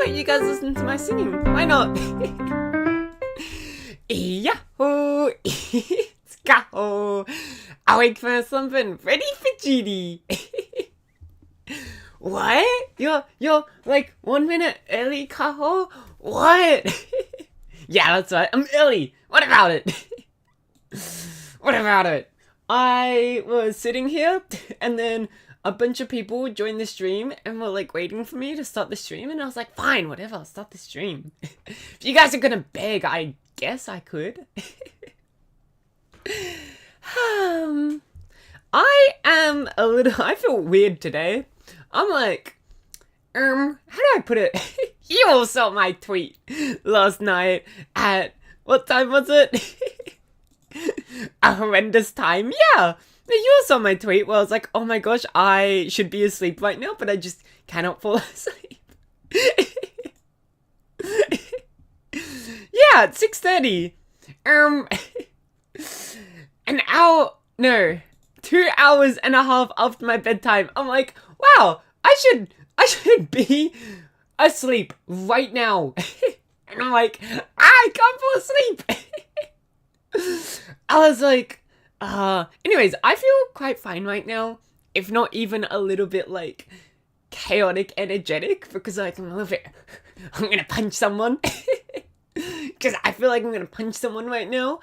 let you guys listen to my singing. Why not? Yahoo! It's Kaho. Awake for something, ready for duty. What? You're like 1 minute early, Kaho? What? Yeah, that's right. I'm early. What about it? What about it? I was sitting here and then a bunch of people joined the stream and were like waiting for me to start the stream, and I was like, fine, whatever, I'll start the stream. If you guys are gonna beg, I guess I could. I feel weird today. I'm like, how do I put it? You all saw my tweet last night at, what time was it? A horrendous time. Yeah, you all saw my tweet where I was like, oh my gosh, I should be asleep right now, but I just cannot fall asleep. Yeah, it's 6:30. An hour, no, 2 hours and a half after my bedtime. I'm like, wow, I should be asleep right now. And I'm like, I can't fall asleep. I was like, anyways, I feel quite fine right now, if not even a little bit like chaotic energetic, because like I'm gonna punch someone. Because I feel like I'm gonna punch someone right now.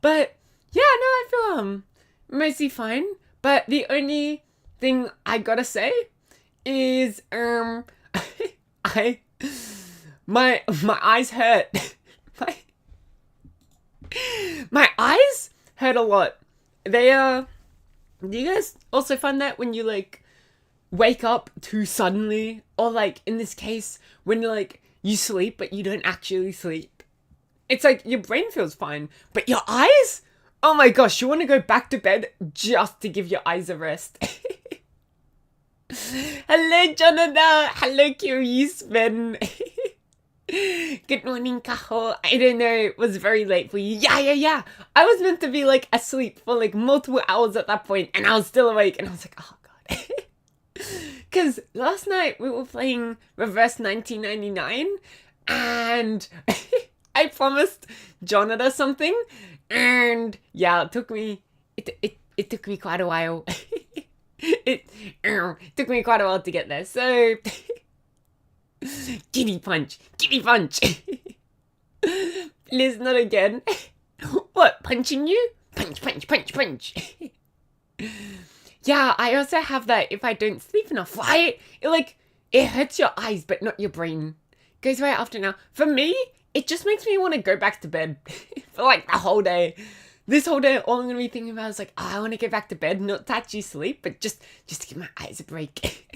But yeah, no, I feel mostly fine. But the only thing I gotta say is my eyes hurt. My eyes hurt a lot. They do you guys also find that when you like wake up too suddenly, or like in this case when like you sleep but you don't actually sleep? It's like your brain feels fine, but your eyes? Oh my gosh, you want to go back to bed just to give your eyes a rest. Hello, Jonathan. Hello, Curious Ben. Good morning, Kaho. I don't know, it was very late for you. Yeah. I was meant to be like asleep for like multiple hours at that point, and I was still awake, and I was like, oh god. Because last night we were playing Reverse 1999, and I promised Jonathan something, and yeah, it took me quite a while. It took me quite a while to get there, so Giddy punch. Please, not again. What, punching you? Punch. Yeah, I also have that if I don't sleep enough, right? It hurts your eyes, but not your brain. Goes right after now. For me, it just makes me want to go back to bed for like the whole day. This whole day, all I'm going to be thinking about is like, I want to go back to bed, not to actually sleep, but just to give my eyes a break.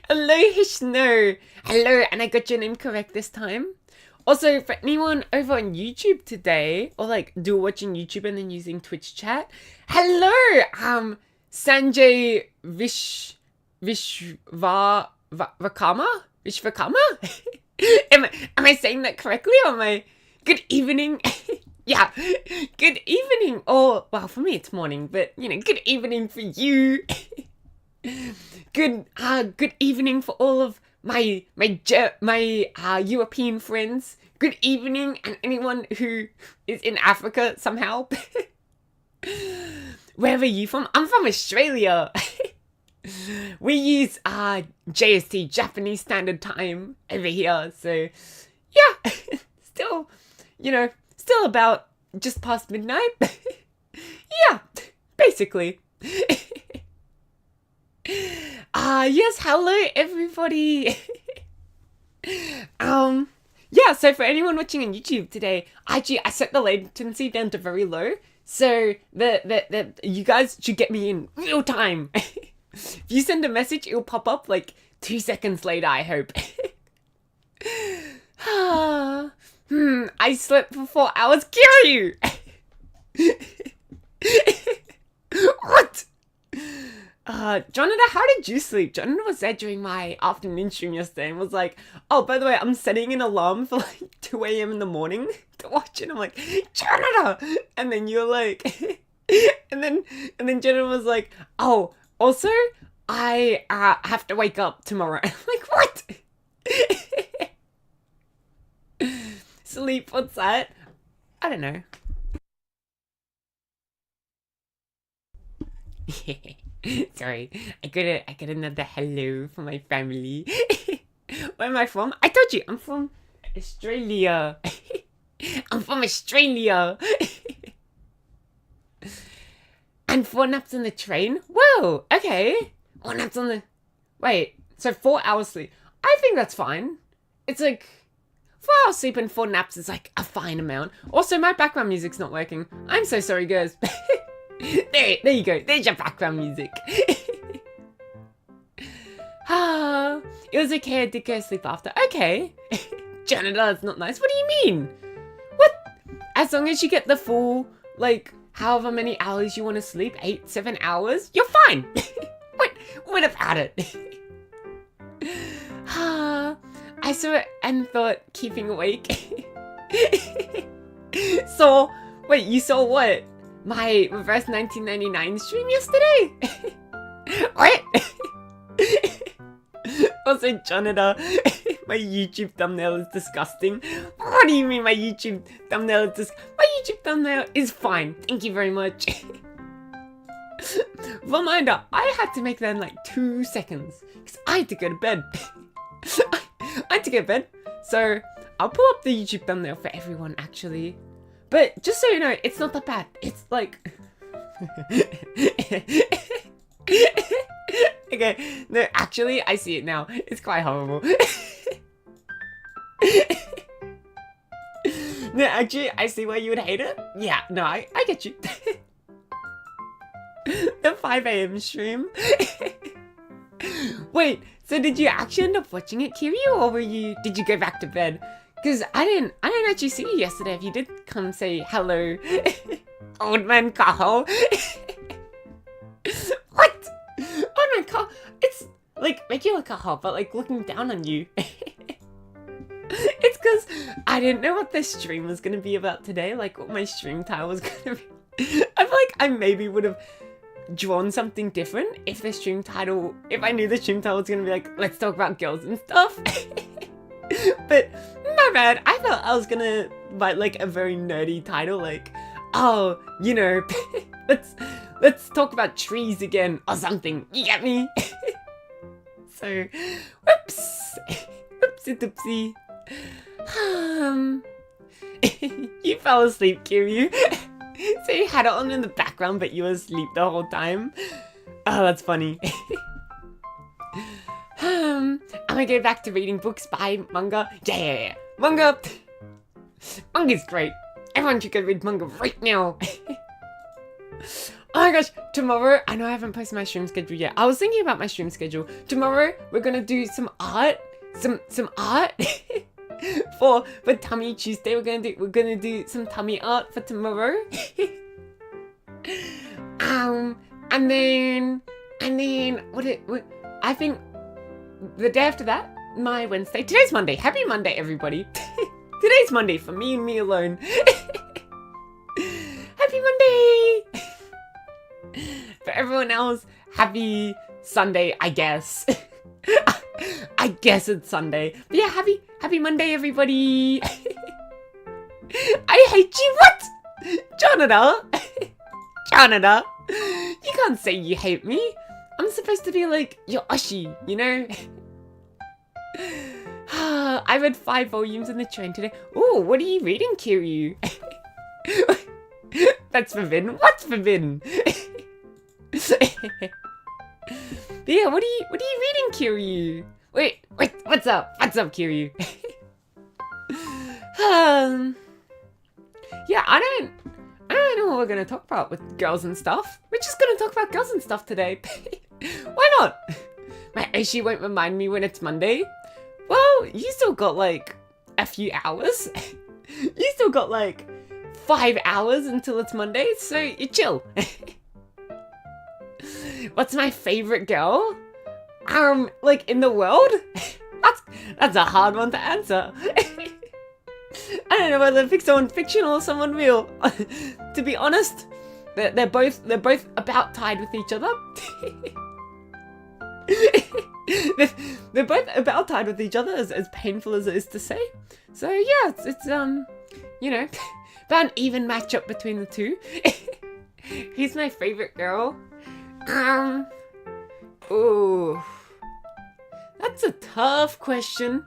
Hello, Hishno. Hello, and I got your name correct this time. Also, for anyone over on YouTube today, or like watching YouTube and then using Twitch chat, hello, Sanjay Vishvakama? Am I saying that correctly? Or am I? Good evening. Yeah, good evening. Or, well, for me it's morning, but you know, good evening for you. Good evening for all of my European friends. Good evening, and anyone who is in Africa somehow. Where are you from? I'm from Australia. We use JST, Japanese Standard Time, over here. So yeah, still about just past midnight. Yeah, basically. Yes, hello everybody. Yeah, so for anyone watching on YouTube today, I set the latency down to very low, so the you guys should get me in real time. If you send a message, it'll pop up like 2 seconds later, I hope. I slept for 4 hours. Kill you! What? Jonathan, how did you sleep? Jonathan was there during my afternoon stream yesterday and was like, oh, by the way, I'm setting an alarm for like 2 a.m. in the morning to watch it. I'm like, Jonathan! And then you're like, and then Jonathan was like, oh, also, I have to wake up tomorrow. I'm like, what? Sleep, what's that? I don't know. Sorry, I got another hello from my family. Where am I from? I told you, I'm from Australia. I'm from Australia. And 4 naps on the train? Whoa, okay. 4 naps on the... Wait, so 4 hours sleep. I think that's fine. It's like... 4 hours sleep and 4 naps is like a fine amount. Also, my background music's not working. I'm so sorry, guys. there you go. There's your background music. It was okay, I did go to sleep after. Okay. Janitor, that's not nice. What do you mean? What? As long as you get the full, like, however many hours you want to sleep, 8, 7 hours, you're fine. What about it? I saw it and thought, keeping awake. So, wait, you saw what? My reverse 1999 stream yesterday? What? Also, Jonathan, my YouTube thumbnail is disgusting. What do you mean my YouTube thumbnail is My YouTube thumbnail is fine. Thank you very much. Reminder, I had to make that in like 2 seconds. Because I had to go to bed. I had to go to bed. So, I'll pull up the YouTube thumbnail for everyone, actually. But just so you know, it's not that bad. It's like... Okay, no, actually, I see it now. It's quite horrible. No, actually, I see why you would hate it. Yeah, no, I get you. The 5 AM stream. Wait, so did you actually end up watching it, Kiryu, or did you go back to bed? Because I didn't actually see you yesterday. If you did come say hello, old man Kaho. What? Oh my god, it's like regular Kaho, but like looking down on you. It's because I didn't know what this stream was gonna be about today, like what my stream title was gonna be. I feel like I maybe would have drawn something different if I knew the stream title was gonna be like, let's talk about girls and stuff. But my bad, I felt I was gonna write like a very nerdy title, like, oh, you know, let's talk about trees again or something. You get me? So, whoops, whoopsie doopsie. You fell asleep, Kiryu. So you had it on in the background, but you were asleep the whole time. Oh, that's funny. I'm gonna go back to reading books by manga. Yeah. Manga. Manga's great. Everyone should go read manga right now. Oh my gosh, tomorrow, I know I haven't posted my stream schedule yet. I was thinking about my stream schedule. Tomorrow, we're gonna do some art. Some art. for Tummy Tuesday. We're gonna do some tummy art for tomorrow. And then I think the day after that, my Wednesday. Today's Monday. Happy Monday, everybody. Today's Monday for me and me alone. Happy Monday. For everyone else, happy Sunday, I guess. I guess it's Sunday. But yeah, happy Monday, everybody. I hate you. What? Jonathan, you can't say you hate me. I'm supposed to be like your Oshi, you know? I read 5 volumes in the train today. Ooh, what are you reading, Kiryu? That's forbidden. What's forbidden? But yeah, what are you reading, Kiryu? Wait, what's up? What's up, Kiryu? Yeah, I don't know what we're gonna talk about with girls and stuff. We're just gonna talk about girls and stuff today. Why not? My Oshi won't remind me when it's Monday. Well, you still got like a few hours. You still got like 5 hours until it's Monday, so you chill. What's my favorite girl? Like in the world? That's a hard one to answer. I don't know whether to pick someone fictional or someone real. To be honest, they're both about tied with each other. They're both about tied with each other, as painful as it is to say. So yeah, it's you know, about an even matchup between the two. Who's my favorite girl? Ooh, that's a tough question.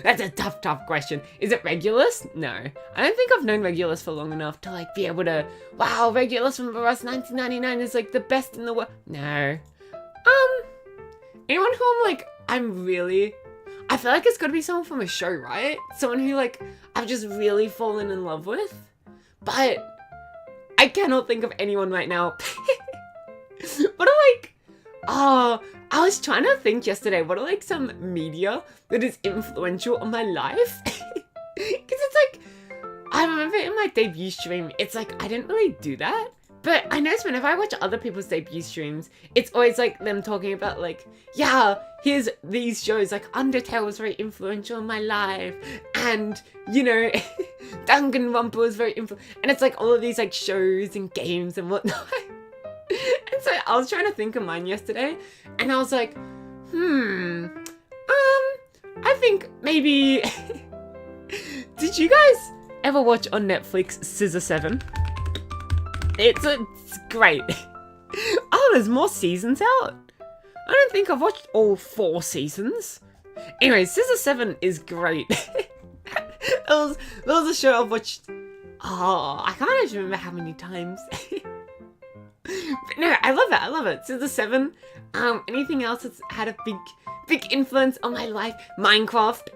That's a tough question. Is it Regulus? No. I don't think I've known Regulus for long enough to like be able to, wow, Regulus from Rust 1999 is like the best in the world. No. Anyone who I feel like it's gotta be someone from a show, right? Someone who like I've just really fallen in love with. But I cannot think of anyone right now. What are like, I was trying to think yesterday, what are like some media that is influential on my life? Because it's like, I remember in my debut stream, it's like, I didn't really do that. But I notice whenever I watch other people's debut streams, it's always like them talking about like, yeah, here's these shows, like Undertale was very influential in my life. And, you know, Danganronpa was very influential. And it's like all of these like shows and games and whatnot. And so I was trying to think of mine yesterday, and I was like, I think maybe, did you guys ever watch on Netflix Scissor 7? It's great. Oh, there's more seasons out? I don't think I've watched all 4 seasons. Anyway, Scissor 7 is great. That was a show I've watched, I can't actually remember how many times. But no, I love it. Scissor 7. Anything else that's had a big influence on my life? Minecraft.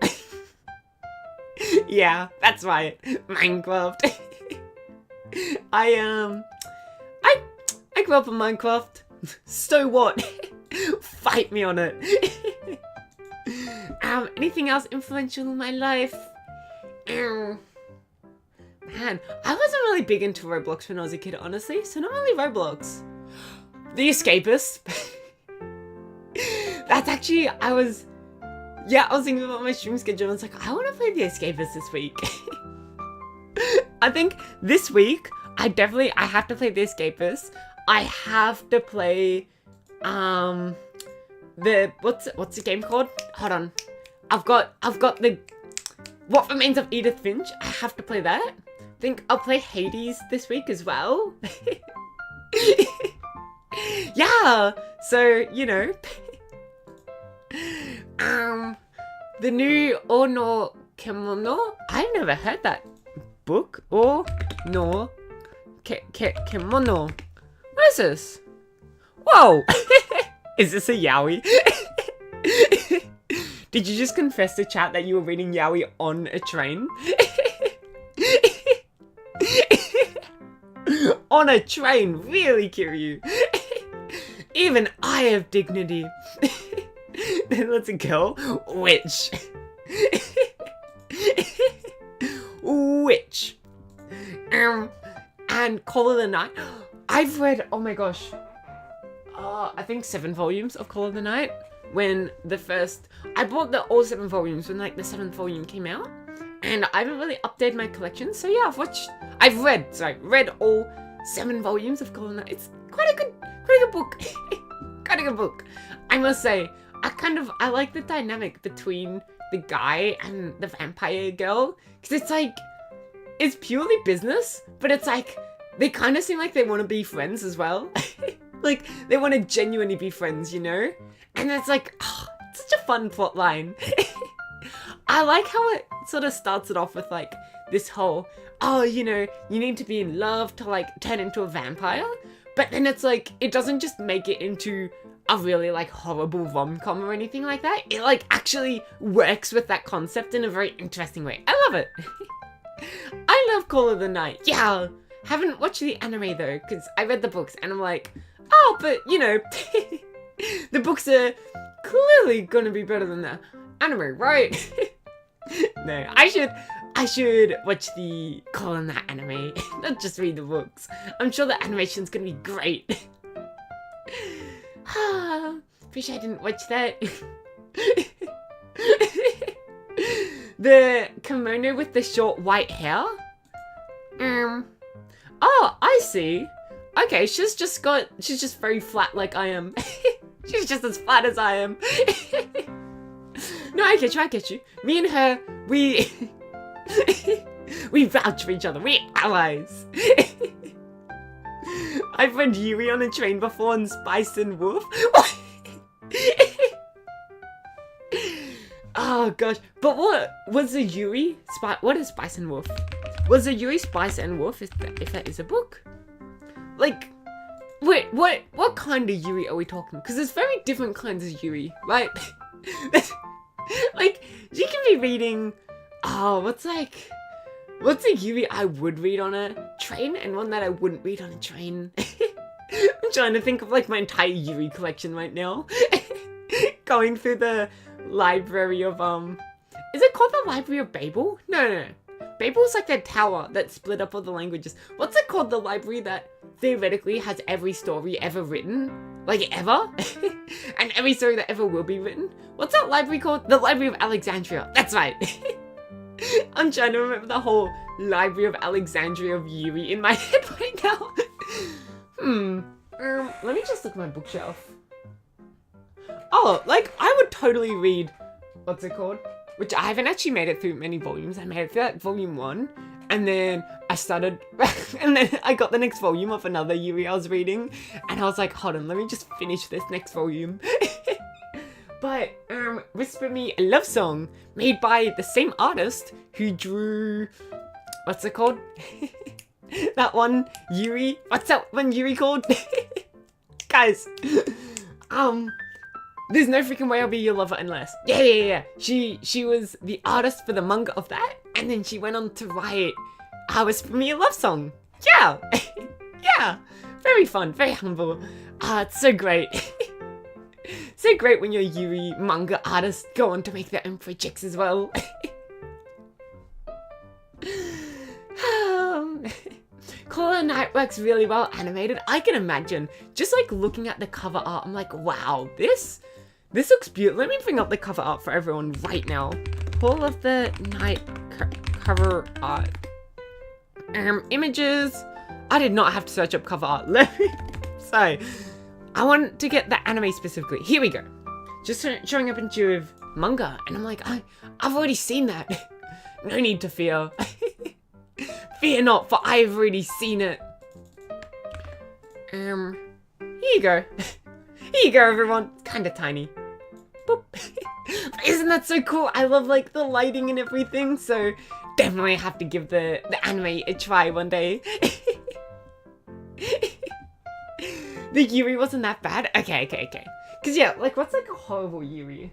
Yeah, that's right. Minecraft. I grew up in Minecraft. So what? Fight me on it. Anything else influential in my life? Man, I wasn't really big into Roblox when I was a kid, honestly, so not really Roblox. The Escapist. That's actually, I was thinking about my stream schedule and I was like, I want to play The Escapist this week. I think this week, I have to play The Escapist. I have to play, what's the game called? Hold on. I've got the, What Remains of Edith Finch. I have to play that. I think I'll play Hades this week as well. Yeah, so, you know. The new Ono Kemono. I've never heard that book. Or no Kemono. What is this? Whoa! Is this a yaoi? Did you just confess to chat that you were reading yaoi on a train? On a train, really, Kiryu. Even I have dignity. That's a girl. Witch. Witch. And Call of the Night. I've read, oh my gosh, I think 7 volumes of Call of the Night. When I bought all 7 volumes when like the 7th volume came out. And I haven't really updated my collection. So yeah, I've read all 7 volumes of Call of the Night. It's quite a good book. Quite a good book. I must say, I like the dynamic between the guy and the vampire girl. Because it's like, it's purely business, but it's like, they kind of seem like they want to be friends as well. Like, they want to genuinely be friends, you know? And it's like, it's such a fun plot line. I like how it sort of starts it off with like, this whole, you know, you need to be in love to like turn into a vampire. But then it's like, it doesn't just make it into a really like horrible rom-com or anything like that. It like actually works with that concept in a very interesting way. I love it. I love Call of the Night. Yeah. Haven't watched the anime though, because I read the books and I'm like, but you know, the books are clearly gonna be better than the anime, right? No, I should watch the Call of the Night anime, not just read the books. I'm sure the animation's gonna be great. Wish I didn't watch that. The kimono with the short white hair? Oh, I see. Okay, she's just very flat like I am. She's just as fat as I am. No, I get you. Me and her, we vouch for each other. We're allies. I've read Yuri on a train before and Spice and Wolf. Oh gosh, but what was the Yuri? What is Spice and Wolf? Was the Yuri Spice and Wolf? If that is a book? Like, wait, what kind of Yuri are we talking? Because there's very different kinds of Yuri, right? Like, you can be reading. Oh, what's a Yuri I would read on a train and one that I wouldn't read on a train? I'm trying to think of like my entire Yuri collection right now. Going through the library of is it called the Library of Babel? No. Babel's like the tower that split up all the languages. What's it called? The library that theoretically has every story ever written? Like ever? And every story that ever will be written? What's that library called? The Library of Alexandria. That's right. I'm trying to remember the whole Library of Alexandria of Yuri in my head right now. Let me just look at my bookshelf. Oh, like, I would totally read, what's it called? Which I haven't actually made it through many volumes. I made it through volume 1, and then I started, and then I got the next volume of another Yuri I was reading, and I was like, hold on, let me just finish this next volume. But, Whisper Me a Love Song, made by the same artist who drew, what's it called? That one Yuri, what's that one Yuri called? Guys, there's no freaking way I'll be your lover unless. Yeah. She was the artist for the manga of that, and then she went on to write Whisper Me a Love Song. Yeah. Yeah. Very fun, very humble. It's so great. So great when your Yuri manga artists go on to make their own projects as well. Color Night works really well animated. I can imagine. Just like looking at the cover art, I'm like, wow, this looks beautiful. Let me bring up the cover art for everyone right now. Call of the Night cover art. Images. I did not have to search up cover art. So, I want to get the anime specifically. Here we go. Just showing up into manga, and I'm like, I've already seen that. No need to fear. Fear not, for I've already seen it. Here you go. Here you go, everyone. It's kind of tiny. Boop. Isn't that so cool? I love like the lighting and everything, so definitely have to give the anime a try one day. The Yuri wasn't that bad? Okay. Cause yeah, like what's like a horrible Yuri?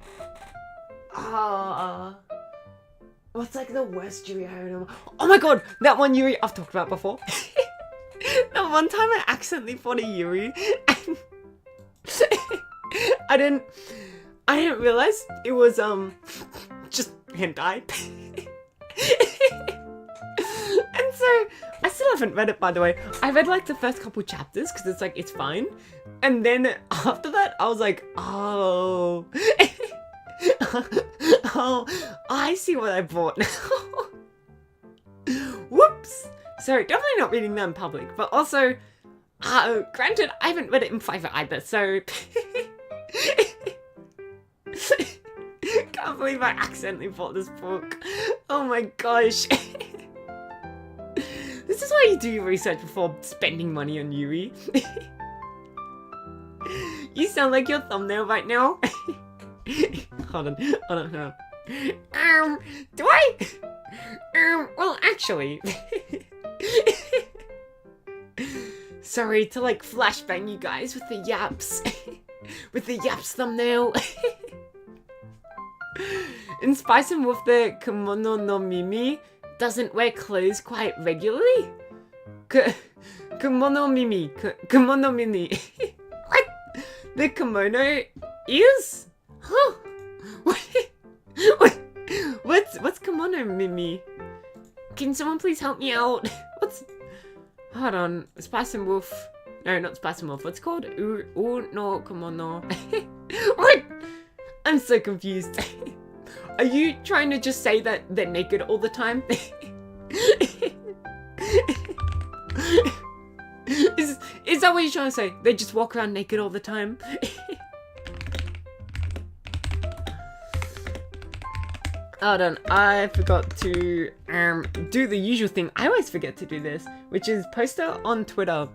What's like the worst Yuri I know? Oh my god, that one Yuri I've talked about before. That one time I accidentally fought a Yuri and I didn't realize it was just hentai. And so I still haven't read it, by the way. I read like the first couple chapters because it's like it's fine, and then after that I was like, oh, oh, I see what I bought now. Whoops. So definitely not reading that in public, but also, granted, I haven't read it in private either, so. Can't believe I accidentally bought this book. Oh my gosh. This is why you do your research before spending money on Yuri. You sound like your thumbnail right now. Hold on. Do I? Well, actually. Sorry to like flashbang you guys with the YAPS. With the YAPS thumbnail. In Spice and Wolf, the Kimono no Mimi doesn't wear clothes quite regularly. Kimono Mimi. Kimono Mimi. What? The kimono is? Huh? What's Kimono Mimi? Can someone please help me out? Hold on. Spice and Wolf. No, not Spice and Wolf. What's it called? U no Kimono. What? I'm so confused. Are you trying to just say that they're naked all the time? Is that what you're trying to say? They just walk around naked all the time? Hold on, I forgot to do the usual thing. I always forget to do this, which is post it on Twitter.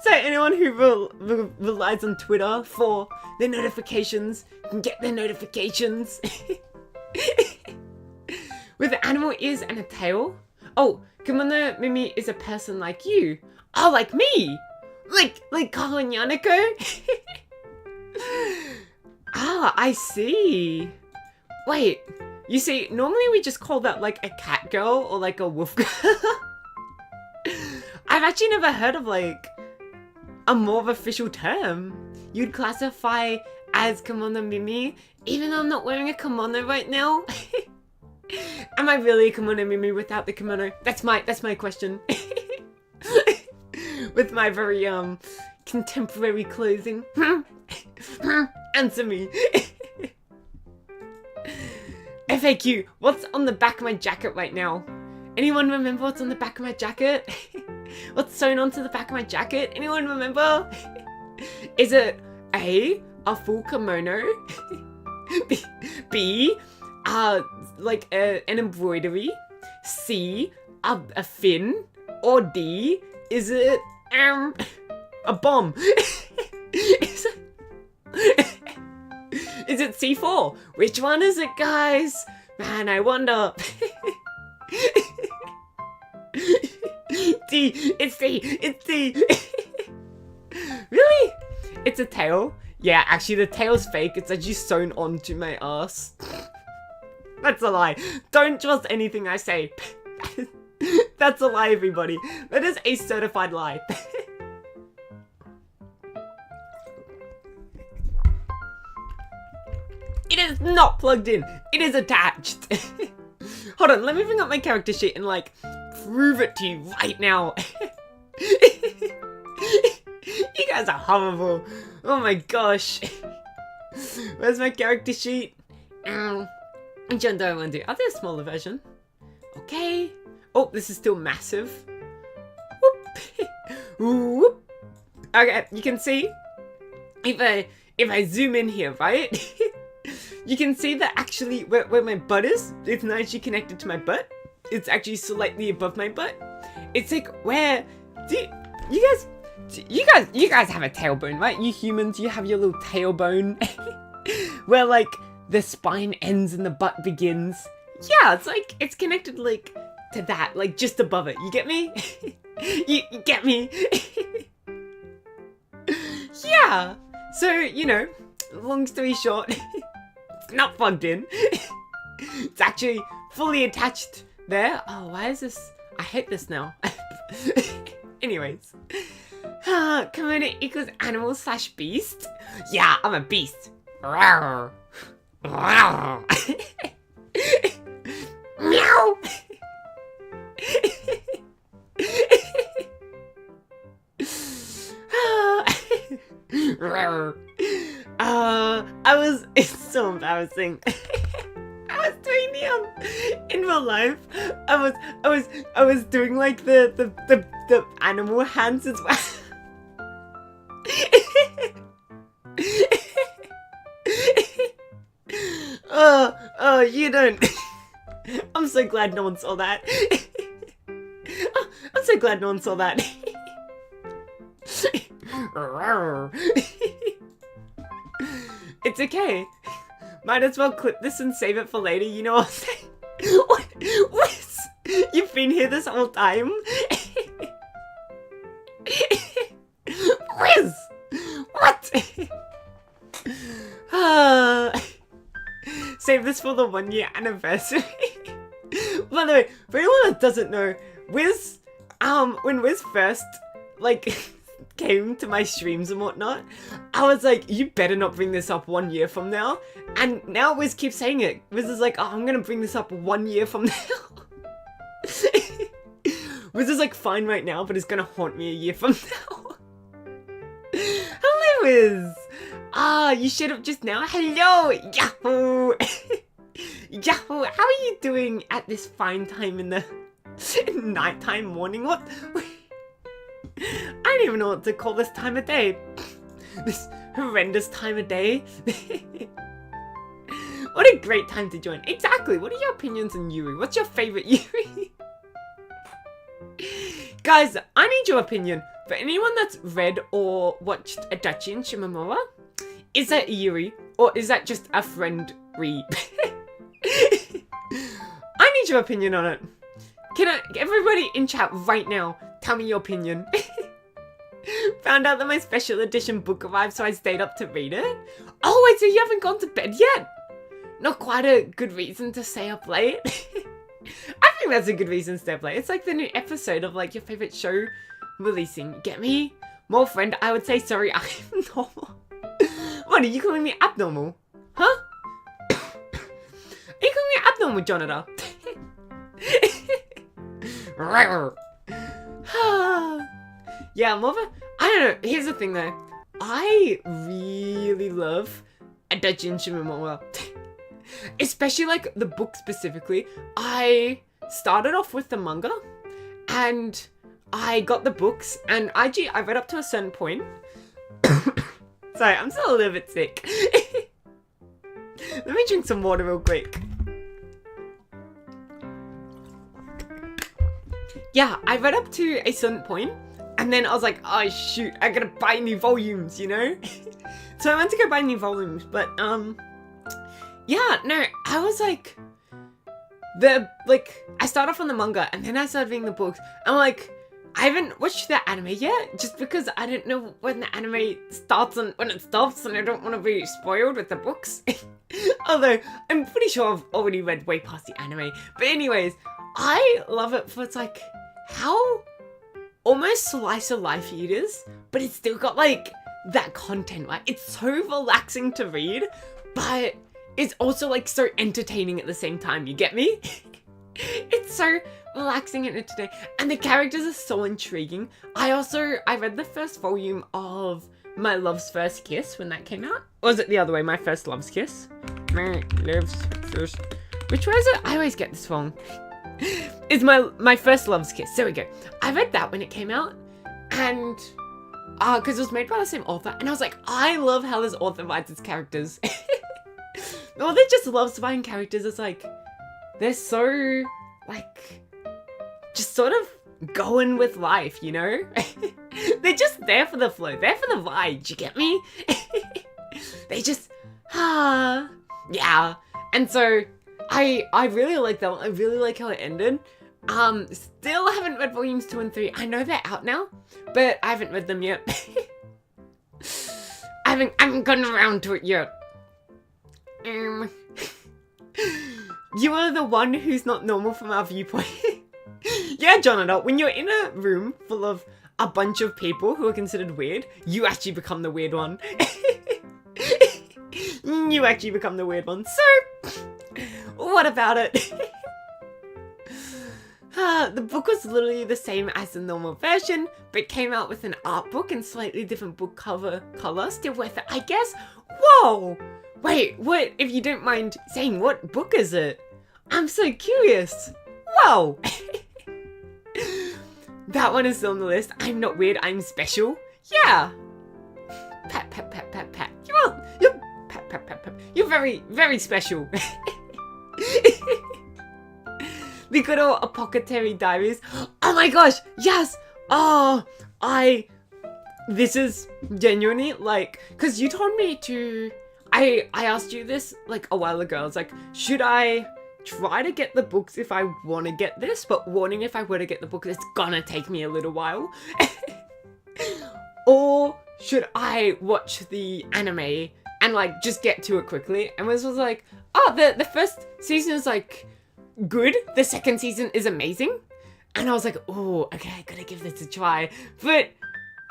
So anyone who relies on Twitter for their notifications can get their notifications. With animal ears and a tail. Oh, Kimono Mimi is a person like you. Oh, like me. Like Kaho and Yanako. Ah, I see. Wait, you see, normally we just call that like a cat girl or like a wolf girl. I've actually never heard of like a more official term. You'd classify as kimono Mimi, even though I'm not wearing a kimono right now. Am I really a kimono Mimi without the kimono? That's my question. With my very contemporary clothing. Answer me. FAQ, what's on the back of my jacket right now? Anyone remember what's on the back of my jacket? What's sewn onto the back of my jacket? Anyone remember? Is it A, a full kimono? B, like an embroidery? C, a fin? Or D, is it a bomb? Is it C4? Which one is it, guys? Man, I wonder. D, it's D, it's D. Really? It's a tail? Yeah, actually the tail's fake. It's actually sewn onto my ass. That's a lie. Don't trust anything I say. That's a lie, everybody. That is a certified lie. It is not plugged in. It is attached. Hold on, let me bring up my character sheet and like prove it to you right now. You guys are horrible. Oh my gosh. Where's my character sheet? Which one do I want to do? I'll do a smaller version. Okay. Oh, this is still massive. Whoop. Whoop. Okay, you can see if I zoom in here, right? You can see that actually where my butt is, it's not actually connected to my butt. It's actually slightly above my butt. It's like where you guys have a tailbone, right? You humans, you have your little tailbone where like the spine ends and the butt begins. Yeah, it's like it's connected like to that, like just above it. You get me? you get me? Yeah. So, you know, long story short, it's not plugged in. It's actually fully attached there. Oh, why is this? I hate this now. Anyways. Kimono equals animal / beast? Yeah, I'm a beast. Rawr. Rawr. Meow. It's so embarrassing. I was doing in real life. I was doing like the animal hands as well. Oh, you don't. I'm so glad no one saw that. Oh, I'm so glad no one saw that. It's okay. Might as well clip this and save it for later, you know what I'm saying? What? You've been here this whole time? Wiz! What? Save this for the 1 year anniversary. By the way, for anyone that doesn't know, Wiz, when Wiz first, like, came to my streams and whatnot, I was like, you better not bring this up 1 year from now. And now Wiz keeps saying it. Wiz is like, oh, I'm gonna bring this up 1 year from now. Wiz is like fine right now, but it's gonna haunt me a year from now. Hello, Wiz. You showed up just now. Hello, Yahoo. Yahoo, how are you doing at this fine time in the nighttime morning? What? I don't even know what to call this time of day. This horrendous time of day. What a great time to join. Exactly. What are your opinions on Yuri? What's your favorite Yuri? Guys, I need your opinion. For anyone that's read or watched Adachi and Shimamura, is that Yuri or is that just a friend read? I need your opinion on it. Everybody in chat right now, tell me your opinion. Found out that my special edition book arrived, so I stayed up to read it. Oh, wait, so you haven't gone to bed yet? Not quite a good reason to stay up late. I think that's a good reason to stay up late. It's like the new episode of like your favorite show releasing. Get me? More friend, I would say sorry, I'm normal. What, are you calling me abnormal? Huh? Are you calling me abnormal, Jonathan? Yeah, more of a... I don't know. Here's the thing, though. I really love Adachi and Shimamura. Especially, like, the book specifically. I started off with the manga, and I got the books, and I read up to a certain point. Sorry, I'm still a little bit sick. Let me drink some water real quick. Yeah, I read up to a certain point, and then I was like, oh shoot, I gotta buy new volumes, you know? So I went to go buy new volumes, but, yeah, no, I was like, I started off on the manga, and then I started reading the books. I'm like, I haven't watched the anime yet, just because I don't know when the anime starts and when it stops, and I don't want to be spoiled with the books. Although, I'm pretty sure I've already read way past the anime. But anyways, I love it for it's like, how almost slice of life it is, but it's still got like that content, right? It's so relaxing to read, but it's also like so entertaining at the same time, you get me? It's so relaxing and entertaining, and the characters are so intriguing. I read the first volume of My Love's First Kiss when that came out. Or was it the other way? My First Love's Kiss? My Love's First... Which way is it? I always get this wrong. It's my First Love's Kiss. There we go. I read that when it came out, and because it was made by the same author, and I was like, I love how this author writes its characters. The author just loves writing characters. It's like, they're so, like, just sort of going with life, you know? They're just there for the flow. They're for the vibe. Do you get me? They just, yeah. And so, I really like that one. I really like how it ended. Still haven't read volumes 2 and 3. I know they're out now, but I haven't read them yet. I haven't gotten around to it yet. You are the one who's not normal from our viewpoint. Yeah, Jonathan, when you're in a room full of a bunch of people who are considered weird, you actually become the weird one. You actually become the weird one. So, what about it? The book was literally the same as the normal version, but came out with an art book and slightly different book cover color. Still worth it, I guess. Whoa! Wait, what? If you don't mind saying, what book is it? I'm so curious. Whoa! That one is still on the list. I'm not weird, I'm special. Yeah. Pat, pat, pat, pat, pat. You're pat, pat, pat, pat. You're very, very special. The good old Apothecary Diaries. Oh my gosh, yes! Oh, this is genuinely, like, because you told me to, I asked you this, like, a while ago. I was like, should I try to get the books if I want to get this? But warning, if I were to get the book, it's gonna take me a little while. Or should I watch the anime and, like, just get to it quickly? And was like, oh, the first season is, like, good. The second season is amazing. And I was like, oh, okay, I gotta give this a try. But,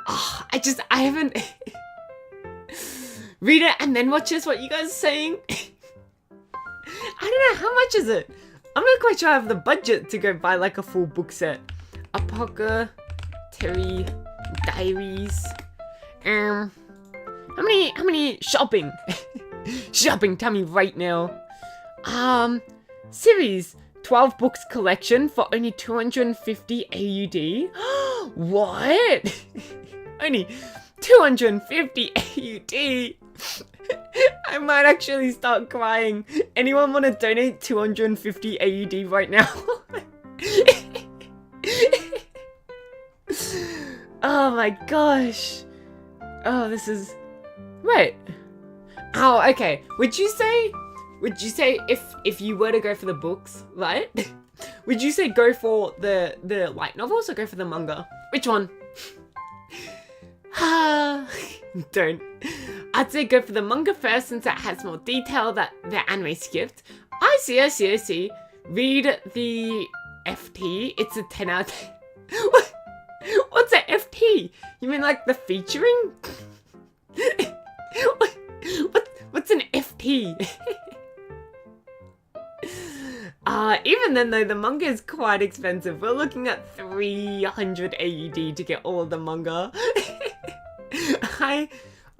I haven't... Read it and then watch this, what you guys are saying. I don't know, how much is it? I'm not quite sure I have the budget to go buy, like, a full book set. Apothecary Diaries. How many shopping? Shopping, tell me right now. Series 12 books collection for only 250 AUD. What? Only 250 AUD. I might actually start crying. Anyone want to donate 250 AUD right now? Oh my gosh. Oh, this is... Wait. Oh, okay. Would you say if you were to go for the books, right? Would you say go for the light novels or go for the manga? Which one? Don't. I'd say go for the manga first since it has more detail that the anime skipped. I see. Read the FT. It's a 10 out of 10. What's a FT? You mean like the featuring? What's an FT? Even then though, the manga is quite expensive. We're looking at 300 AUD to get all of the manga. I'm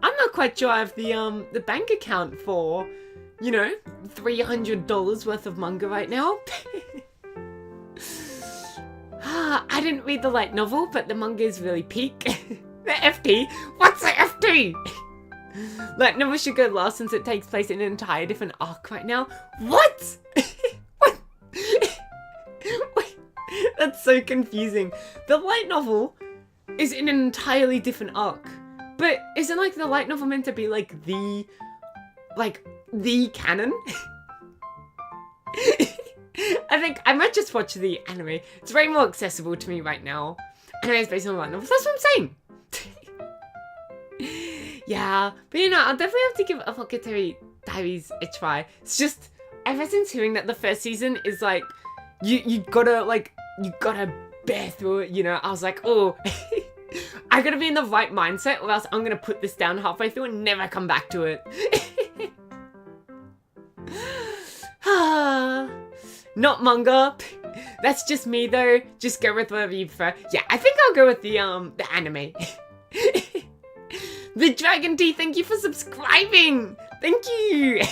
not quite sure I have the bank account for, you know, $300 worth of manga right now. I didn't read the light novel, but the manga is really peak. The FT? What's the FT? Light novel should go last since it takes place in an entire different arc right now. What? What? Wait, that's so confusing. The light novel is in an entirely different arc. But isn't like the light novel meant to be like the canon? I think I might just watch the anime. It's way more accessible to me right now. Anime is based on light novels. That's what I'm saying. Yeah, but you know, I'll definitely have to give Apothecary Diaries a try. It's just ever since hearing that the first season is like you gotta bear through it. You know, I was like, oh. I gotta be in the right mindset or else I'm gonna put this down halfway through and never come back to it. Not manga. That's just me though. Just go with whatever you prefer. Yeah, I think I'll go with the anime. The Dragon Tea, thank you for subscribing. Thank you.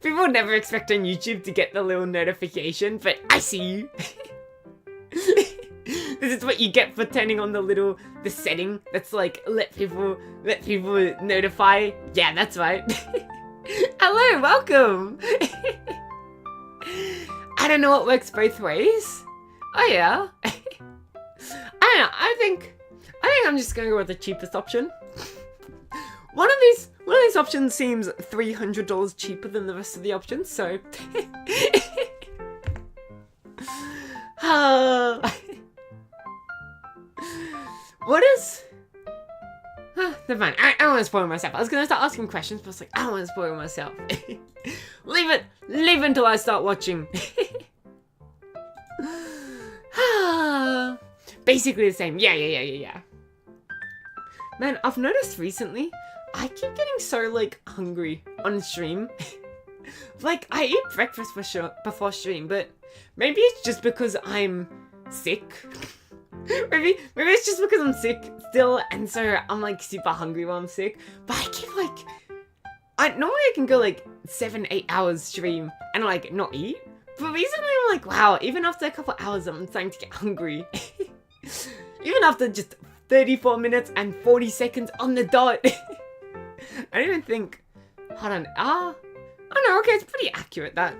People never expect on YouTube to get the little notification, but I see you. This is what you get for turning on the setting that's like let people notify. Yeah, that's right. Hello, welcome. I don't know what works both ways. Oh yeah. I don't know. I think I'm just gonna go with the cheapest option. One of these options seems $300 cheaper than the rest of the options, so. What is... never mind. I don't want to spoil myself. I was going to start asking questions, but I was like, I don't want to spoil myself. Leave it until I start watching. Basically the same. Yeah. Man, I've noticed recently, I keep getting so, like, hungry on stream. Like, I eat breakfast for sure before stream, but maybe it's just because I'm sick. Maybe it's just because I'm sick still, and so I'm like super hungry while I'm sick. But I keep like, normally I can go like 7-8 hours stream and like not eat. But recently I'm like, wow, even after a couple hours I'm starting to get hungry. Even after just 34 minutes and 40 seconds on the dot. I don't even think, hold on, oh no, okay, it's pretty accurate that.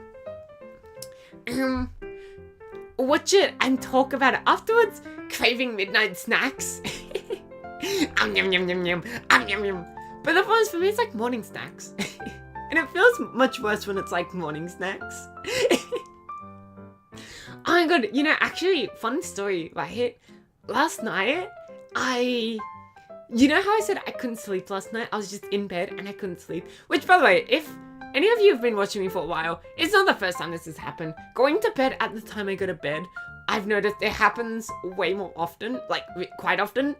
Watch it and talk about it afterwards. Craving midnight snacks. Yum yum yum yum yum. Yum yum. But the problem is for me, it's like morning snacks, and it feels much worse when it's like morning snacks. Oh my god, you know, actually, fun story right here. Last night, you know how I said I couldn't sleep last night? I was just in bed and I couldn't sleep. Which, by the way, if any of you have been watching me for a while, it's not the first time this has happened. Going to bed at the time I go to bed, I've noticed it happens way more often, like quite often.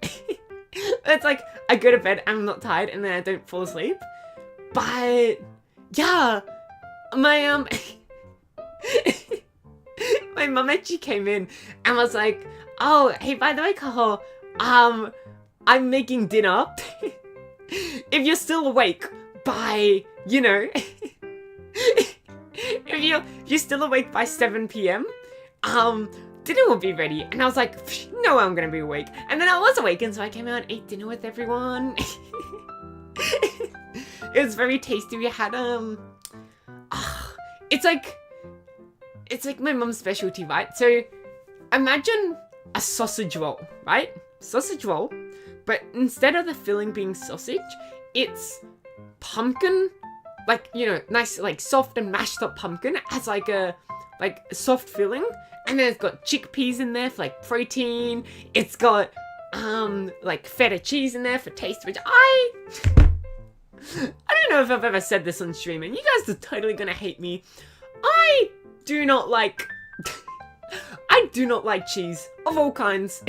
It's like I go to bed, I'm not tired, and then I don't fall asleep. But yeah, my my mum actually came in and was like, "Oh, hey, by the way, Kaho, I'm making dinner. If you're still awake by, you know, if you're still awake by 7 p.m, dinner will be ready." And I was like, no, I'm gonna be awake. And then I was awake, and so I came out and ate dinner with everyone. It was very tasty. We had it's like my mum's specialty, right? So imagine a sausage roll, right? Sausage roll, but instead of the filling being sausage, it's pumpkin, like, you know, nice, like soft and mashed up pumpkin as like a soft filling, and then it's got chickpeas in there for like protein. It's got like feta cheese in there for taste, which I don't know if I've ever said this on stream, and you guys are totally gonna hate me. I do not like cheese of all kinds.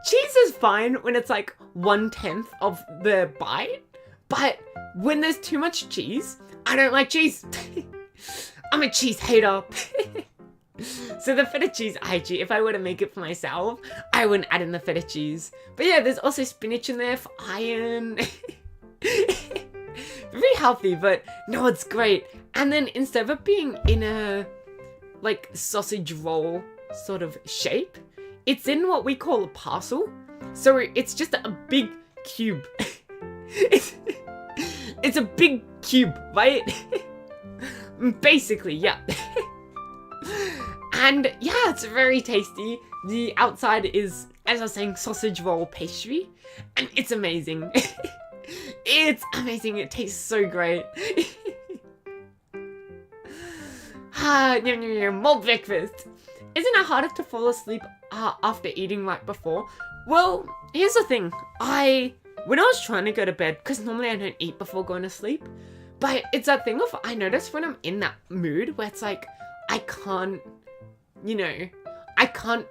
Cheese is fine when it's like 1/10 of the bite, but when there's too much cheese, I don't like cheese. I'm a cheese hater. So the feta cheese, if I were to make it for myself, I wouldn't add in the feta cheese. But yeah, there's also spinach in there for iron. Very healthy, but no, it's great. And then instead of it being in a like sausage roll sort of shape, it's in what we call a parcel. So it's just a big cube. It's a big cube, right? Basically, yeah. And yeah, it's very tasty. The outside is, as I was saying, sausage roll pastry, and it's amazing. It's amazing. It tastes so great. More breakfast. Isn't it harder to fall asleep after eating right before? Well, here's the thing. When I was trying to go to bed, because normally I don't eat before going to sleep, but it's that thing of, I notice when I'm in that mood where it's like, I can't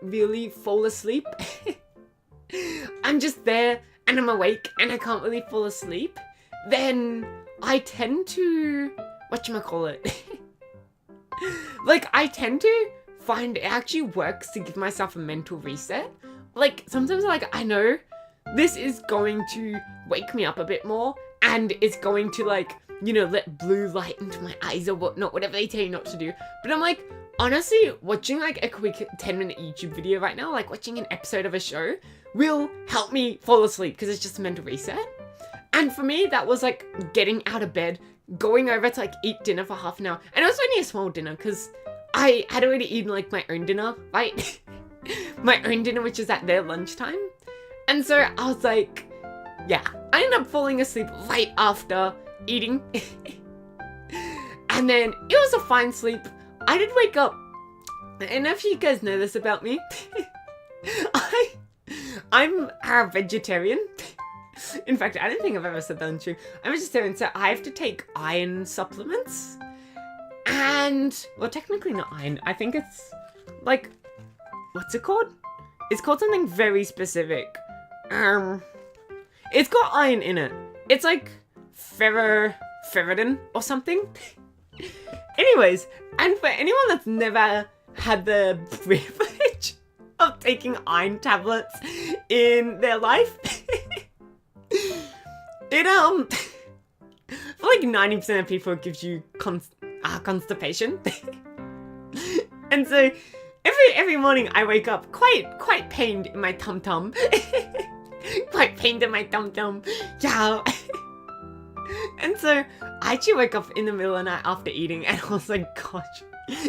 really fall asleep. I'm just there and I'm awake and I can't really fall asleep. Then I tend to, like, I tend to find it actually works to give myself a mental reset. Like, sometimes, like, I know this is going to wake me up a bit more, and it's going to, like, you know, let blue light into my eyes or whatnot, whatever they tell you not to do. But I'm like, honestly, watching, like, a quick 10-minute YouTube video right now, like, watching an episode of a show, will help me fall asleep, because it's just a mental reset. And for me, that was, like, getting out of bed, going over to, like, eat dinner for half an hour. And it was only a small dinner, because I had already eaten, like, my own dinner, right? My own dinner, which is at their lunchtime. And so I was like, yeah, I ended up falling asleep right after eating. And then it was a fine sleep. I did wake up. And if you guys know this about me, I'm a vegetarian. In fact, I don't think I've ever said that on stream. I'm a vegetarian, so I have to take iron supplements. And, well, technically not iron. I think it's, like, what's it called? It's called something very specific. It's got iron in it. It's like ferritin or something. Anyways, and for anyone that's never had the privilege of taking iron tablets in their life, it for like 90% of people it gives you constipation. And so every morning I wake up quite pained in my tum-tum. Quite pained in my tum-tum. Yeah. And so I actually wake up in the middle of the night after eating, and I was like, gosh,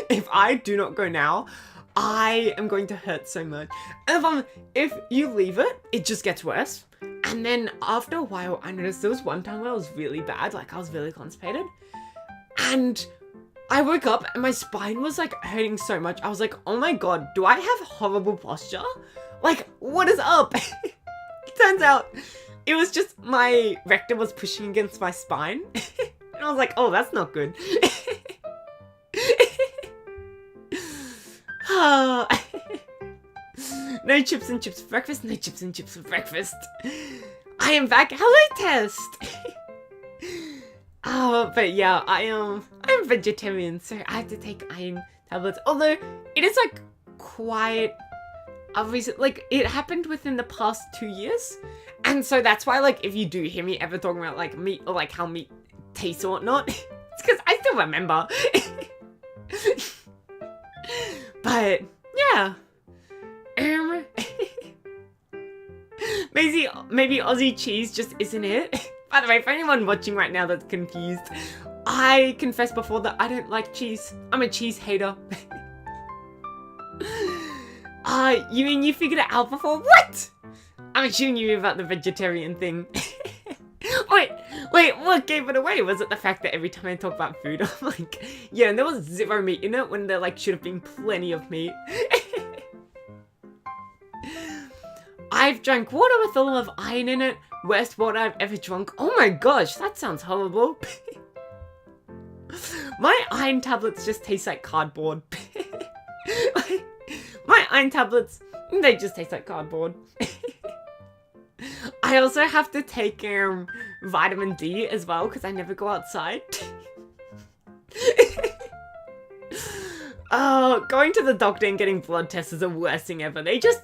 if I do not go now, I am going to hurt so much. And if you leave it, it just gets worse. And then after a while, I noticed there was one time where I was really bad, like I was really constipated. And I woke up and my spine was like hurting so much. I was like, oh my god, do I have horrible posture? Like, what is up? Turns out it was just my rectum was pushing against my spine. And I was like, oh, that's not good. No chips and chips for breakfast, no chips and chips for breakfast. I am back. Hello, Test. But yeah, I'm vegetarian, so I have to take iron tablets. Although it is like quite obvious, like it happened within the past 2 years, and so that's why, like, if you do hear me ever talking about like meat or like how meat tastes or whatnot, it's because I still remember. But yeah, maybe Aussie cheese just isn't it By the way, for anyone watching right now that's confused, I confessed before that I don't like cheese. I'm a cheese hater. You mean you figured it out before? What? I'm assuming you knew about the vegetarian thing. Wait, what gave it away? Was it the fact that every time I talk about food, I'm like, yeah, and there was zero meat in it when there like should have been plenty of meat. I've drank water with a lot of iron in it. Worst water I've ever drunk. Oh my gosh, that sounds horrible. My iron tablets just taste like cardboard. My iron tablets, they just taste like cardboard. I also have to take vitamin D as well because I never go outside. Going to the doctor and getting blood tests is the worst thing ever. They just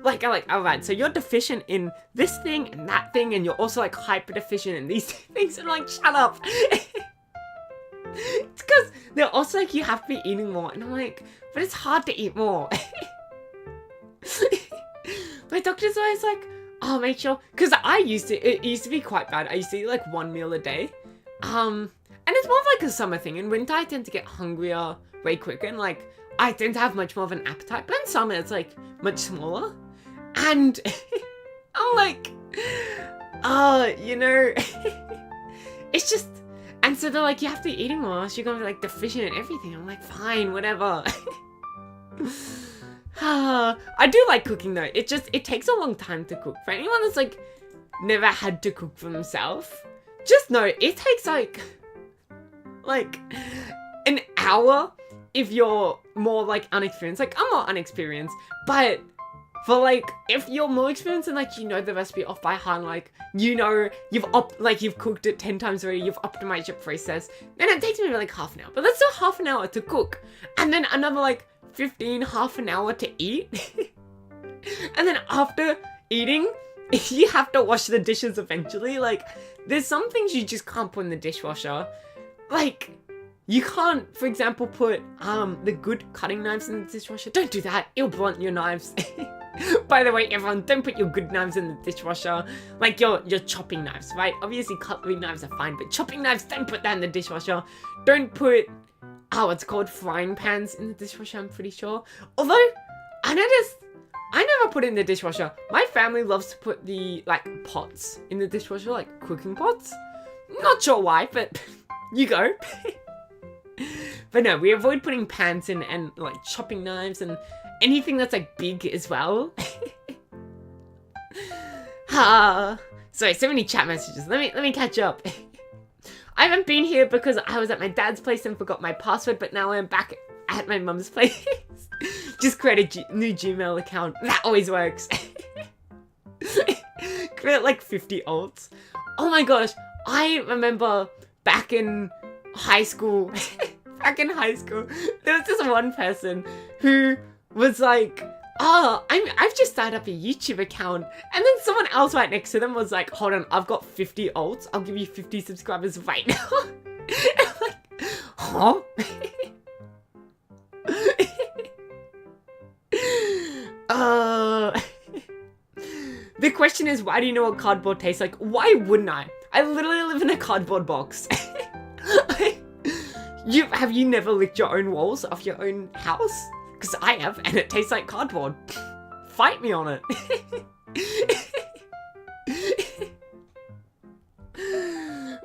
like are like, alright, so you're deficient in this thing and that thing, and you're also like hyper deficient in these things, and I'm like, shut up. It's because they're also like, you have to be eating more, and I'm like, but it's hard to eat more. My doctor's always like, oh, make sure, because it used to be quite bad. I used to eat like 1 meal a day. And it's more of like a summer thing. In winter, I tend to get hungrier way quicker, and like, I tend to have much more of an appetite. But in summer, it's like much smaller. And I'm like, you know, it's just, and so they're like, you have to be eating more, else you're gonna be like deficient in everything. I'm like, fine, whatever. I do like cooking though. It takes a long time to cook. For anyone that's like never had to cook for themselves, just know it takes like an hour if you're more like unexperienced. Like, I'm not unexperienced, but for like, if you're more experienced and like, you know the recipe off by heart, like, you know, you've cooked it 10 times already, you've optimized your process, then it takes me like half an hour. But that's still half an hour to cook. And then another like 15, half an hour to eat. And then after eating, you have to wash the dishes eventually. Like, there's some things you just can't put in the dishwasher. Like, you can't, for example, put the good cutting knives in the dishwasher. Don't do that. It'll blunt your knives. By the way, everyone, don't put your good knives in the dishwasher. Like your chopping knives, right? Obviously, cutlery knives are fine, but chopping knives, don't put that in the dishwasher. Don't put, it's called frying pans in the dishwasher, I'm pretty sure. Although, I never put it in the dishwasher. My family loves to put the, like, pots in the dishwasher, like cooking pots. Not sure why, but you go. But no, we avoid putting pans in and like chopping knives and anything that's like big as well. Sorry, so many chat messages. Let me catch up. I haven't been here because I was at my dad's place and forgot my password, but now I'm back at my mum's place. Just create a new Gmail account. That always works. Create like 50 alts. Oh my gosh, I remember back in high school, there was this one person who was like, I've just started up a YouTube account. And then someone else right next to them was like, hold on, I've got 50 alts. I'll give you 50 subscribers right now. And I'm like, huh? The question is, why do you know what cardboard tastes like? Why wouldn't I? I literally live in a cardboard box. Have you never licked your own walls off your own house? Because I have, and it tastes like cardboard. Fight me on it.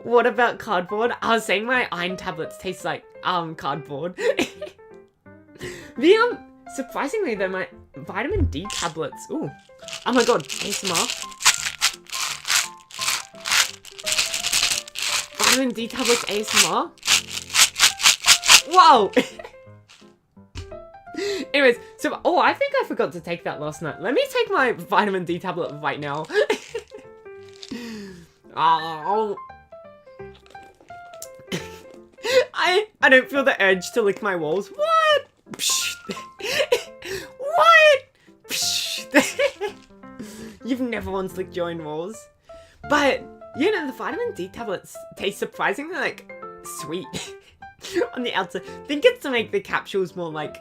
What about cardboard? I was saying my iron tablets taste like cardboard. Surprisingly though, my vitamin D tablets. Ooh. Oh my god, ASMR. Vitamin D tablets ASMR. Whoa! Anyways, so, I think I forgot to take that last night. Let me take my vitamin D tablet right now. I don't feel the urge to lick my walls. What? What? You've never once licked your own walls. But, you know, the vitamin D tablets taste surprisingly, like, sweet. On the outside. I think it's to make the capsules more like,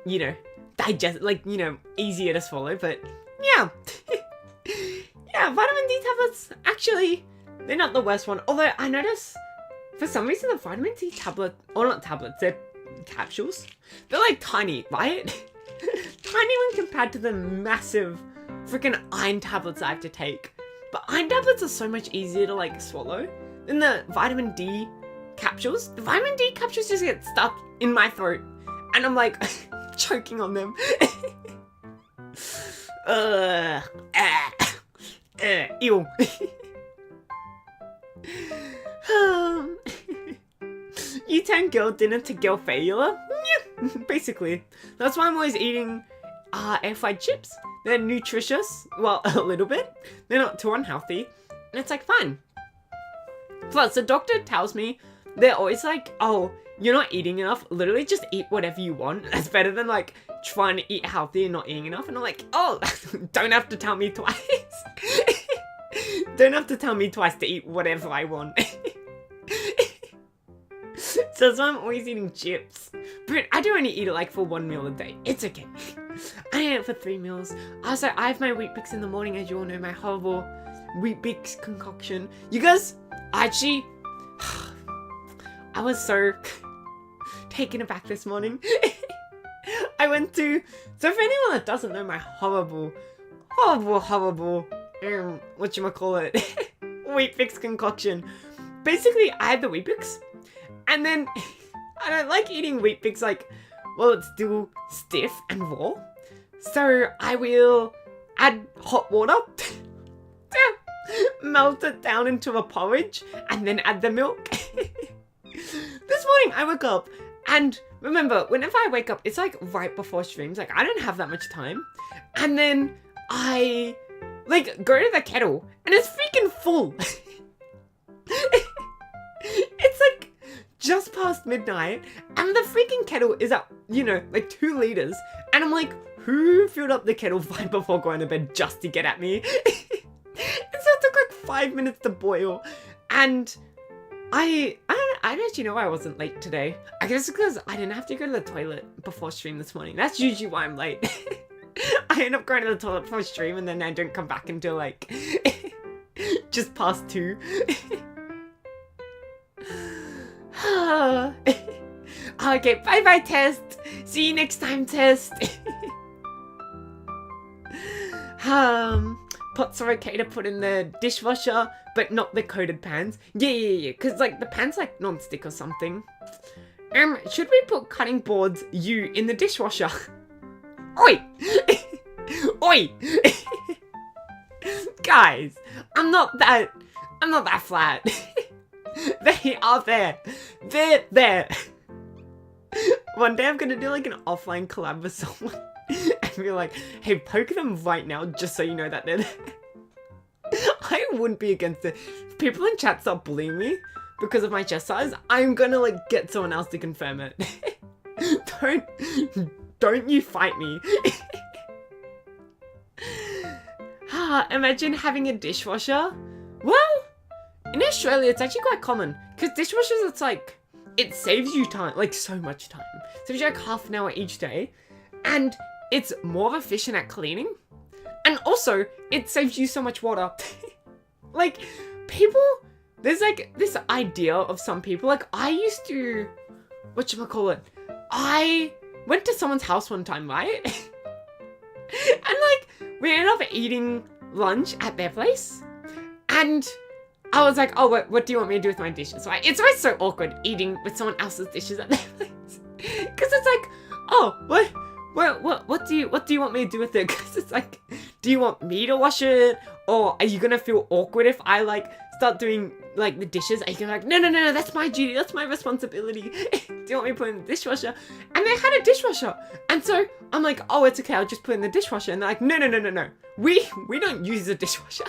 you know, digest, like, you know, easier to swallow, but yeah. Yeah, yeah, vitamin D tablets, actually, they're not the worst one. Although I notice, for some reason, the vitamin D tablet, or not tablets, they're capsules. They're like tiny, right? Tiny when compared to the massive freaking iron tablets I have to take. But iron tablets are so much easier to like swallow than the vitamin D capsules. The vitamin D capsules just get stuck in my throat and I'm like choking on them. Ew. You turn girl dinner to girl failure? Yeah, basically. That's why I'm always eating air fried chips. They're nutritious, well, a little bit. They're not too unhealthy, and it's like fine. Plus, the doctor tells me they're always like, oh, you're not eating enough. Literally, just eat whatever you want. That's better than like trying to eat healthy and not eating enough. And I'm like, oh, don't have to tell me twice. Don't have to tell me twice to eat whatever I want. So that's why I'm always eating chips. But I do only eat it like for 1 meal a day. It's okay. I eat it for 3 meals. Also, I have my Wheat Bix in the morning, as you all know, my horrible Wheat Bix concoction. You guys, actually, I was so taken aback this morning. I went to, so for anyone that doesn't know my horrible, whatchamacallit, Wheat Bix concoction. Basically, I had the Wheat Bix, and then I don't like eating Wheat Bix like, well, it's still stiff and raw. So I will add hot water, melt it down into a porridge, and then add the milk. This morning I woke up, and remember, whenever I wake up, it's like right before streams. Like, I don't have that much time. And then I like go to the kettle, and it's freaking full. It's like just past midnight, and the freaking kettle is at, you know, like 2 liters. And I'm like, who filled up the kettle right before going to bed just to get at me? And so it took like 5 minutes to boil. And I don't actually know why I wasn't late today. I guess because I didn't have to go to the toilet before stream this morning. That's usually why I'm late. I end up going to the toilet before stream, and then I don't come back until like just past 2. Okay, bye-bye, Test. See you next time, Test. Pots are okay to put in the dishwasher, but not the coated pans. Yeah, because like the pan's like non-stick or something. Should we put cutting boards in the dishwasher? Oi! Oi! Guys, I'm not that flat. They are there. They're there. One day I'm gonna do like an offline collab with someone and be like, hey, poke them right now just so you know that they're there. I wouldn't be against it. If people in chat start bullying me because of my chest size, I'm gonna like get someone else to confirm it. Don't you fight me. Imagine having a dishwasher. Well, in Australia, it's actually quite common. Because dishwashers, it's like, it saves you time, like so much time. It saves you like half an hour each day. And it's more efficient at cleaning. And also, it saves you so much water. Like, people, there's like this idea of some people, like I used to, whatchamacallit, I went to someone's house one time, right? And like, we ended up eating lunch at their place. And I was like, oh, what do you want me to do with my dishes, right? It's always so awkward eating with someone else's dishes at their place. Because it's like, oh, what do you want me to do with it? Because it's like, do you want me to wash it? Or are you going to feel awkward if I like start doing like the dishes? Are you going to be like, no, that's my duty. That's my responsibility. Do you want me to put in the dishwasher? And they had a dishwasher. And so I'm like, oh, it's okay. I'll just put it in the dishwasher. And they're like, no. We don't use a dishwasher.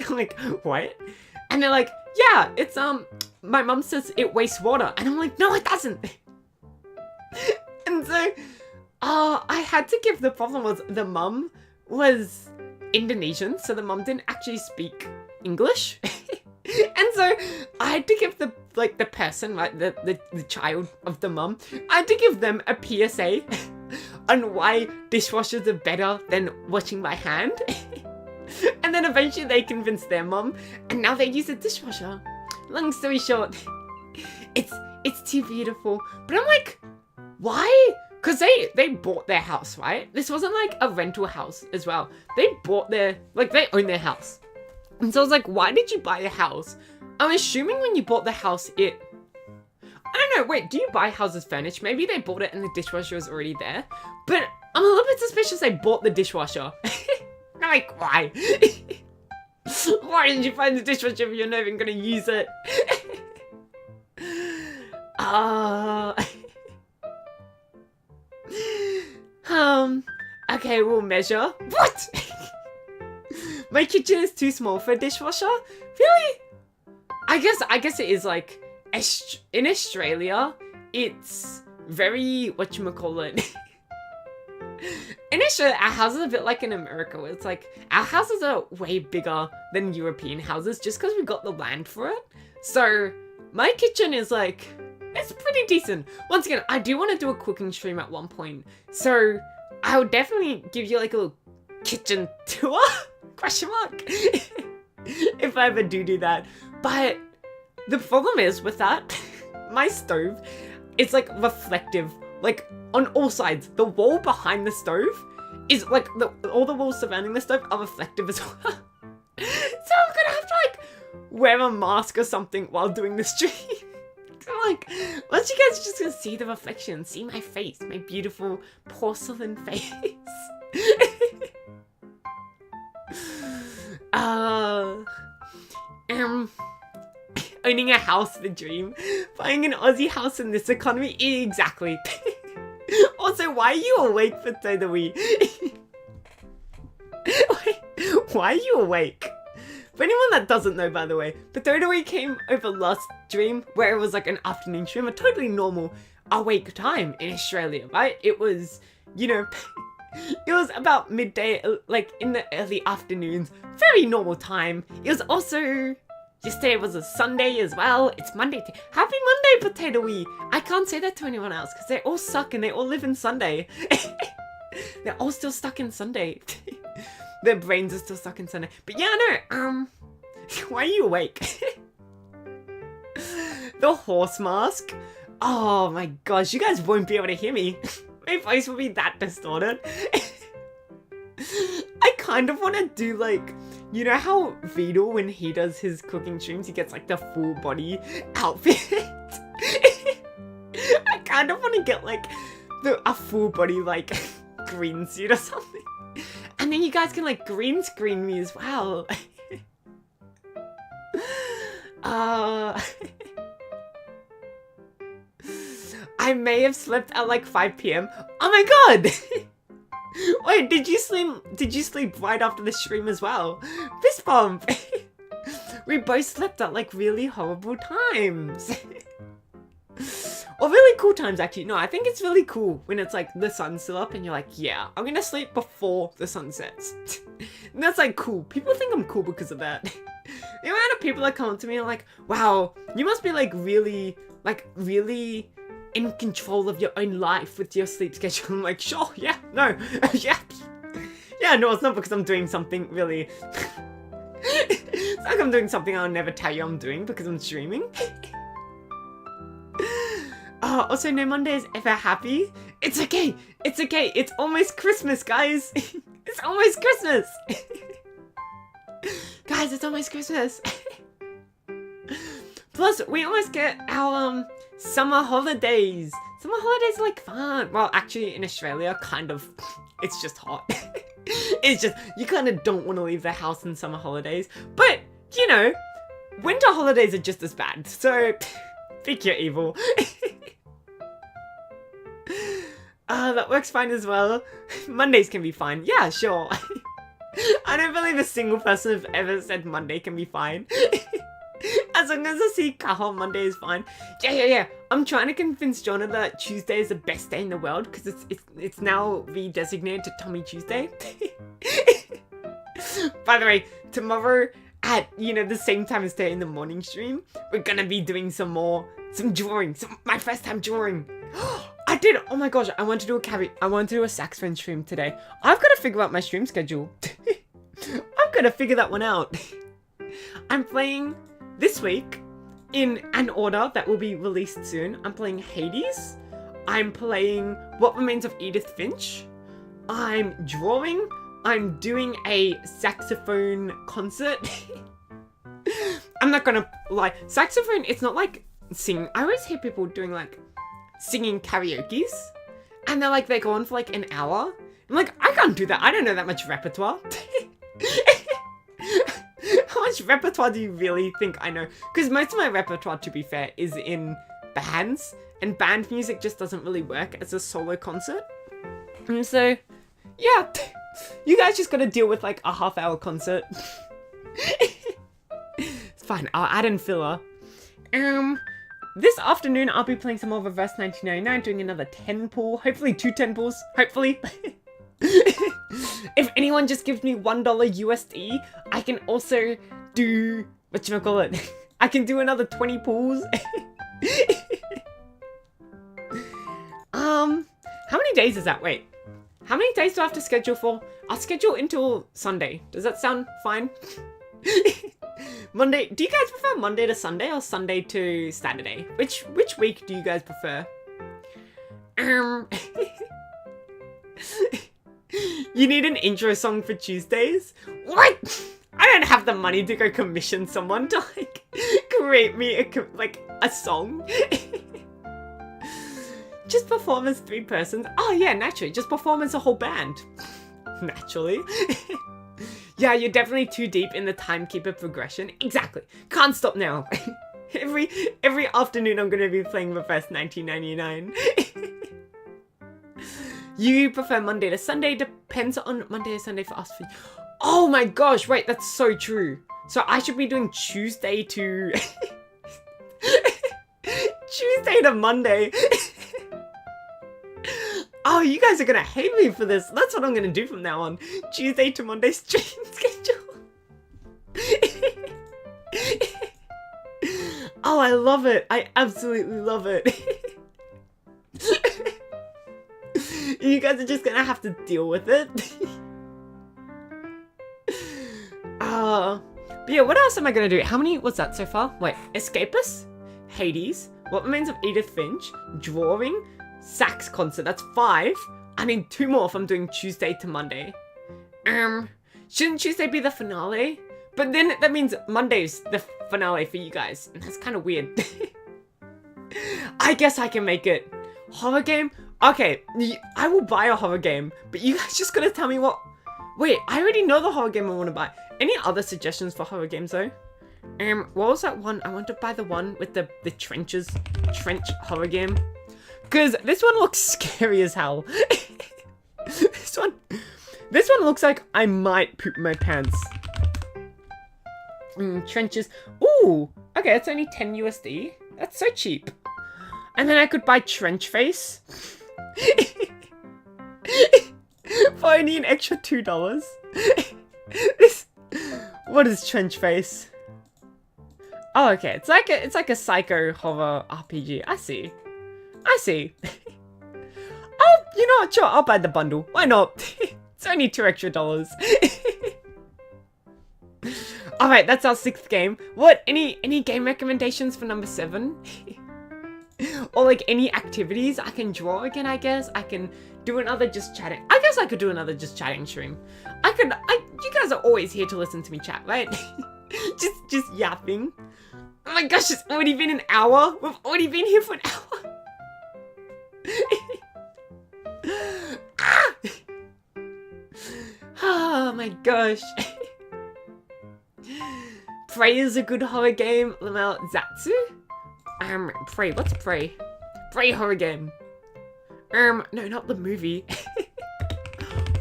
I'm like, what? And they're like, yeah, it's, my mum says it wastes water. And I'm like, no, it doesn't. And so, I had to give, the problem was the mum was Indonesian, so the mum didn't actually speak English. And so I had to give the person, right, the child of the mum, I had to give them a PSA on why dishwashers are better than washing by hand. And then eventually they convinced their mom, and now they use a dishwasher. Long story short, it's too beautiful. But I'm like, why? Because they bought their house, right? This wasn't like a rental house as well. They bought they own their house. And so I was like, why did you buy a house? I'm assuming when you bought the house, I don't know, wait, do you buy houses furnished? Maybe they bought it and the dishwasher was already there. But I'm a little bit suspicious they bought the dishwasher. I'm like, why? Why didn't you find the dishwasher if you're not even going to use it? Okay, we'll measure. What? My kitchen is too small for a dishwasher? Really? I guess it is like, in Australia, it's very, whatchamacallit. In Australia, our houses are a bit like in America, where it's like, our houses are way bigger than European houses just because we got the land for it. So, my kitchen is like, it's pretty decent. Once again, I do want to do a cooking stream at one point. So, I would definitely give you like a little kitchen tour? Question mark. If I ever do that. But the problem is with that, my stove, it's like reflective, like on all sides. The wall behind the stove is like, all the walls surrounding the stove are reflective as well. So I'm gonna have to like wear a mask or something while doing the stream. Like, once you guys are just gonna see the reflection, see my face, my beautiful porcelain face. Owning a house, the dream. Buying an Aussie house in this economy, exactly. Also, why are you awake for Todawee? Why are you awake? For anyone that doesn't know, by the way, Todawee came over last stream where it was like an afternoon stream, a totally normal awake time in Australia, right? It was, you know, it was about midday, like in the early afternoons, very normal time. It was also, yesterday was a Sunday as well. It's Monday. Happy Monday, Potato-wee. I can't say that to anyone else because they all suck and they all live in Sunday. They're all still stuck in Sunday. Their brains are still stuck in Sunday. But yeah, no, why are you awake? The horse mask. Oh my gosh, you guys won't be able to hear me. My voice will be that distorted. I kind of want to do like, you know how Vidal, when he does his cooking streams, he gets like the full body outfit? I kind of want to get like a full body like green suit or something. And then you guys can like green screen me as well. I may have slept at like 5 p.m. Oh my god! Wait, did you sleep right after the stream as well? Fist bump! We both slept at like really horrible times. Or really cool times actually. No, I think it's really cool when it's like the sun's still up and you're like, yeah, I'm gonna sleep before the sun sets. And that's like cool. People think I'm cool because of that. The amount of people that come up to me and are like, wow, you must be like really in control of your own life with your sleep schedule. I'm like, sure, yeah, no, yeah. Yeah, no, it's not because I'm doing something really... It's like I'm doing something I'll never tell you I'm doing because I'm streaming. Also, no Monday is ever happy. It's okay. It's okay. It's almost Christmas, guys. It's almost Christmas. Guys, it's almost Christmas. Plus, we almost get our summer holidays. Summer holidays are like fun. Well, actually, in Australia, kind of. It's just hot. It's just, you kind of don't want to leave the house in summer holidays. But, you know, winter holidays are just as bad. So, pick your evil. That works fine as well. Mondays can be fine. Yeah, sure. I don't believe a single person has ever said Monday can be fine. As long as I see Kaho, Monday is fine. Yeah. I'm trying to convince Jonah that Tuesday is the best day in the world because it's now redesignated to Tommy Tuesday. By the way, tomorrow at, you know, the same time as today in the morning stream, we're gonna be doing some drawing. My first time drawing. I did. Oh my gosh, I want to do a saxophone stream today. I've got to figure out my stream schedule. I've got to figure that one out. I'm playing this week in an order that will be released soon. I'm playing Hades. I'm playing What Remains of Edith Finch. I'm drawing. I'm doing a saxophone concert. I'm not gonna lie. Saxophone, it's not like singing. I always hear people doing like singing karaoke's. And they go on for like an hour. I'm like, I can't do that. I don't know that much repertoire. How much repertoire do you really think I know? Because most of my repertoire, to be fair, is in bands. And band music just doesn't really work as a solo concert. And so, yeah. You guys just gotta deal with like a half-hour concert. It's fine. I'll add in filler. This afternoon, I'll be playing some more Reverse 1999, doing another 10 pool. Hopefully 2 10 pools. Hopefully. If anyone just gives me $1 USD, I can also do... whatchamacallit? I can do another 20 pools. How many days is that? Wait. How many days do I have to schedule for? I'll schedule until Sunday. Does that sound fine? Monday. Do you guys prefer Monday to Sunday or Sunday to Saturday? Which week do you guys prefer? You need an intro song for Tuesdays? What? I don't have the money to go commission someone to like create me a song. Just perform as 3 persons. Oh yeah, naturally. Just perform as a whole band. Naturally. Yeah, you're definitely too deep in the timekeeper progression. Exactly. Can't stop now. Every afternoon I'm gonna be playing Reverse 1999. You prefer Monday to Sunday? Depends on Monday to Sunday for us. Oh my gosh, wait, that's so true. So I should be doing Tuesday to... Tuesday to Monday. Oh, you guys are gonna hate me for this. That's what I'm gonna do from now on. Tuesday to Monday stream schedule. Oh, I love it. I absolutely love it. You guys are just gonna have to deal with it. But yeah, what else am I gonna do? How many was that so far? Wait, Escapist, Hades, What Remains of Edith Finch, Drawing, Sax concert. That's 5. I need 2 more if I'm doing Tuesday to Monday. Shouldn't Tuesday be the finale? But then that means Monday's the finale for you guys. And that's kind of weird. I guess I can make it. Horror game? Okay, I will buy a horror game. But you guys just gotta tell me what... Wait, I already know the horror game I want to buy. Any other suggestions for horror games though? What was that one? I want to buy the one with the trenches. Trench horror game. Because this one looks scary as hell. This one looks like I might poop my pants. Trenches. Ooh, okay, it's only 10 USD. That's so cheap. And then I could buy Trench Face. For only an extra $2. What is Trench Face? Oh, okay. It's like a psycho horror RPG. I see. Oh, you know what? Sure, I'll buy the bundle. Why not? It's only $2 extra. Alright, that's our 6th game. What? Any game recommendations for number 7? Or like any activities? I can draw again, I guess. I can do another just chatting. I guess I could do another just chatting stream. You guys are always here to listen to me chat, right? just yapping. Oh my gosh, it's already been an hour. We've already been here for an hour. Oh my gosh. Prey is a good horror game. Lamel Zatsu? Prey. What's Prey? Prey horror game. No, not the movie.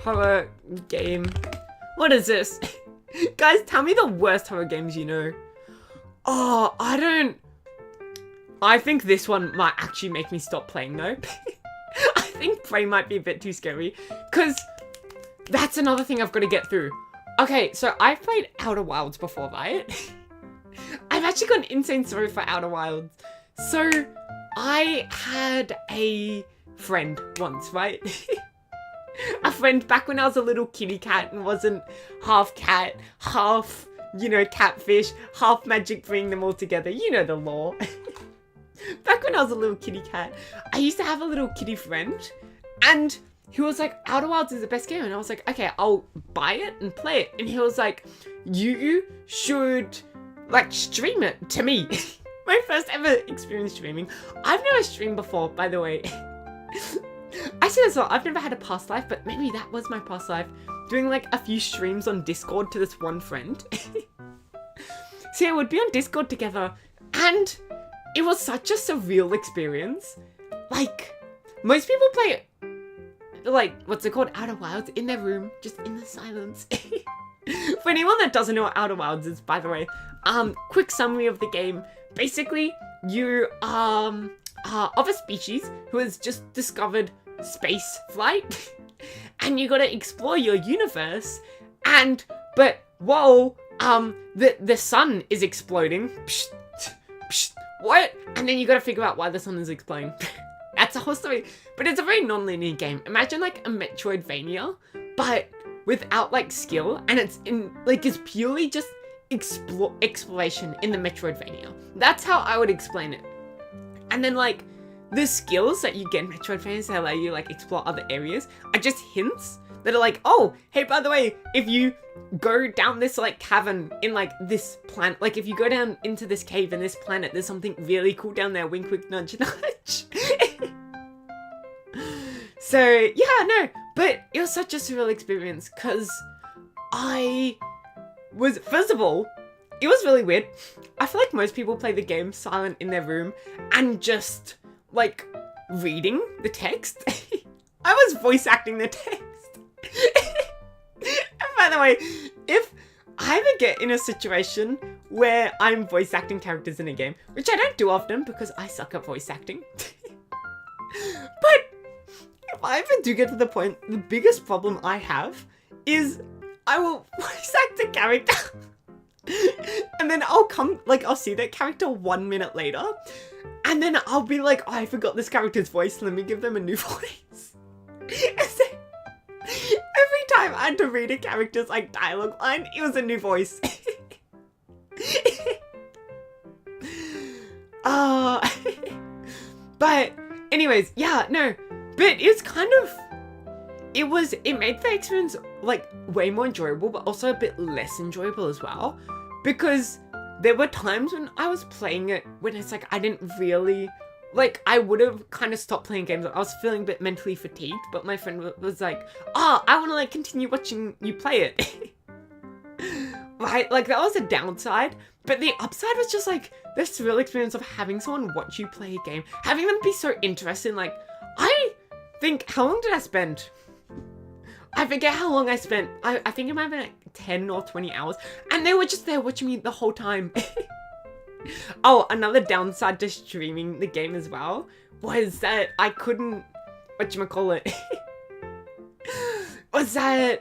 Horror game. What is this? Guys, tell me the worst horror games you know. Oh, I think this one might actually make me stop playing though. I think Prey might be a bit too scary. Because that's another thing I've got to get through. Okay, so I've played Outer Wilds before, right? I've actually got an insane story for Outer Wilds. So I had a friend once, right? A friend back when I was a little kitty cat and wasn't half cat, half, catfish, half magic, bringing them all together. You know the lore. Back when I was a little kitty cat, I used to have a little kitty friend, and he was like, Outer Wilds is the best game. And I was like, okay, I'll buy it and play it. And he was like, you should, stream it to me. My first ever experience streaming. I've never streamed before, by the way. I say this a lot, I've never had a past life, but maybe that was my past life. Doing, a few streams on Discord to this one friend. So yeah, we'd be on Discord together, and it was such a surreal experience. Most people play what's it called? Outer Wilds in their room, just in the silence. For anyone that doesn't know what Outer Wilds is, by the way, quick summary of the game. Basically, you are of a species who has just discovered space flight, and you gotta explore your universe, but whoa, the sun is exploding. Psh, psh, what? And then you gotta figure out why the sun is exploding. That's the whole story. But it's a very non-linear game. Imagine a Metroidvania, but without skill, and it's purely just exploration in the Metroidvania. That's how I would explain it. And then the skills that you get in Metroidvanias that allow you explore other areas are just hints that are oh, hey, by the way, if you go down this cavern in this planet, if you go down into this cave in this planet, there's something really cool down there, wink wink nudge nudge. So yeah, no, but it was such a surreal experience because first of all, it was really weird. I feel like most people play the game silent in their room and just reading the text. I was voice acting the text. And by the way, if I ever get in a situation where I'm voice acting characters in a game, which I don't do often because I suck at voice acting, but if I ever do get to the point, the biggest problem I have is I will voice act a character and then I'll see that character 1 minute later, and then I'll be oh, I forgot this character's voice, let me give them a new voice. Every time I had to read a character's dialogue line, it was a new voice. But anyways, yeah, no, but it's it made the experience way more enjoyable, but also a bit less enjoyable as well, because there were times when I was playing it when it's I didn't really I would have kind of stopped playing games. I was feeling a bit mentally fatigued, but my friend was I want to continue watching you play it. Right? That was a downside, but the upside was just this real experience of having someone watch you play a game, having them be so interested in I think, how long did I spend? I forget how long I spent. I think it might have been 10 or 20 hours, and they were just there watching me the whole time. Oh, another downside to streaming the game as well was that I couldn't, whatchamacallit, was that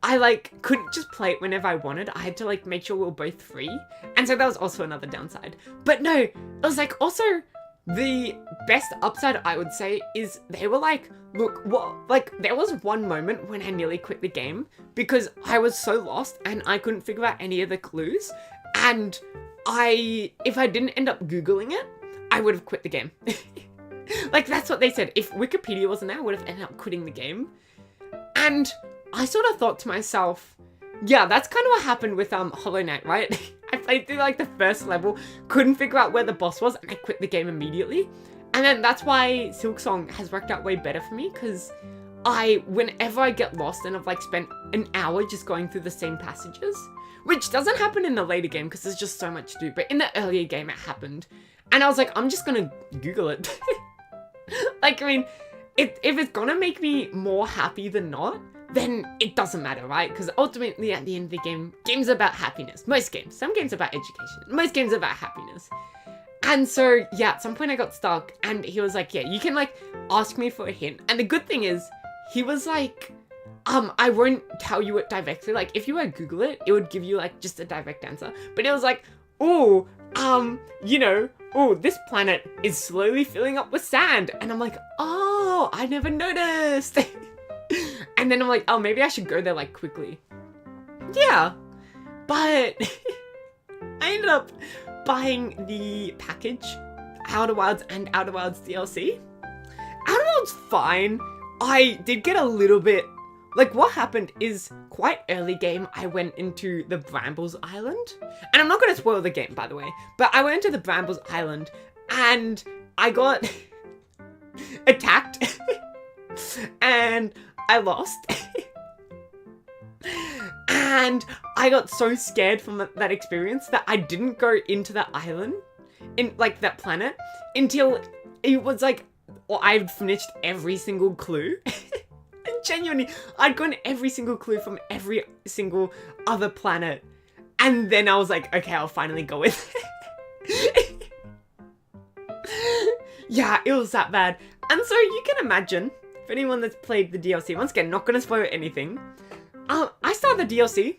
I couldn't just play it whenever I wanted. I had to make sure we were both free, and so that was also another downside. But no, it was also the best upside, I would say, is they were look, what, there was one moment when I nearly quit the game because I was so lost and I couldn't figure out any of the clues, and if I didn't end up Googling it, I would have quit the game. That's what they said. If Wikipedia wasn't there, I would have ended up quitting the game. And I sort of thought to myself, yeah, that's kind of what happened with Hollow Knight, right? I played through the first level, couldn't figure out where the boss was, and I quit the game immediately. And then that's why Silksong has worked out way better for me, because whenever I get lost and I've spent an hour just going through the same passages, which doesn't happen in the later game because there's just so much to do, but in the earlier game it happened. And I was I'm just gonna Google it. I mean, if it's gonna make me more happy than not, then it doesn't matter, right? Because ultimately at the end of the game, games are about happiness. Most games. Some games are about education. Most games are about happiness. And so, yeah, at some point I got stuck, and he was yeah, you can ask me for a hint. And the good thing is, he was I won't tell you it directly. If you were to Google it, it would give you just a direct answer. But it was oh, oh, this planet is slowly filling up with sand. And I'm like, oh, I never noticed. And then I'm like, oh, maybe I should go there like quickly. Yeah, but I ended up buying the package, Outer Wilds and Outer Wilds DLC. Outer Wilds fine. I did get a little bit, like what happened is quite early game I went into the Brambles Island. And I'm not going to spoil the game by the way, but I went into the Brambles Island and I got attacked and I lost. And I got so scared from that experience that I didn't go into that island, in like that planet, until it was like, well, I'd finished every single clue. And genuinely, I'd gotten every single clue from every single other planet. And then I was like, okay, I'll finally go with it. Yeah, it was that bad. And so you can imagine, for anyone that's played the DLC, once again, not gonna spoil anything. I started the DLC,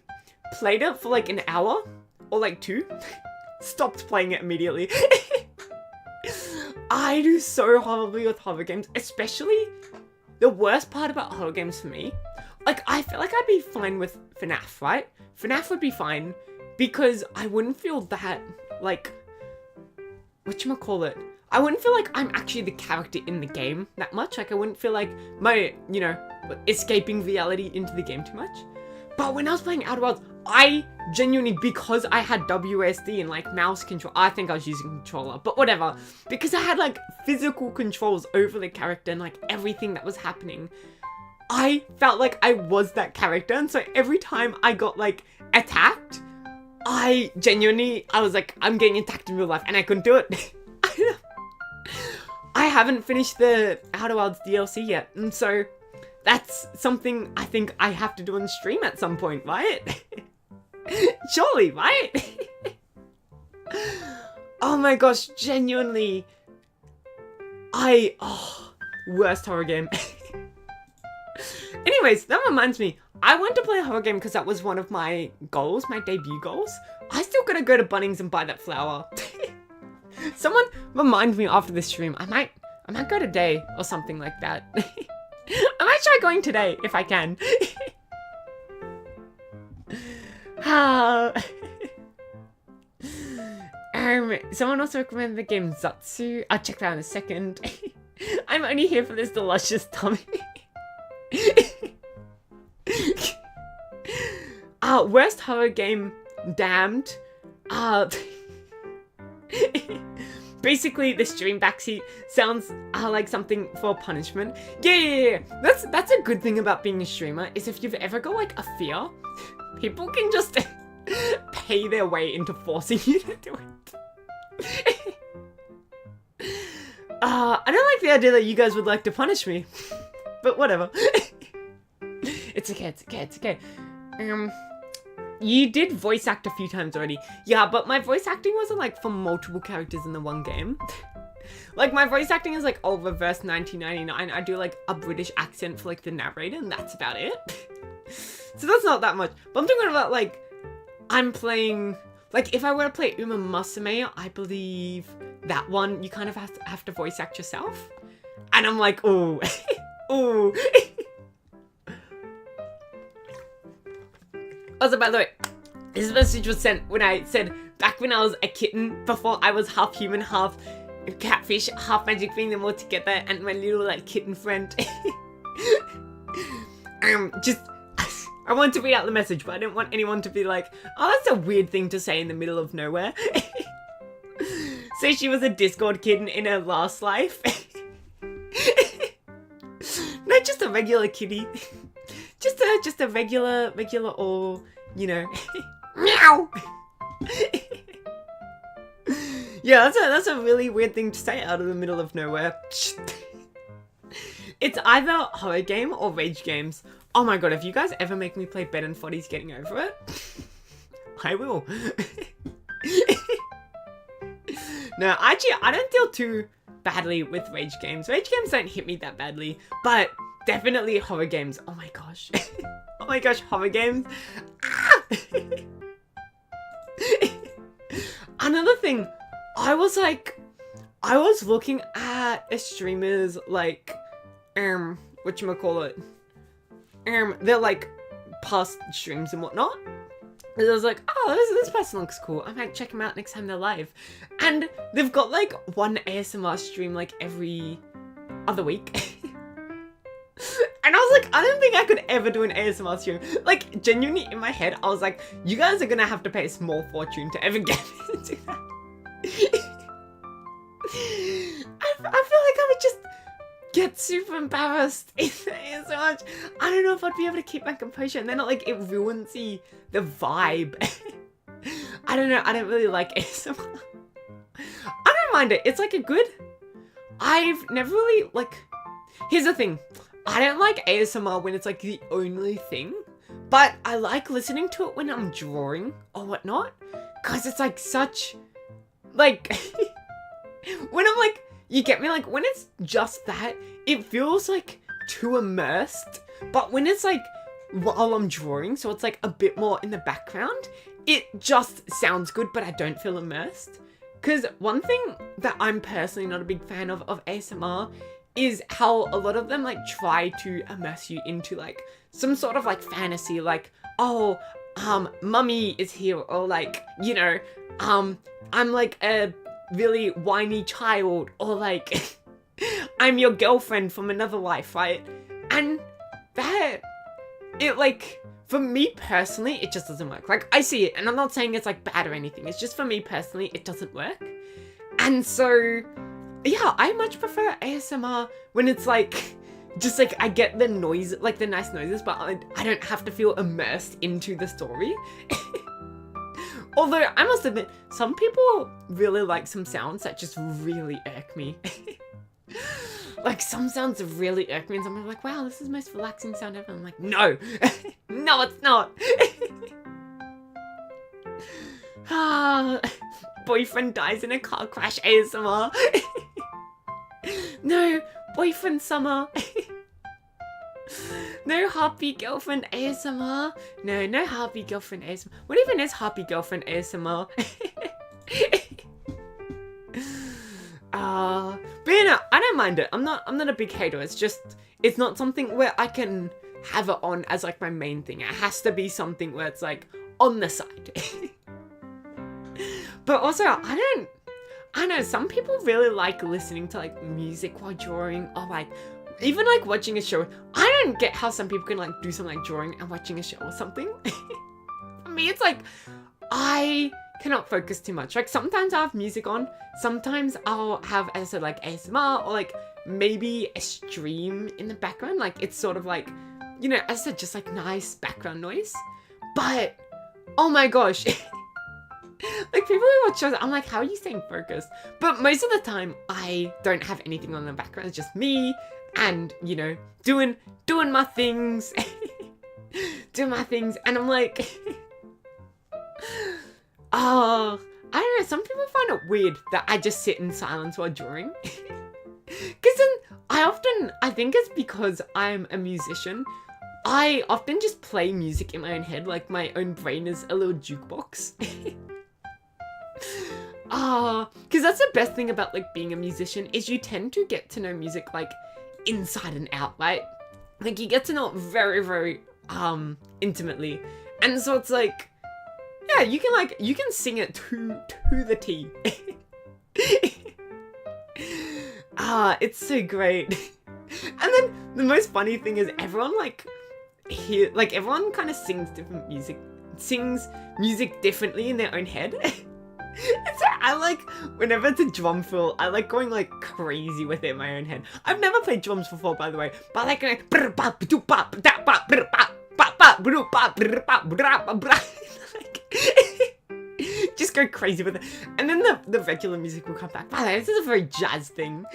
played it for like an hour, or like 2, stopped playing it immediately. I do so horribly with horror games, especially the worst part about horror games for me. Like, I feel like I'd be fine with FNAF, right? FNAF would be fine, because I wouldn't feel that, like, whatchamacallit? I wouldn't feel like I'm actually the character in the game that much. Like, I wouldn't feel like my, you know, escaping reality into the game too much. But when I was playing Outer Wilds, I genuinely, because I had WSD and like mouse control, I think I was using controller, but whatever. Because I had like physical controls over the character and like everything that was happening, I felt like I was that character. And so every time I got like attacked, I was like, I'm getting attacked in real life and I couldn't do it. I haven't finished the Outer Wilds DLC yet, and so that's something I think I have to do on stream at some point, right? Surely, right? Oh my gosh, genuinely. Worst horror game. Anyways, that reminds me, I went to play a horror game because that was one of my goals, my debut goals. I still gotta go to Bunnings and buy that flower. Someone remind me after this stream. I might go today or something like that. I might try going today if I can. Someone also recommended the game Zatsu. I'll check that out in a second. I'm only here for this delicious tummy. Worst horror game, Damned. Basically, the stream backseat sounds like something for punishment. Yeah. That's a good thing about being a streamer, is if you've ever got like a fear, people can just pay their way into forcing you to do it. I don't like the idea that you guys would like to punish me, but whatever. It's okay. You did voice act a few times already. Yeah, but my voice acting wasn't like for multiple characters in the one game. Like my voice acting is like reverse 1999. I do like a British accent for like the narrator and that's about it. So that's not that much. But I'm talking about like, I'm playing, like if I were to play Uma Musume, I believe that one, you kind of have to voice act yourself. And I'm like, ooh, ooh. Also, by the way, this message was sent when I said, back when I was a kitten, before I was half human, half catfish, half magic being them all together, and my little, like, kitten friend. I wanted to read out the message, but I didn't want anyone to be like, oh, that's a weird thing to say in the middle of nowhere. So she was a Discord kitten in her last life. Not just a regular kitty. Just a regular, or, you know, meow. Yeah, that's a really weird thing to say out of the middle of nowhere. It's either horror game or rage games. Oh my god, if you guys ever make me play Ben and Foddy's Getting Over It, I will. No, actually, I don't deal too badly with rage games. Rage games don't hit me that badly, but definitely horror games. Oh my gosh. Oh my gosh, horror games. Ah! Another thing, I was like, I was looking at a streamer's like, whatchamacallit, they're like past streams and whatnot. And I was like, oh, this person looks cool. I might check them out next time they're live. And they've got like one ASMR stream like every other week. And I was like, I don't think I could ever do an ASMR stream. Like, genuinely in my head, I was like, you guys are gonna have to pay a small fortune to ever get me to do that. I feel like I would just get super embarrassed in ASMR. I don't know if I'd be able to keep my composure, and then like it ruins the vibe. I don't know. I don't really like ASMR. I don't mind it. It's like a good. I've never really like. Here's the thing. I don't like ASMR when it's like the only thing, but I like listening to it when I'm drawing or whatnot, cause it's like such, like, when I'm like, you get me, like when it's just that, it feels like too immersed, but when it's like while I'm drawing, so it's like a bit more in the background, it just sounds good, but I don't feel immersed. Cause one thing that I'm personally not a big fan of ASMR is how a lot of them like try to immerse you into like some sort of like fantasy, like, oh, mummy is here, or like, you know, I'm like a really whiny child, or like, I'm your girlfriend from another life, right? And that, it like, for me personally, it just doesn't work. Like, I see it, and I'm not saying it's like bad or anything, it's just for me personally, it doesn't work. And so, yeah, I much prefer ASMR when it's like, just like I get the noise, like the nice noises, but I don't have to feel immersed into the story. Although, I must admit, some people really like some sounds that just really irk me. Like, some sounds really irk me, and someone's like, wow, this is the most relaxing sound ever. I'm like, no! No, it's not! Boyfriend dies in a car crash ASMR. No, boyfriend summer. No happy girlfriend ASMR. No happy girlfriend ASMR. What even is happy girlfriend ASMR? But you know, I don't mind it. I'm not a big hater. It's just, it's not something where I can have it on as like my main thing. It has to be something where it's like on the side. But also, I know, some people really like listening to like music while drawing, or like even like watching a show. I don't get how some people can like do something like drawing and watching a show or something. For me, it's like, I cannot focus too much. Like sometimes I have music on, sometimes I'll have, as I said, like ASMR, or like maybe a stream in the background. Like it's sort of like, you know, as I said, just like nice background noise. But, oh my gosh. Like people who watch shows, I'm like, how are you staying focused? But most of the time, I don't have anything on in the background. It's just me and, you know, doing my things. Doing my things. And I'm like, oh, I don't know. Some people find it weird that I just sit in silence while drawing. Because then I think it's because I'm a musician. I often just play music in my own head. Like my own brain is a little jukebox. Because that's the best thing about like being a musician, is you tend to get to know music like inside and out, right? Like you get to know it very, very intimately. And so it's like, yeah, you can sing it to the T. It's so great. And then the most funny thing is everyone everyone kind of sings music differently in their own head. And so I like, whenever it's a drum fill, I like going like crazy with it in my own head. I've never played drums before, by the way, but I like going just go crazy with it. And then the regular music will come back. By the way, this is a very jazz thing.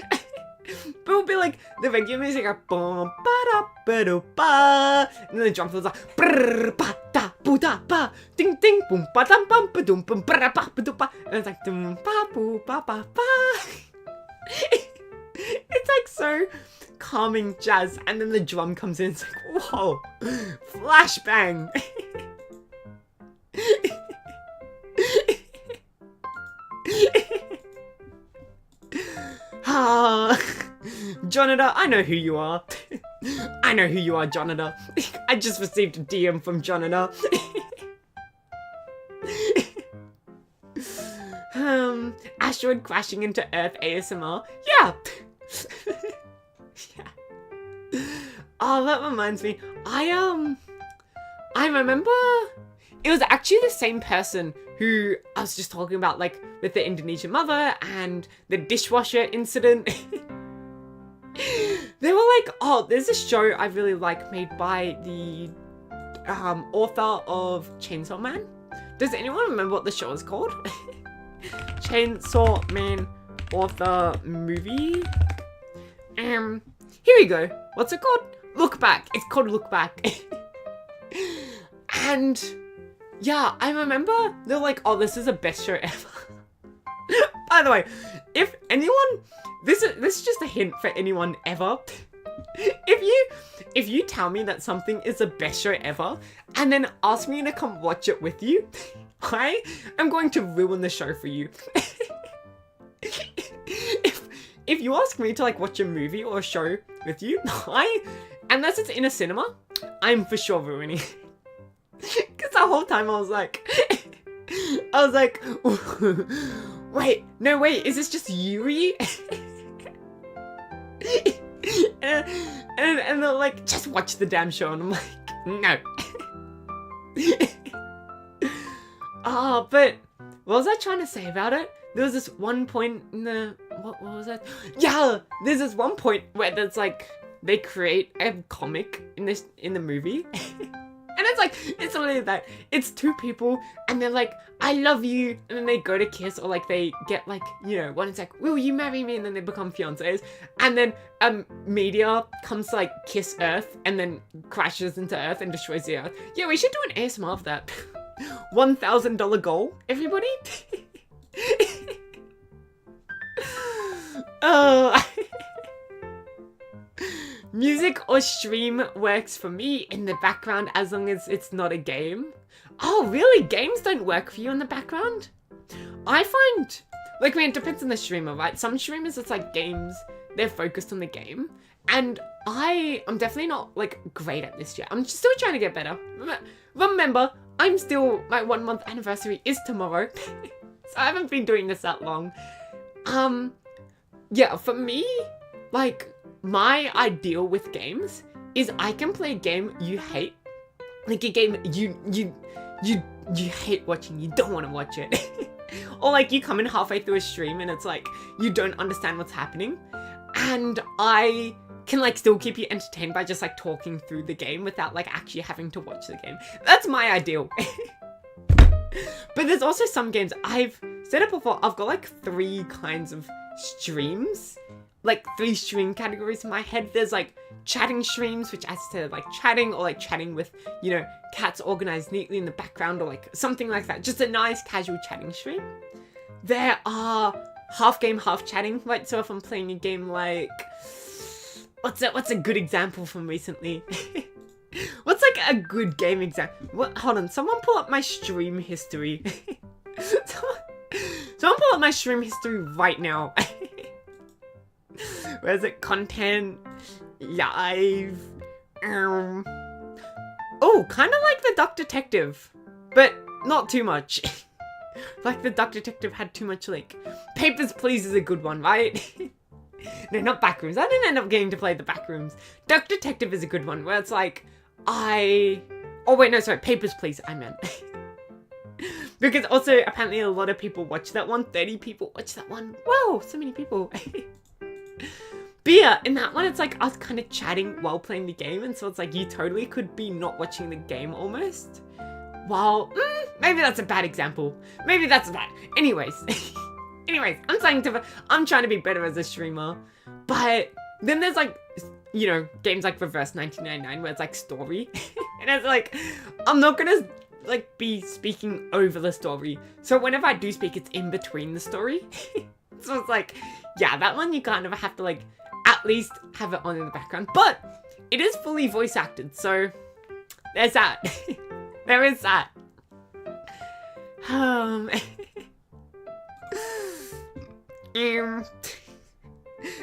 But it'll be like the regular music are boom ba da ba do ba, and then the drum fills like brr ba da boo da ba ding ding boom ba dum bum ba doom boom ba da ba ba do ba, and it's like dum ba boo ba ba ba. It's like so calming jazz, and then the drum comes in. It's like, whoa, flashbang. Jonada, I know who you are. I know who you are, Jonada. I just received a DM from Jonada. Asteroid crashing into Earth ASMR. Yeah. Yeah. Oh, that reminds me. I remember it was actually the same person who I was just talking about, like, with the Indonesian mother and the dishwasher incident. They were like, oh, there's a show I really like made by the author of Chainsaw Man. Does anyone remember what the show is called? Chainsaw Man author movie. Here we go. What's it called? Look Back. It's called Look Back. And yeah, I remember they're like, oh, this is the best show ever. By the way, if anyone, this is just a hint for anyone ever. If you tell me that something is the best show ever, and then ask me to come watch it with you, I am going to ruin the show for you. If you ask me to like watch a movie or a show with you, unless it's in a cinema, I'm for sure ruining it. Because the whole time I was like, wait, no, wait, is this just Yuri? and they're like, just watch the damn show, and I'm like, no. But what was I trying to say about it? There was this one point in the, what was that? Yeah, there's this one point where there's like, they create a comic in the movie. And it's like, it's literally that. It's two people, and they're like, I love you, and then they go to kiss, or like they get like, you know, one is like, will you marry me? And then they become fiancés. And then meteor comes to like kiss Earth, and then crashes into Earth and destroys the Earth. Yeah, we should do an ASMR of that. $1,000 goal, everybody. Oh. Music or stream works for me in the background as long as it's not a game. Oh, really? Games don't work for you in the background? I find, like, I mean, it depends on the streamer, right? Some streamers, it's like games, they're focused on the game. And I'm definitely not, like, great at this yet. I'm still trying to get better. Remember, my 1 month anniversary is tomorrow. So I haven't been doing this that long. Yeah, for me, like, my ideal with games is I can play a game you hate, like a game you hate watching, you don't want to watch it. Or like you come in halfway through a stream and it's like you don't understand what's happening, and I can like still keep you entertained by just like talking through the game without like actually having to watch the game. That's my ideal. But there's also some games, I've said it before, I've got like 3 kinds of streams. Like 3 stream categories in my head. There's like chatting streams, which adds to like chatting, or like chatting with, you know, cats organized neatly in the background, or like something like that. Just a nice casual chatting stream. There are half game, half chatting. Right, so if I'm playing a game like, what's a good example from recently? What's like a good game example? What? Hold on, someone pull up my stream history. Someone pull up my stream history right now. Where's it? Content, live. Oh, kind of like the Duck Detective, but not too much. Like the Duck Detective had too much like. Papers, Please is a good one, right? No, not Backrooms. I didn't end up getting to play the Backrooms. Duck Detective is a good one where it's like oh wait, no, sorry, Papers, Please, I meant. Because also apparently a lot of people watch that one. 30 people watch that one. Whoa, so many people. But yeah, in that one, it's like us kind of chatting while playing the game, and so it's like you totally could be not watching the game almost. While, maybe that's a bad example. Maybe that's bad. Anyways, I'm trying to be better as a streamer. But then there's like, you know, games like Reverse 1999 where it's like story, and it's like, I'm not gonna like be speaking over the story. So whenever I do speak, it's in between the story. So it's like, yeah, that one you kind of have to like at least have it on in the background, but it is fully voice acted, so there's that. There is that.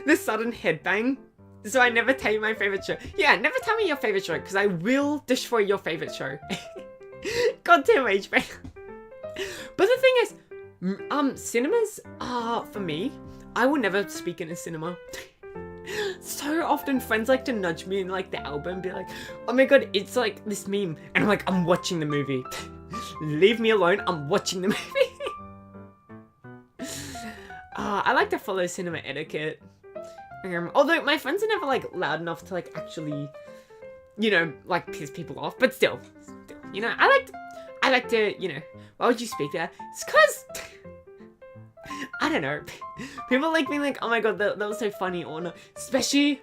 the sudden headbang. So I never tell you my favorite show. Yeah, never tell me your favorite show, because I will destroy your favorite show. Goddamn HBO. But the thing is, cinemas are, for me, I will never speak in a cinema. So often friends like to nudge me in like the elbow and be like, oh my god, it's like this meme. And I'm like, I'm watching the movie. Leave me alone, I'm watching the movie. I like to follow cinema etiquette. Although my friends are never like loud enough to like actually, you know, like piss people off. But still, you know, I like to, you know, why would you speak there? It's because, I don't know, people like being like, oh my god, that was so funny, or no, especially,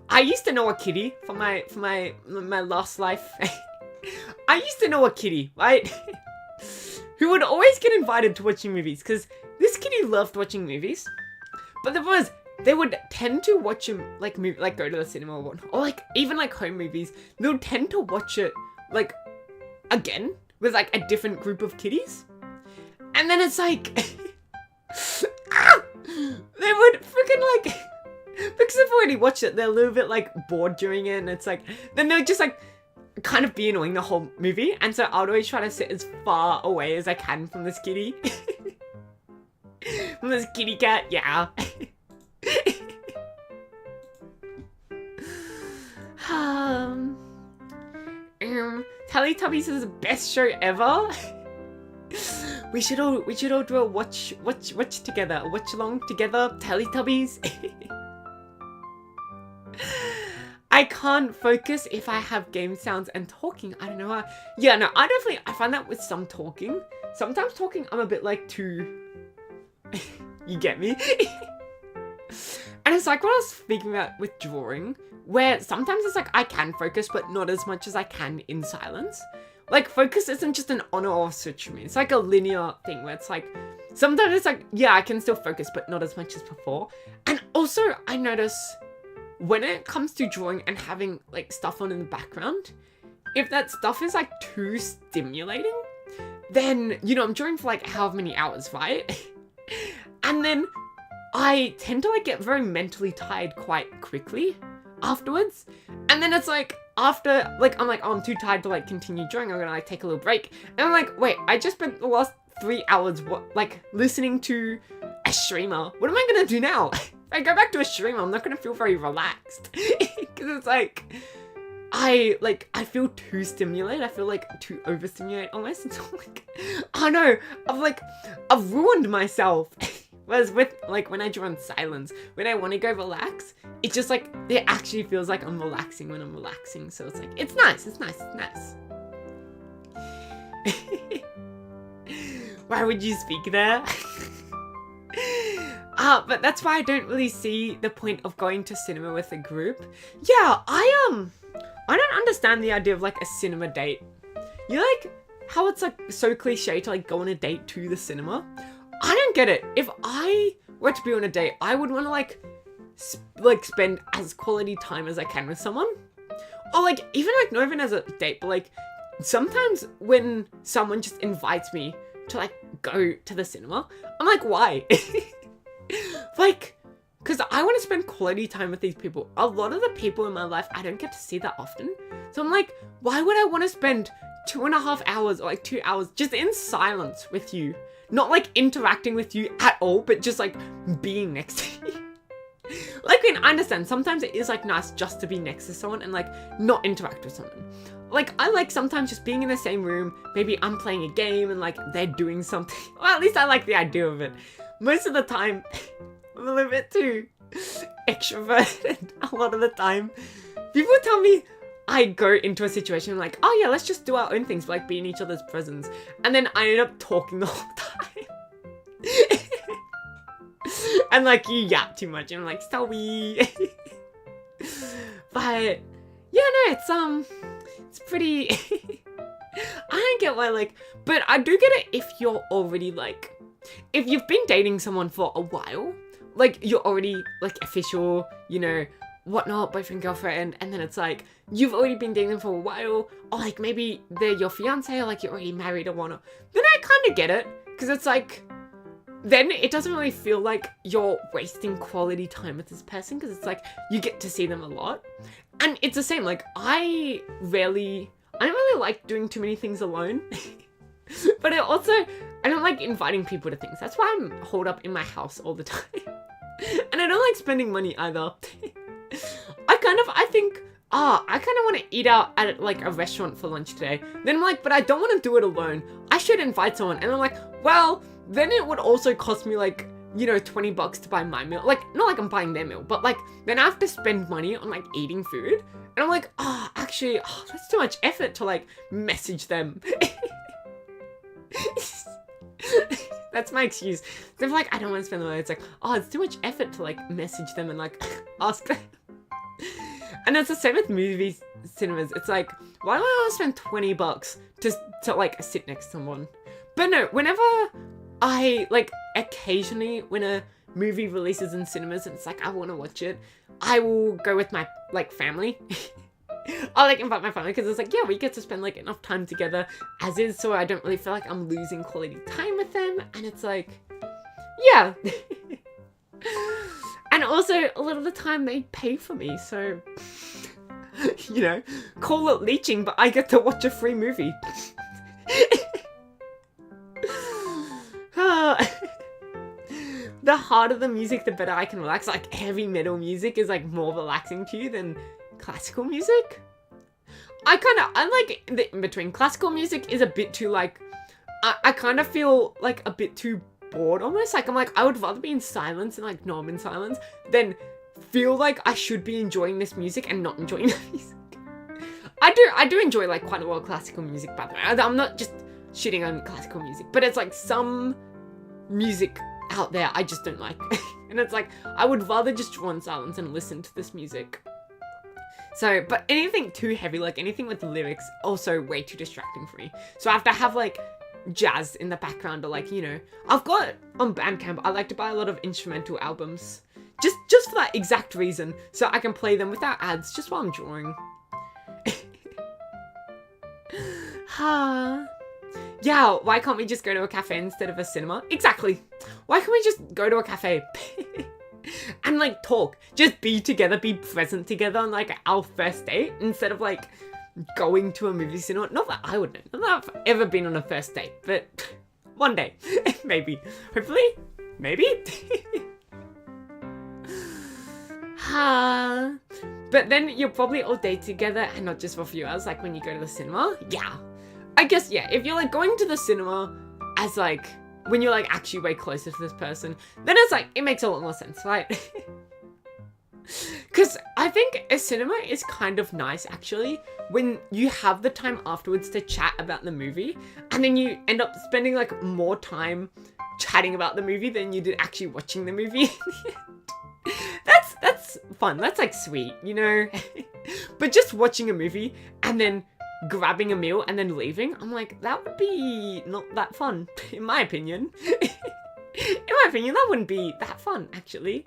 I used to know a kitty for my last life. I used to know a kitty, right? Who would always get invited to watching movies, because this kitty loved watching movies. But the problem is, they would tend to watch him, like, go to the cinema or whatnot. Or, like, even, like, home movies. They would tend to watch it, like, again, with, like, a different group of kitties. And then it's, like, they would freaking, like, because they've already watched it, they're a little bit, like, bored during it. And it's, like, then they would just, like, kind of be annoying the whole movie. And so I would always try to sit as far away as I can from this kitty. From this kitty cat, yeah. Teletubbies is the best show ever. we should all do a watch together, a watch along together. Teletubbies. I can't focus if I have game sounds and talking. I don't know why. Yeah, no, I find that with some talking. Sometimes talking, I'm a bit like too. You get me? And it's like what I was speaking about with drawing, where sometimes it's like I can focus, but not as much as I can in silence. Like, focus isn't just an on or off switch for me. It's like a linear thing where it's like, sometimes it's like, yeah, I can still focus, but not as much as before. And also, I notice when it comes to drawing and having like stuff on in the background, if that stuff is like too stimulating, then, you know, I'm drawing for like however many hours, right? And then I tend to like get very mentally tired quite quickly afterwards. And then it's like after, like, I'm like, oh, I'm too tired to like continue drawing. I'm gonna like take a little break. And I'm like, wait, I just spent the last 3 hours listening to a streamer. What am I gonna do now? If I go back to a streamer, I'm not gonna feel very relaxed. Because it's like, I feel too stimulated. I feel like too overstimulated almost. It's like, oh no, I've ruined myself. Whereas with, like, when I draw in silence, when I want to go relax, it's just like, it actually feels like I'm relaxing when I'm relaxing. So it's like, it's nice. Why would you speak there? But that's why I don't really see the point of going to cinema with a group. Yeah, I don't understand the idea of like a cinema date. You know, like how it's like so cliche to like go on a date to the cinema. I don't get it. If I were to be on a date, I would want to like spend as quality time as I can with someone. Or like even like not even as a date, but like sometimes when someone just invites me to like go to the cinema, I'm like, why? Like, because I want to spend quality time with these people. A lot of the people in my life, I don't get to see that often. So I'm like, why would I want to spend 2.5 hours or like 2 hours just in silence with you? Not like interacting with you at all, but just like being next to you. Like, I mean, I understand. Sometimes it is like nice just to be next to someone and like not interact with someone. Like, I like sometimes just being in the same room. Maybe I'm playing a game and like they're doing something. Well, at least I like the idea of it. Most of the time, I'm a little bit too extroverted. A lot of the time, people tell me I go into a situation like, oh yeah, let's just do our own things, like be in each other's presence. And then I end up talking the whole time. And like, you yap too much. And I'm like, sorry. But yeah, no, it's pretty, I don't get why, like, but I do get it if you're already like, if you've been dating someone for a while, like you're already like official, you know, whatnot, boyfriend, girlfriend, and then it's like, you've already been dating them for a while, or like maybe they're your fiance, or like you're already married or whatnot, then I kind of get it, because it's like, then it doesn't really feel like you're wasting quality time with this person, because it's like you get to see them a lot. And it's the same, like I don't really like doing too many things alone. But I don't like inviting people to things. That's why I'm holed up in my house all the time. And I don't like spending money either. I think I kind of want to eat out at like a restaurant for lunch today. Then I'm like, but I don't want to do it alone. I should invite someone. And I'm like, well, then it would also cost me like, you know, $20 to buy my meal. Like, not like I'm buying their meal, but like, then I have to spend money on like eating food. And I'm like, that's too much effort to like message them. That's my excuse. They're like, I don't want to spend the money. It's like, it's too much effort to like message them and like ask them. And it's the same with movie cinemas. It's like, why do I want to spend $20 to like sit next to someone? But no, whenever I like occasionally when a movie releases in cinemas and it's like I want to watch it, I will go with my like family. I'll like invite my family because it's like, yeah, we get to spend like enough time together as is, so I don't really feel like I'm losing quality time with them. And it's like, yeah. And also a lot of the time they pay for me, so you know, call it leeching, but I get to watch a free movie. The harder the music, the better I can relax. Like heavy metal music is like more relaxing to you than classical music. I like the in between. Classical music is a bit too like, I kind of feel like a bit too bored almost. Like I'm like, I would rather be in silence and like no, I'm in silence than feel like I should be enjoying this music and not enjoying the music. I do enjoy like quite a lot of classical music, by the way. I'm not just shitting on classical music, but it's like some music out there I just don't like. And it's like, I would rather just draw in silence and listen to this music. So, but anything too heavy, like anything with lyrics, also way too distracting for me. So I have to have like jazz in the background, or like, you know, I've got on Bandcamp, I like to buy a lot of instrumental albums. Just for that exact reason. So I can play them without ads, just while I'm drawing. Yeah, why can't we just go to a cafe instead of a cinema? Exactly. Why can't we just go to a cafe and like talk? Just be together, be present together on like our first date instead of like going to a movie cinema. Not that I would know. Not that I've ever been on a first date, but one day. Maybe. Hopefully. Maybe. But then you're probably all day together and not just for a few hours, like when you go to the cinema. Yeah. I guess, yeah, if you're like going to the cinema as like, when you're like actually way closer to this person, then it's like, it makes a lot more sense, right? Because I think a cinema is kind of nice actually when you have the time afterwards to chat about the movie, and then you end up spending like more time chatting about the movie than you did actually watching the movie. That's fun. That's like sweet, you know? But just watching a movie and then grabbing a meal and then leaving, I'm like, that would be not that fun, in my opinion. In my opinion, that wouldn't be that fun, actually.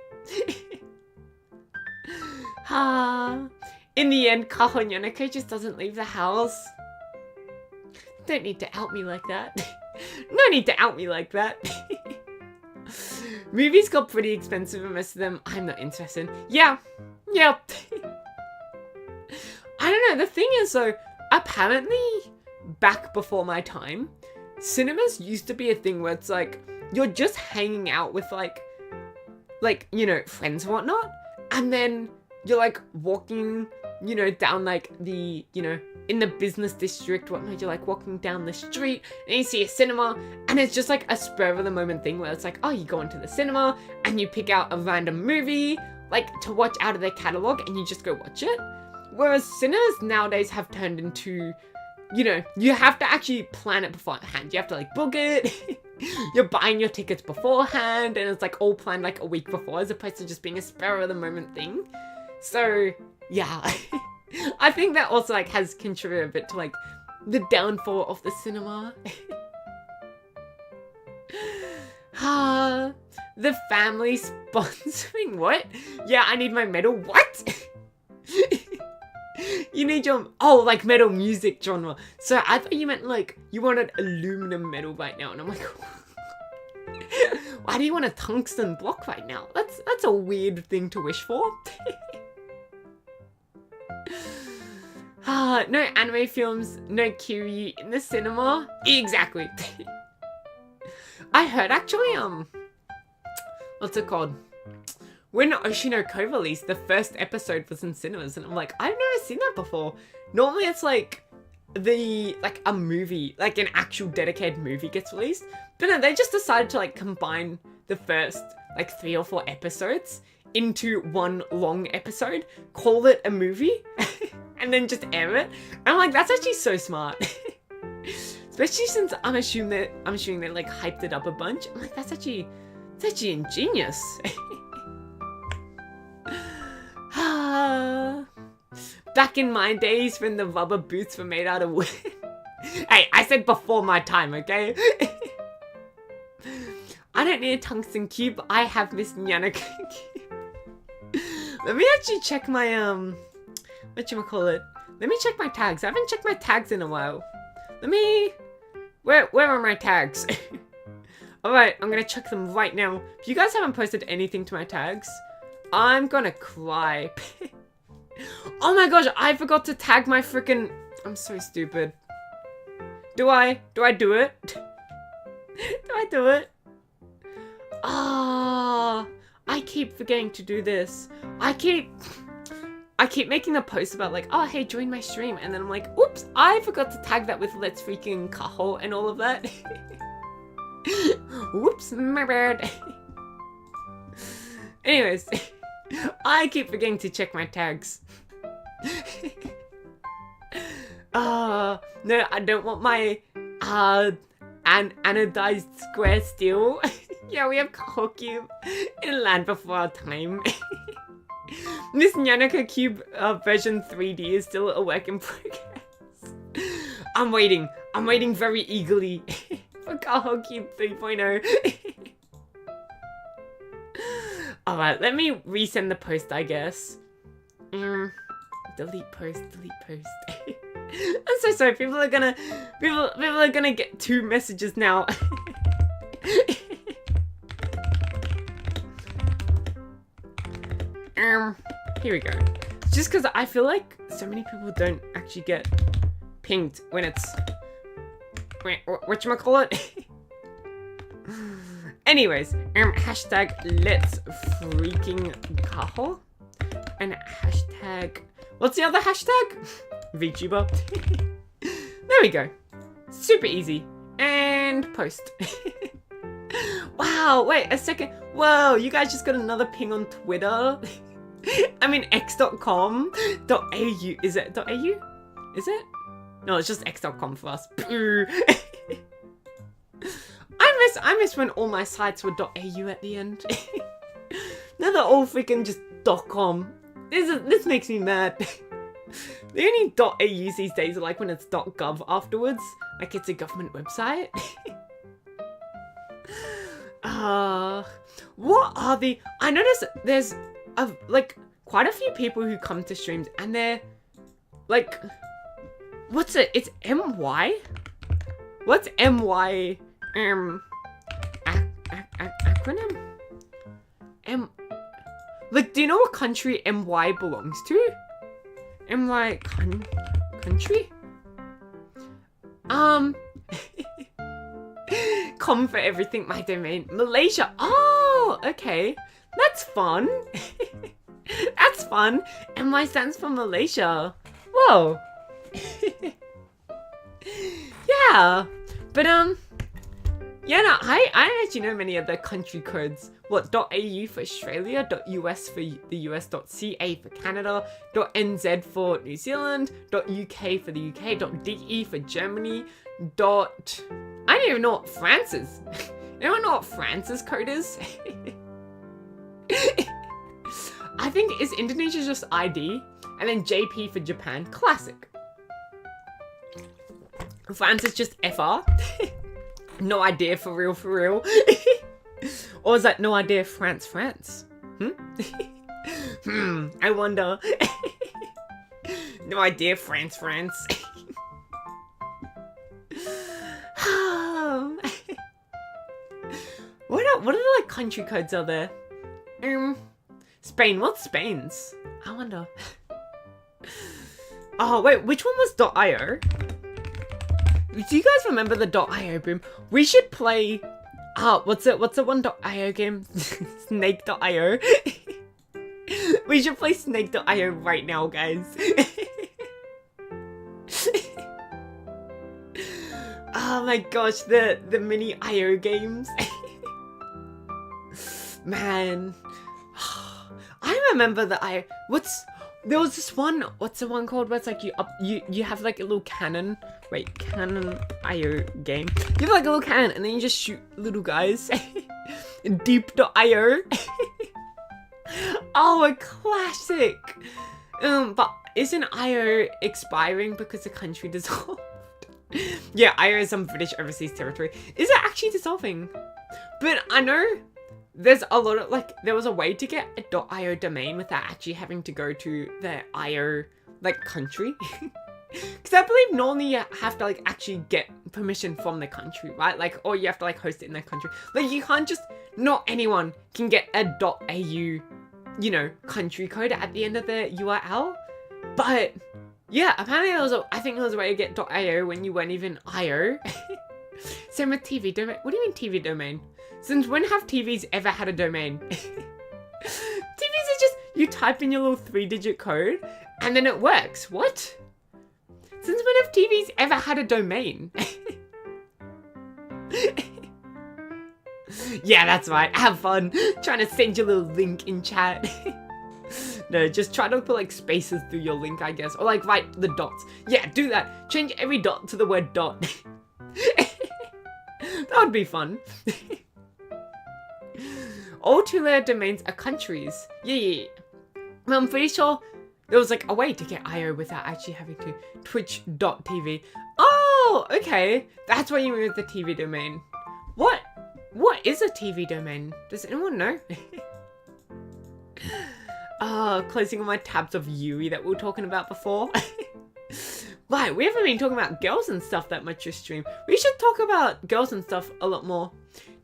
In the end, Kaho just doesn't leave the house. Don't need to out me like that. No need to out me like that. Movies got pretty expensive and most of them I'm not interested in. Yeah. I don't know, the thing is though, apparently back before my time, cinemas used to be a thing where it's like, you're just hanging out with like, you know, friends and whatnot, and then you're like walking, you know, down like the, you know, in the business district, whatnot, you're like walking down the street and you see a cinema, and it's just like a spur of the moment thing where it's like, oh, you go into the cinema and you pick out a random movie like to watch out of their catalog and you just go watch it. Whereas cinemas nowadays have turned into, you know, you have to actually plan it beforehand. You have to like book it. You're buying your tickets beforehand and it's like all planned like a week before, as opposed to just being a spur of the moment thing. So yeah, I think that also like has contributed a bit to like the downfall of the cinema. The family sponsoring what? Yeah, I need my medal. What? You need your, oh, like metal music genre. So I thought you meant like, you wanted aluminum metal right now. And I'm like, Why do you want a tungsten block right now? That's a weird thing to wish for. No anime films, no Kiryu in the cinema. Exactly. I heard actually, what's it called? When Oshinoko released, the first episode was in cinemas, and I'm like, I've never seen that before. Normally it's like a movie, like an actual dedicated movie gets released. But no, they just decided to like combine the first like 3 or 4 episodes into one long episode, call it a movie, and then just air it. And I'm like, that's actually so smart. Especially since I'm assuming they like hyped it up a bunch. I'm like, that's actually ingenious. Back in my days when the rubber boots were made out of wood. Hey, I said before my time, okay? I don't need a tungsten cube. I have Miss Nyanaka cube. Let me actually check my whatchamacallit? Let me check my tags. I haven't checked my tags in a while. Where are my tags? Alright, I'm gonna check them right now. If you guys haven't posted anything to my tags, I'm gonna cry. Oh my gosh, I forgot to tag my freaking... I'm so stupid. Do I do it? Do I do it? Ah, I keep forgetting to do this. I keep making a post about like, oh hey, join my stream, and then I'm like, oops, I forgot to tag that with Let's Freaking Kaho and all of that. Whoops, my bad. Anyways, I keep forgetting to check my tags. No, I don't want my anodized square steel. Yeah, we have Kaho Cube in Land Before Our Time. Miss Nyanaka Cube version 3D is still a work in progress. I'm waiting very eagerly for Kaho Cube 3.0. Alright, let me resend the post, I guess. Delete post. I'm so sorry, people are gonna get 2 messages now. Here we go. Just because I feel like so many people don't actually get pinged when it's... whatchamacallit? Anyways, hashtag let's freaking Kaho. And hashtag... What's the other hashtag? VTuber. There we go. Super easy. And post. Wow, wait a second. Whoa, you guys just got another ping on Twitter. I mean x.com.au. Is it .au? Is it? No, it's just x.com for us. I miss when all my sites were .au at the end. Now they're all freaking just .com. This makes me mad. The only .aus these days are like when it's .gov afterwards. Like it's a government website. What are the... I noticed there's like quite a few people who come to streams and they're like... What's it? It's MY? What's MY? Acronym? Like, do you know what country MY belongs to? MY country? Com for everything, my domain. Malaysia. Oh, okay. That's fun. That's fun. MY stands for Malaysia. Whoa. Yeah. But, yeah, no, I don't actually know many of the country codes. What, .au for Australia, .us for the US, .ca for Canada, .nz for New Zealand, .uk for the UK, .de for Germany, I don't even know what France is. Anyone know what France's code is? I think, is Indonesia just ID? And then JP for Japan. Classic. France is just FR. No idea for real. Or is that no idea France? I wonder. No idea France. what are the like country codes are there? Spain. What's Spain's? I wonder. Oh wait, which one was .io? Do you guys remember the .io boom? We should play. What's the one .io game? Snake.io. We should play Snake.io right now, guys. Oh my gosh, the mini IO games. Man. I remember the IO. There was this one, what's the one called where it's like you have like a little cannon. Wait, cannon IO game. You have like a little cannon and then you just shoot little guys. Deep.io. Oh, a classic. But isn't IO expiring because the country dissolved? Yeah, IO is some British overseas territory. Is it actually dissolving? But I know there's a lot of, like, there was a way to get a .io domain without actually having to go to the IO, like, country. Because I believe normally you have to, like, actually get permission from the country, right? Like, or you have to, like, host it in their country. Like, you can't just, not anyone can get a .au, you know, country code at the end of the URL. But yeah, apparently I think there was a way to get .io when you weren't even IO. Same with TV domain. What do you mean TV domain? Since when have TVs ever had a domain? TVs are just, you type in your little 3-digit code and then it works. What? Since when have TVs ever had a domain? Yeah, that's right. Have fun trying to send your little link in chat. No, just try to put like spaces through your link, I guess. Or like write the dots. Yeah, do that. Change every dot to the word dot. That would be fun. All two-layer domains are countries. Yeah. Well, I'm pretty sure there was like a way to get IO without actually having to twitch.tv. Oh, okay. That's why you moved the TV domain. What is a TV domain? Does anyone know? Closing all my tabs of Yui that we were talking about before. Right, we haven't been talking about girls and stuff that much this stream. We should talk about girls and stuff a lot more.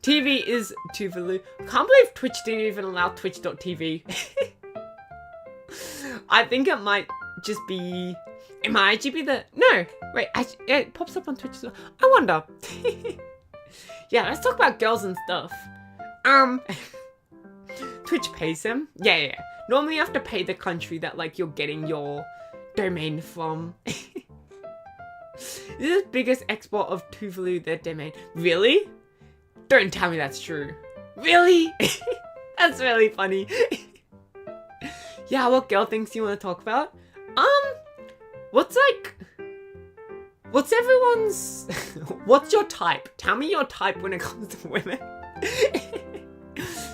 TV is Tuvalu. I can't believe Twitch didn't even allow twitch.tv. I think it might just be... It might actually be the... No, wait, it pops up on Twitch as well. I wonder. Yeah, let's talk about girls and stuff. Twitch pays them. Yeah. Normally you have to pay the country that like you're getting your domain from. This is the biggest export of Tuvalu, their domain. Really? Don't tell me that's true. Really? That's really funny. Yeah, what girl things you want to talk about? What's everyone's... What's your type? Tell me your type when it comes to women.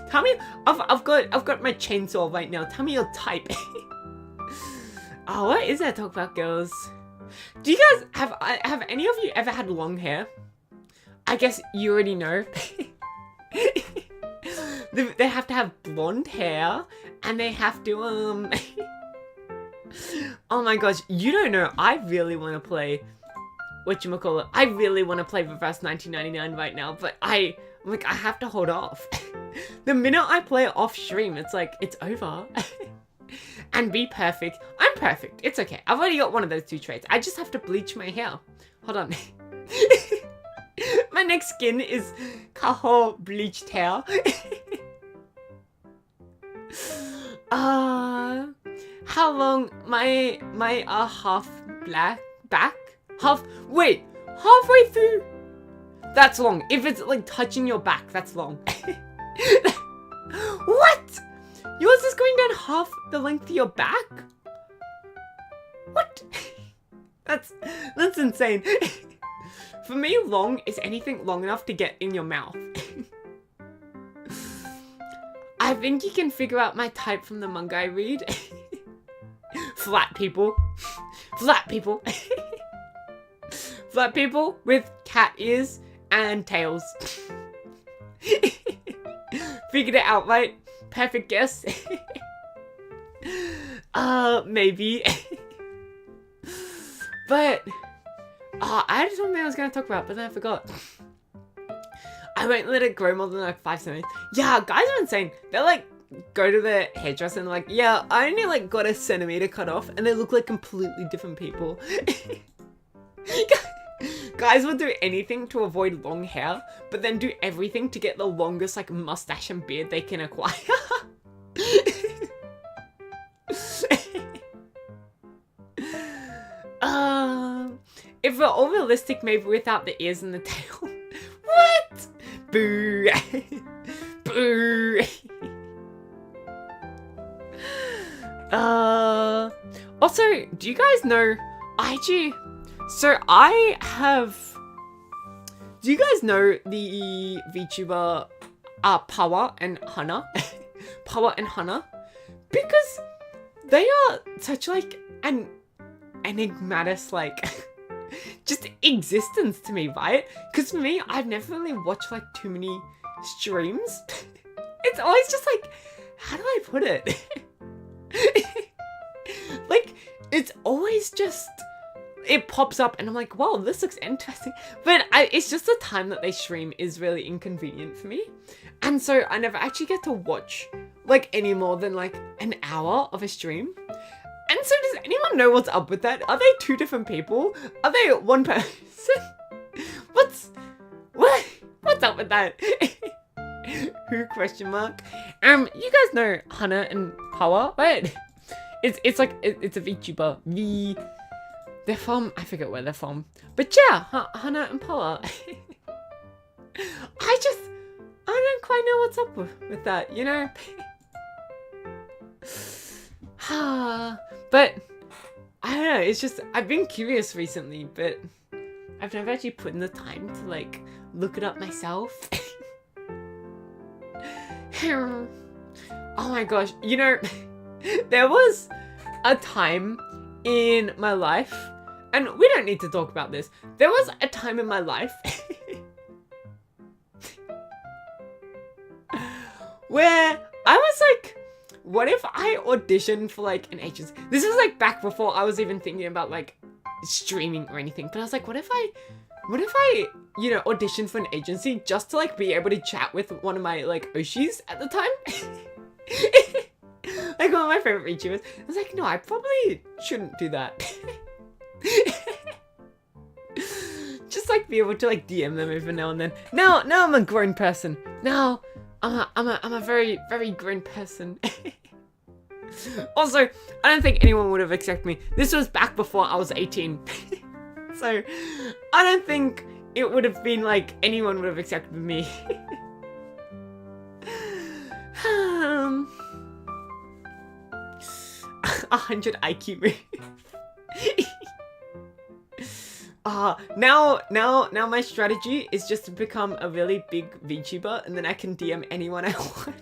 Tell me, I've got my chainsaw right now. Tell me your type. Oh, what is there to talk about girls? Do you guys have any of you ever had long hair? I guess you already know. They have to have blonde hair and they have to oh my gosh, you don't know. I really want to play whatchamacallit. I really want to play Reverse 1999 right now, but I have to hold off. The minute I play it off stream, it's like, it's over. And be perfect. I'm perfect. It's okay. I've already got one of those two traits. I just have to bleach my hair. Hold on. My next skin is Kaho bleached hair. How long? My half black back? Wait, halfway through? That's long. If it's like touching your back, that's long. What? Yours is going down half the length of your back? What? That's insane. For me, long is anything long enough to get in your mouth. I think you can figure out my type from the manga I read. Flat people. Flat people. Flat people with cat ears and tails. Figured it out, right? Perfect guess. Maybe. But I had something I was gonna talk about, but then I forgot. I won't let it grow more than like 5 centimeters. Yeah, guys are insane. They're like, go to the hairdresser and like, yeah, I only like got a centimeter cut off, and they look like completely different people. Guys will do anything to avoid long hair, but then do everything to get the longest like mustache and beard they can acquire. If we're all realistic, maybe without the ears and the tail. What? Boo. Boo. Also, do you guys know IG? So do you guys know the VTuber Power and Hana? Power and Hana? Because they are such like an enigmatic like just existence to me, right? Because for me, I've never really watched like too many streams. It's always just like, how do I put it? Like, it's always just, it pops up and I'm like, wow, this looks interesting. But it's just the time that they stream is really inconvenient for me. And so I never actually get to watch like any more than like an hour of a stream. And so does anyone know what's up with that? Are they two different people? Are they one person? What's up with that? Who question mark? You guys know Hana and Power, right? It's like it's a VTuber. They're from, I forget where they're from. But yeah, Hana and Power. I don't quite know what's up with that, you know? But I don't know, it's just, I've been curious recently, but I've never actually put in the time to like look it up myself. Oh my gosh, you know, there was a time in my life, and we don't need to talk about this. There was a time in my life where I was like, what if I auditioned for like an agency? This is like back before I was even thinking about like streaming or anything. But I was like, what if I, you know, auditioned for an agency just to like be able to chat with one of my like Oshis at the time? Like one of my favorite VTubers. I was like, no, I probably shouldn't do that. Just like be able to like DM them every now and then. Now I'm a grown person. Now I'm a very, very grown person. Also, I don't think anyone would have accepted me. This was back before I was 18. So, I don't think it would have been like anyone would have accepted me. 100 IQ move. Now my strategy is just to become a really big VTuber, and then I can DM anyone I want.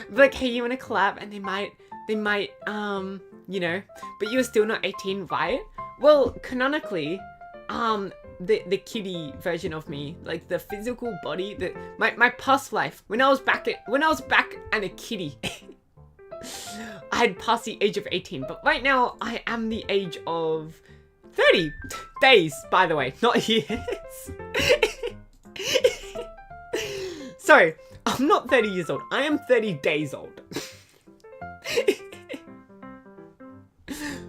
Like, hey, you want to collab? And they might, you know, but you're still not 18, right? Well, canonically, the kiddie version of me, like the physical body, my past life, when I was back and a kiddie, I had passed the age of 18, but right now I am the age of 30 days, by the way, not years. Sorry, I'm not 30 years old. I am 30 days old.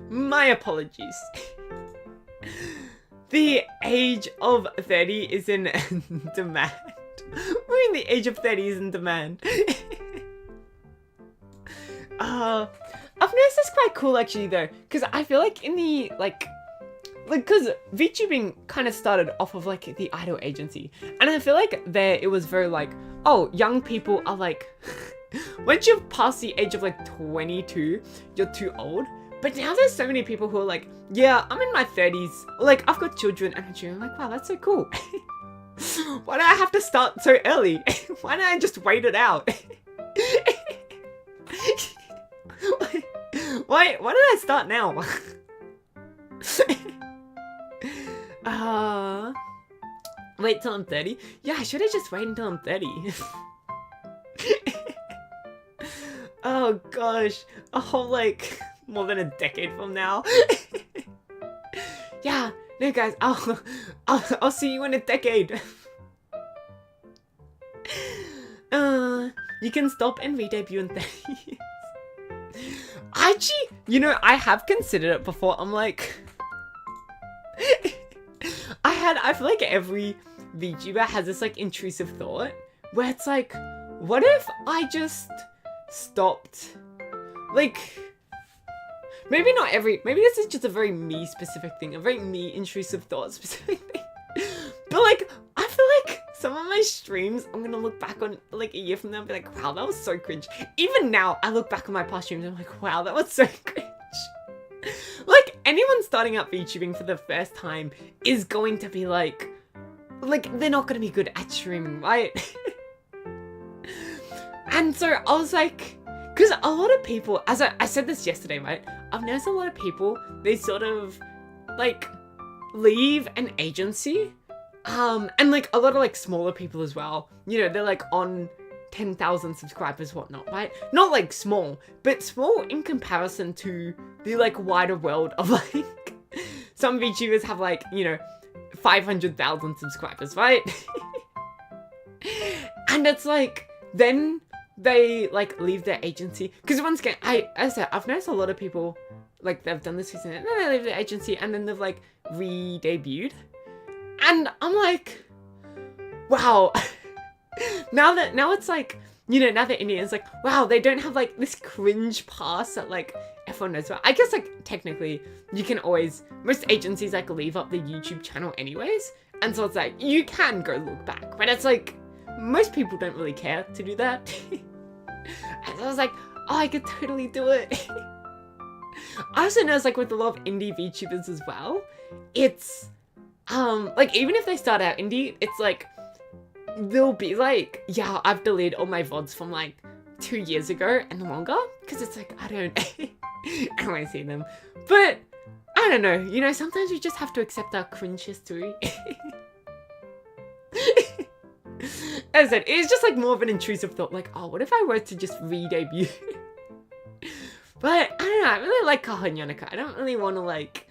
My apologies. The age of 30 is in demand. We're in the age of 30 is in demand. I've noticed that's quite cool actually though, because I feel like in the because VTubing kind of started off of like the idol agency, and I feel like there it was very like, oh, young people are like, once you've passed the age of like 22, you're too old. But now there's so many people who are like, yeah, I'm in my 30s, or like I've got children and I'm like, wow, that's so cool. Why do I have to start so early? Why don't I just wait it out? Why did I start now? Wait till I'm 30? Yeah, I should have just waited until I'm 30. Oh gosh, a whole like more than a decade from now. Yeah, no guys, I'll see you in a decade. You can stop and re-debut in 30 years. Actually, you know, I have considered it before. I'm like, I feel like every VTuber has this like intrusive thought where it's like, what if I just stopped? Like, maybe not every, maybe this is just a very me specific thing, a very me intrusive thought specific thing. But like, I feel like some of my streams, I'm gonna look back on like a year from now and be like, wow, that was so cringe. Even now, I look back on my past streams and I'm like, wow, that was so cringe. Like, anyone starting out VTubing for the first time is going to be like, they're not gonna be good at streaming, right? And so I was like, because a lot of people, as I said this yesterday, right? I've noticed a lot of people, they sort of like leave an agency. And like a lot of like smaller people as well, you know, they're like on 10,000 subscribers, whatnot, right? Not like small, but small in comparison to the like wider world of like, some VTubers have like, you know, 500,000 subscribers, right? And it's like, then they like leave their agency. Because once again, as I said, I've noticed a lot of people, like they've done this recently, and then they leave their agency and then they've like re-debuted. And I'm like, wow. now it's like, you know, now that India's like, wow, they don't have like this cringe past that like everyone knows about. I guess like technically you can always, most agencies like leave up the YouTube channel anyways. And so it's like, you can go look back, but it's like, most people don't really care to do that. And so I was like, oh, I could totally do it. I also noticed like with a lot of indie VTubers as well, it's, like even if they start out indie, it's like, they'll be like, yeah, I've deleted all my VODs from like 2 years ago and longer, because it's like, I don't want to see them. But I don't know, you know, sometimes we just have to accept our cringe history. As I said, it's just like more of an intrusive thought, like, oh, what if I were to just re-debut? But I don't know, I really like Kaho and Yanaka. I don't really want to like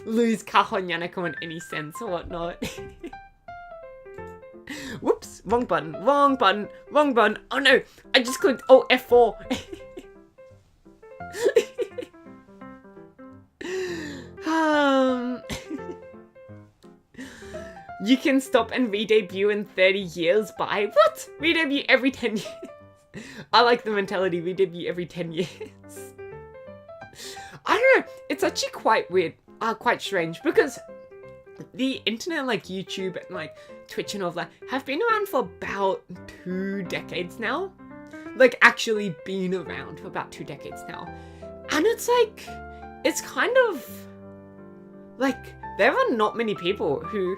lose Kaho and Yanaka in any sense or whatnot. Whoops, wrong button. Oh no, I just clicked, oh, F4. You can stop and re-debut in 30 years by, what? Re-debut every 10 years. I like the mentality, re-debut every 10 years. I don't know, it's actually quite weird, quite strange, because the internet, like YouTube and like Twitch and all that, have been around for about 2 decades now. Like actually been around for about 2 decades now. And it's like, it's kind of like, there are not many people who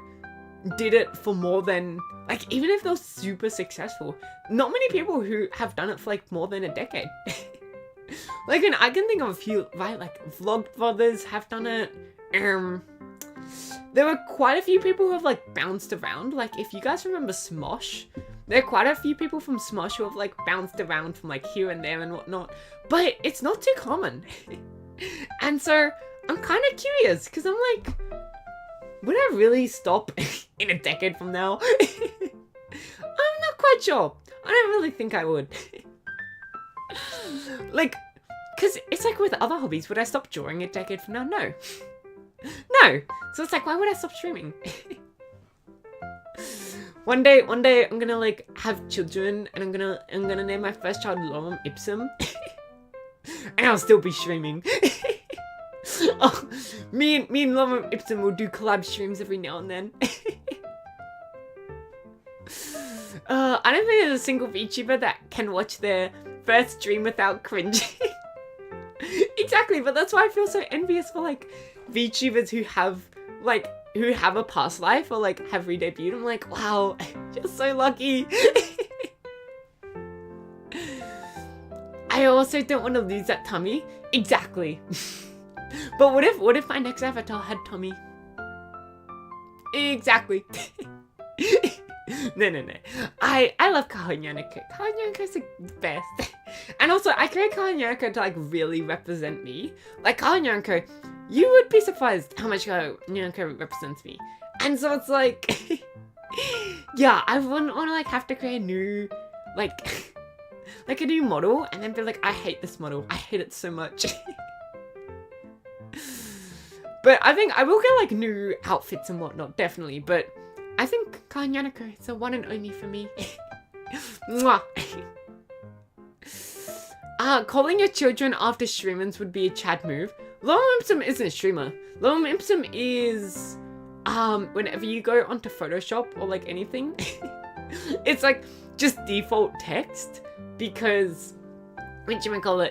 did it for more than, like, even if they're super successful, not many people who have done it for like more than a decade. Like, and I can think of a few, right? Like Vlog Brothers have done it. There were quite a few people who have like bounced around. Like if you guys remember Smosh, there are quite a few people from Smosh who have like bounced around from like here and there and whatnot, but it's not too common. And so I'm kind of curious, because I'm like, would I really stop in a decade from now? I'm not quite sure. I don't really think I would. Like, because it's like with other hobbies, would I stop drawing a decade from now? No. No. So it's like, why would I stop streaming? One day I'm gonna like have children, and I'm gonna name my first child Lorem Ipsum. And I'll still be streaming. Oh, me and Lorem Ipsum will do collab streams every now and then. I don't think there's a single VTuber that can watch their first stream without cringing. Exactly, but that's why I feel so envious for like VTubers who have a past life or like have re-debuted. I'm like, wow, you're so lucky. I also don't want to lose that tummy. Exactly. But what if my next avatar had tummy? Exactly. No. I love Kaho and Yanaka. Kaho and Yanaka is the best. And also, I create Kaho and Yanaka to like really represent me. Like Kaho and Yanaka, you would be surprised how much Kaho and Yanaka represents me. And so it's like, yeah, I wouldn't want to like have to create a new like like a new model and then be like, I hate this model. I hate it so much. But I think I will get like new outfits and whatnot, definitely. But I think Kanyanako is the one and only for me. Mwah. Calling your children after streamers would be a Chad move. Lowum Ipsum isn't a streamer. Lowum Ipsum is whenever you go onto Photoshop or like anything, it's like just default text because whatchamacallit,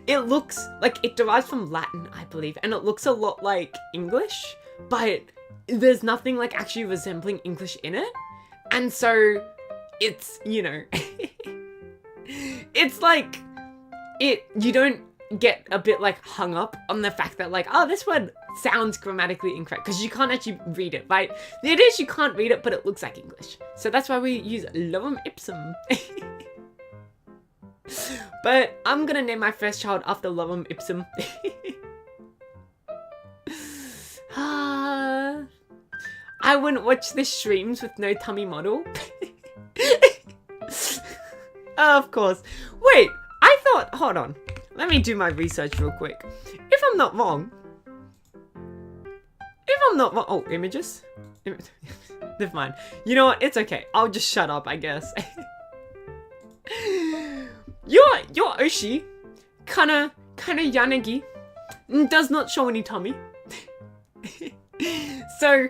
it looks like it derives from Latin, I believe, and it looks a lot like English, but there's nothing like actually resembling English in it. And so it's, you know, it's like you don't get a bit like hung up on the fact that like, oh, this word sounds grammatically incorrect because you can't actually read it, right? It is, you can't read it, but it looks like English. So that's why we use Lowum Ipsum. But I'm gonna name my first child after Lowum Ipsum. I wouldn't watch the streams with no tummy model. Of course. Wait, I thought, hold on. Let me do my research real quick. If I'm not wrong, oh, images? Never mind. You know what? It's okay. I'll just shut up, I guess. Your Oshi, kinda Yanagi, does not show any tummy. So,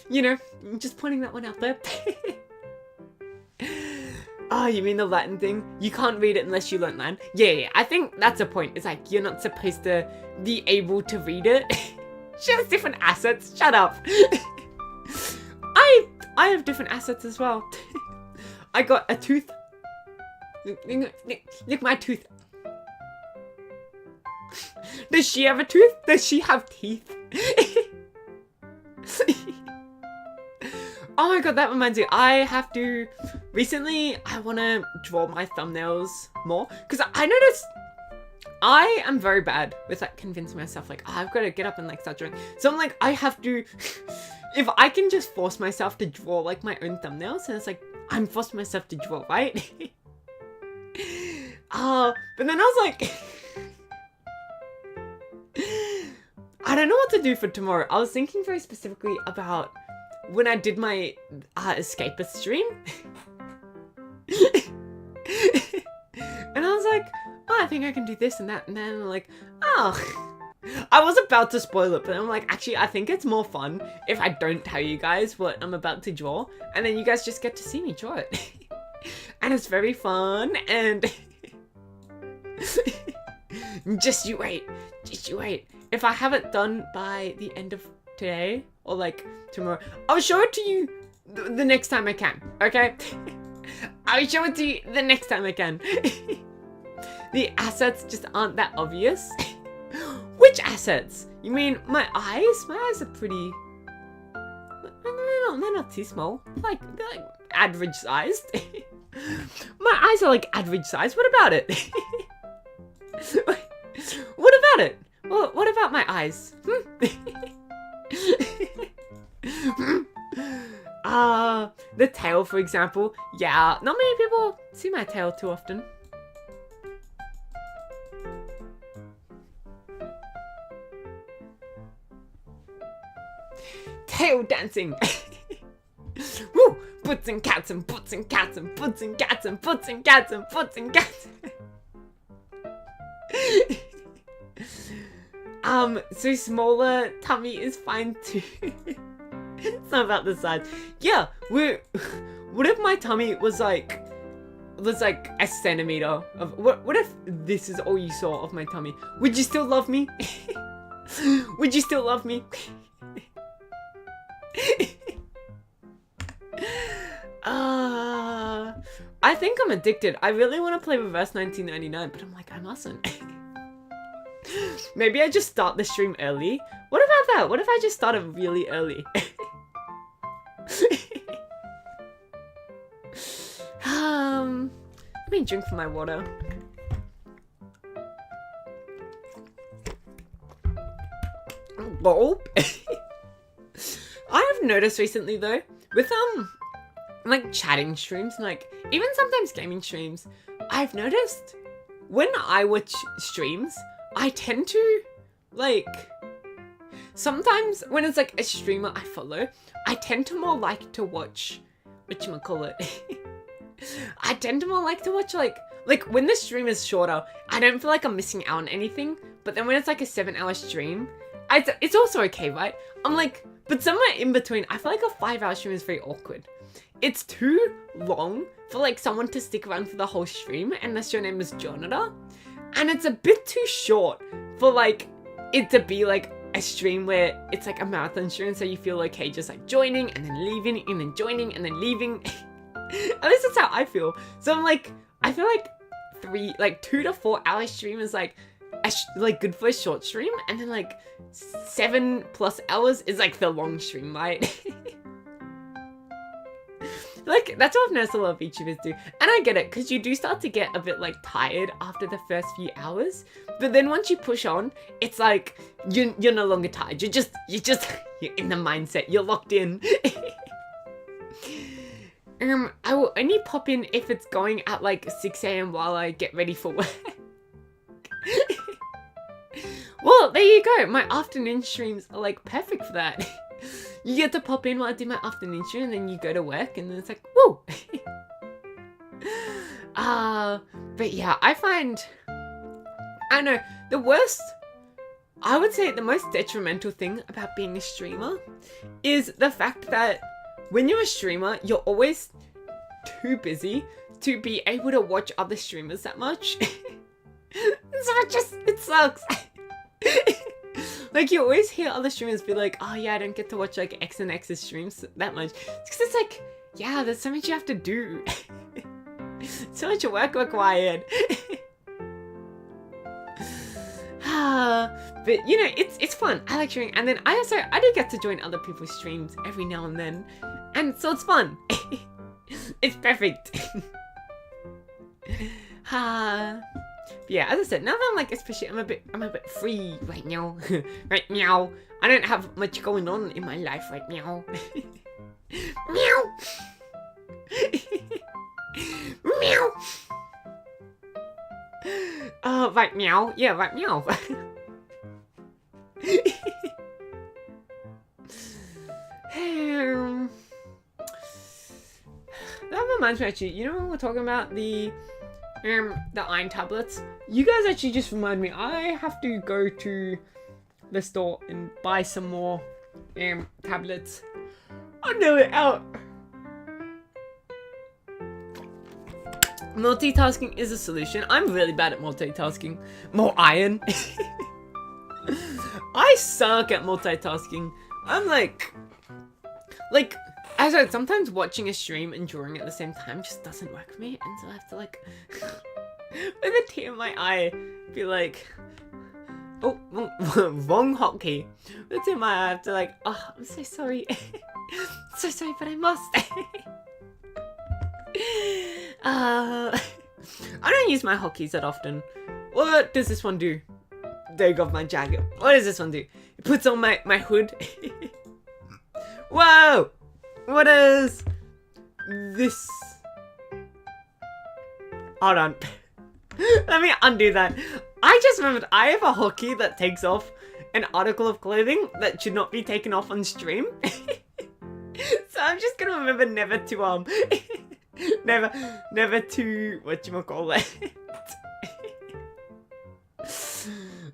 you know, just pointing that one out there. Oh, you mean the Latin thing? You can't read it unless you learn Latin? Yeah, I think that's a point. It's like, you're not supposed to be able to read it. She has different assets. Shut up. I have different assets as well. I got a tooth. Look my tooth. Does she have a tooth? Does she have teeth? Oh my god, that reminds me. Recently, I want to draw my thumbnails more. Because I noticed I am very bad with like convincing myself like, oh, I've got to get up and like start drawing. So I'm like, I have to, if I can just force myself to draw like my own thumbnails, and it's like, I'm forcing myself to draw, right? But then I was like, I don't know what to do for tomorrow. I was thinking very specifically about when I did my escapist stream. And I was like, oh, I think I can do this and that. And then I'm like, oh, I was about to spoil it, but I'm like, actually, I think it's more fun if I don't tell you guys what I'm about to draw. And then you guys just get to see me draw it. And it's very fun. And just you wait. If I have it done by the end of today or like tomorrow, I'll show it to you the next time I can, okay? I'll show it to you the next time I can. The assets just aren't that obvious. Which assets? You mean my eyes? My eyes are pretty... They're not too small. They're like average sized. My eyes are like average sized. What about it? What about it? Well, what about my eyes? The tail, for example. Yeah, not many people see my tail too often. Tail dancing. Woo! Butts and cats and butts and cats and butts and cats and butts and cats and butts and cats. So smaller tummy is fine too. It's not about the size. Yeah, what if my tummy was like a centimeter of what if this is all you saw of my tummy? Would you still love me? Would you still love me? I think I'm addicted. I really want to play Reverse 1999, but I'm like, I mustn't. Maybe I just start the stream early. What about that? What if I just started really early? Let me drink my water. Gulp. I have noticed recently though, with like chatting streams, and like even sometimes gaming streams, I've noticed when I watch streams, I tend to like sometimes when it's like a streamer I follow, I tend to more like to watch whatchamacallit. I tend to more like to watch like when the stream is shorter, I don't feel like I'm missing out on anything. But then when it's like a 7-hour stream, it's also okay, right? I'm like, but somewhere in between, I feel like a 5-hour stream is very awkward. It's too long for like someone to stick around for the whole stream unless your name is Jonathan. And it's a bit too short for like it to be like a stream where it's like a marathon stream, so you feel okay just like joining and then leaving and then joining and then leaving. At least that's how I feel. So I'm like, I feel like 2 to 4 hour stream is like good for a short stream, and then like 7+ hours is like the long stream, right? Like, that's what I've noticed a lot of YouTubers do. And I get it, because you do start to get a bit, like, tired after the first few hours. But then once you push on, it's like, you're no longer tired. You're in the mindset. You're locked in. I will only pop in if it's going at, like, 6 a.m. while I get ready for work. Well, there you go. My afternoon streams are, like, perfect for that. You get to pop in while I do my afternoon stream, and then you go to work, and then it's like, woo! But yeah, I don't know, I would say the most detrimental thing about being a streamer is the fact that when you're a streamer, you're always too busy to be able to watch other streamers that much. So it sucks. Like, you always hear other streamers be like, oh yeah, I don't get to watch like X and X's streams that much. It's because it's like, yeah, there's so much you have to do. So much work required. But you know, it's fun. I like streaming, and then I do get to join other people's streams every now and then, and so it's fun. It's perfect. Yeah, as I said, now that I'm like, especially I'm a bit free right now. Right meow. I don't have much going on in my life right meow. Meow. Meow. Right meow. Yeah, right meow. That reminds me, actually, you know when we're talking about the iron tablets? You guys actually just remind me, I have to go to the store and buy some more tablets. I'm nearly out. Multitasking is a solution. I'm really bad at multitasking. More iron. I suck at multitasking. I'm like, as I said, sometimes watching a stream and drawing at the same time just doesn't work for me, and so I have to like, with a tear in my eye, be like, oh, wrong hotkey. With a tear in my eye, I have to like, oh, I'm so sorry. So sorry, but I must. I don't use my hotkeys that often. What does this one do? Take off my jacket. What does this one do? It puts on my hood. Whoa! What is this? Hold on. Let me undo that. I just remembered I have a hotkey that takes off an article of clothing that should not be taken off on stream. So I'm just gonna remember never to whatchamacallit.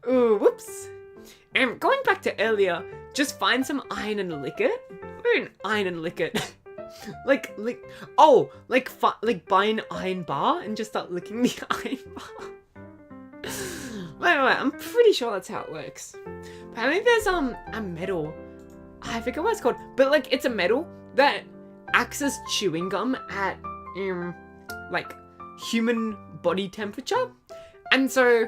Ooh, whoops. Going back to earlier, just find some iron and lick it. What an iron and lick it? like buy an iron bar and just start licking the iron bar. Wait, I'm pretty sure that's how it works. Apparently there's a metal, I forget what it's called, but like it's a metal that acts as chewing gum at like human body temperature, and so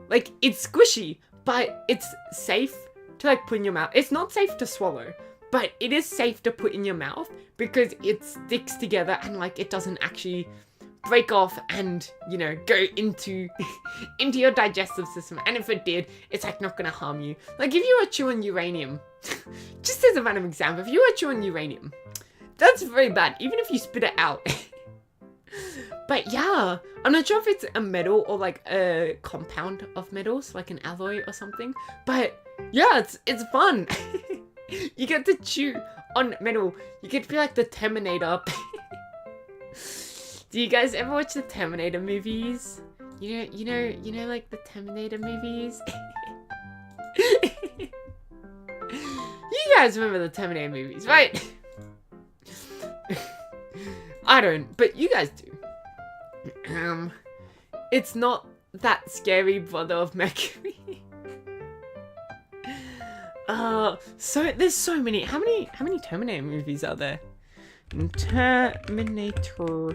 like it's squishy, but it's safe to like put in your mouth. It's not safe to swallow, but it is safe to put in your mouth because it sticks together and like it doesn't actually break off and, you know, go into your digestive system. And if it did, it's like not gonna harm you. Like if you were chewing uranium, just as a random example, if you were chewing uranium That's very bad, even if you spit it out. But yeah, I'm not sure if it's a metal or like a compound of metals, like an alloy or something. But yeah, it's fun. You get to chew on metal. You get to be like the Terminator. Do you guys ever watch the Terminator movies? You know, like the Terminator movies. You guys remember the Terminator movies, right? I don't, but you guys do. It's not that scary, brother of Mercury. So there's so many. How many Terminator movies are there? Terminator.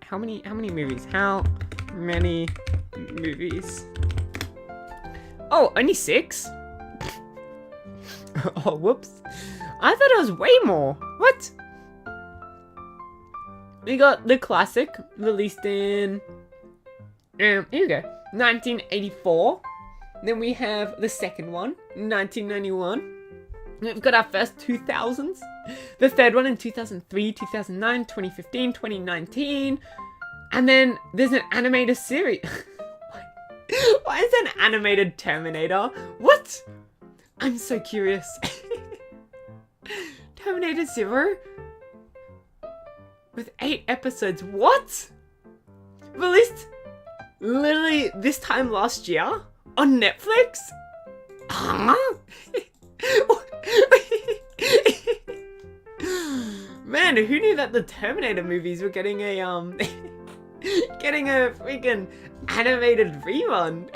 How many movies? How many movies? Oh, only 6? Oh, whoops. I thought it was way more. What? We got the classic, released in, here we go, 1984. Then we have the second one, 1991. We've got our first 2000s. The third one in 2003, 2009, 2015, 2019. And then there's an animated series. Why is there an animated Terminator? What? I'm so curious. Terminator Zero? With 8 episodes. What? Released literally this time last year on Netflix? Huh? Man, who knew that the Terminator movies were getting a getting a freaking animated rerun?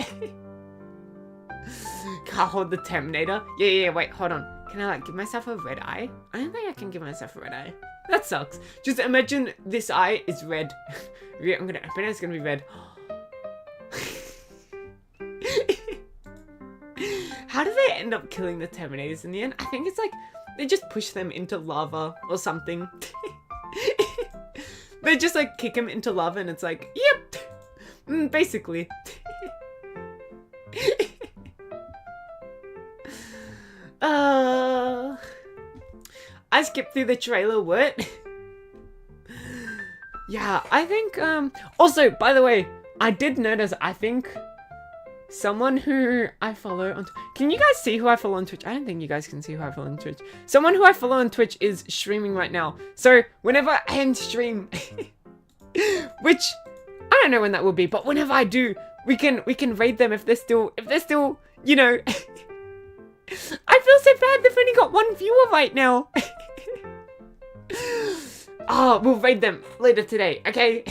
Kaho the Terminator. Yeah, wait, hold on. Can I like give myself a red eye? I don't think I can give myself a red eye. That sucks. Just imagine this eye is red. I'm gonna open it, it's gonna be red. How do they end up killing the Terminators in the end? I think it's like, they just push them into lava or something. They just like kick him into lava and it's like, yep, basically. I skipped through the trailer, what? Yeah, I think, also, by the way, I did notice, I think, someone who I follow on, can you guys see who I follow on Twitch? I don't think you guys can see who I follow on Twitch. Someone who I follow on Twitch is streaming right now. So, whenever I end stream, which, I don't know when that will be, but whenever I do, we can raid them if they're still, you know, I feel so bad they've only got 1 viewer right now. Oh, we'll raid them later today, okay?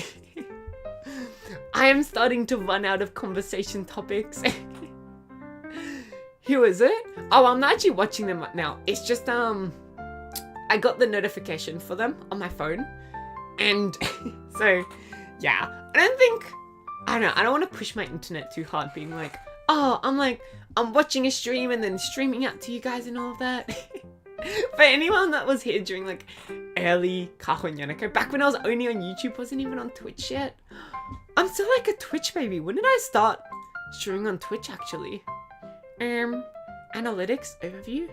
I am starting to run out of conversation topics. Who is it? Oh, I'm not actually watching them right now. It's just, I got the notification for them on my phone. And so, yeah. I don't want to push my internet too hard being like, oh, I'm watching a stream and then streaming out to you guys and all of that. For anyone that was here during like early Kaho and Yanako, back when I was only on YouTube, wasn't even on Twitch yet. I'm still like a Twitch baby. When did I start streaming on Twitch actually? Analytics overview.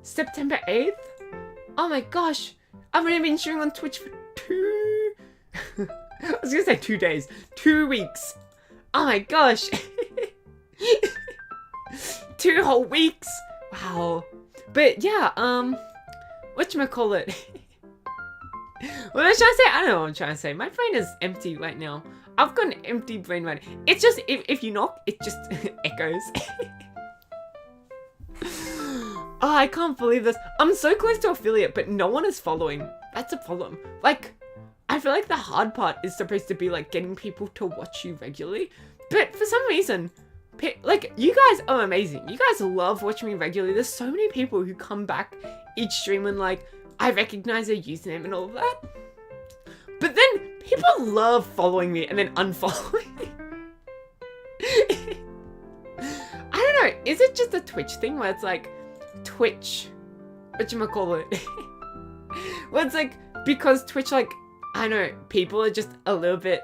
September 8th? Oh my gosh. I've only been streaming on Twitch for I was gonna say 2 days. 2 weeks. Oh my gosh. 2 whole weeks. Wow. But yeah, whatchamacallit? What am I trying to say? I don't know what I'm trying to say. My brain is empty right now. I've got an empty brain right now. It's just, if you knock, it just echoes. Oh, I can't believe this. I'm so close to affiliate, but no one is following. That's a problem. Like, I feel like the hard part is supposed to be like getting people to watch you regularly. But for some reason, like, you guys are amazing. You guys love watching me regularly. There's so many people who come back each stream and like, I recognize their username and all of that. But then people love following me and then unfollowing me. I don't know. Is it just a Twitch thing where it's like, Twitch, whatchamacallit? Well, it's like, because Twitch, like, I don't know, people are just a little bit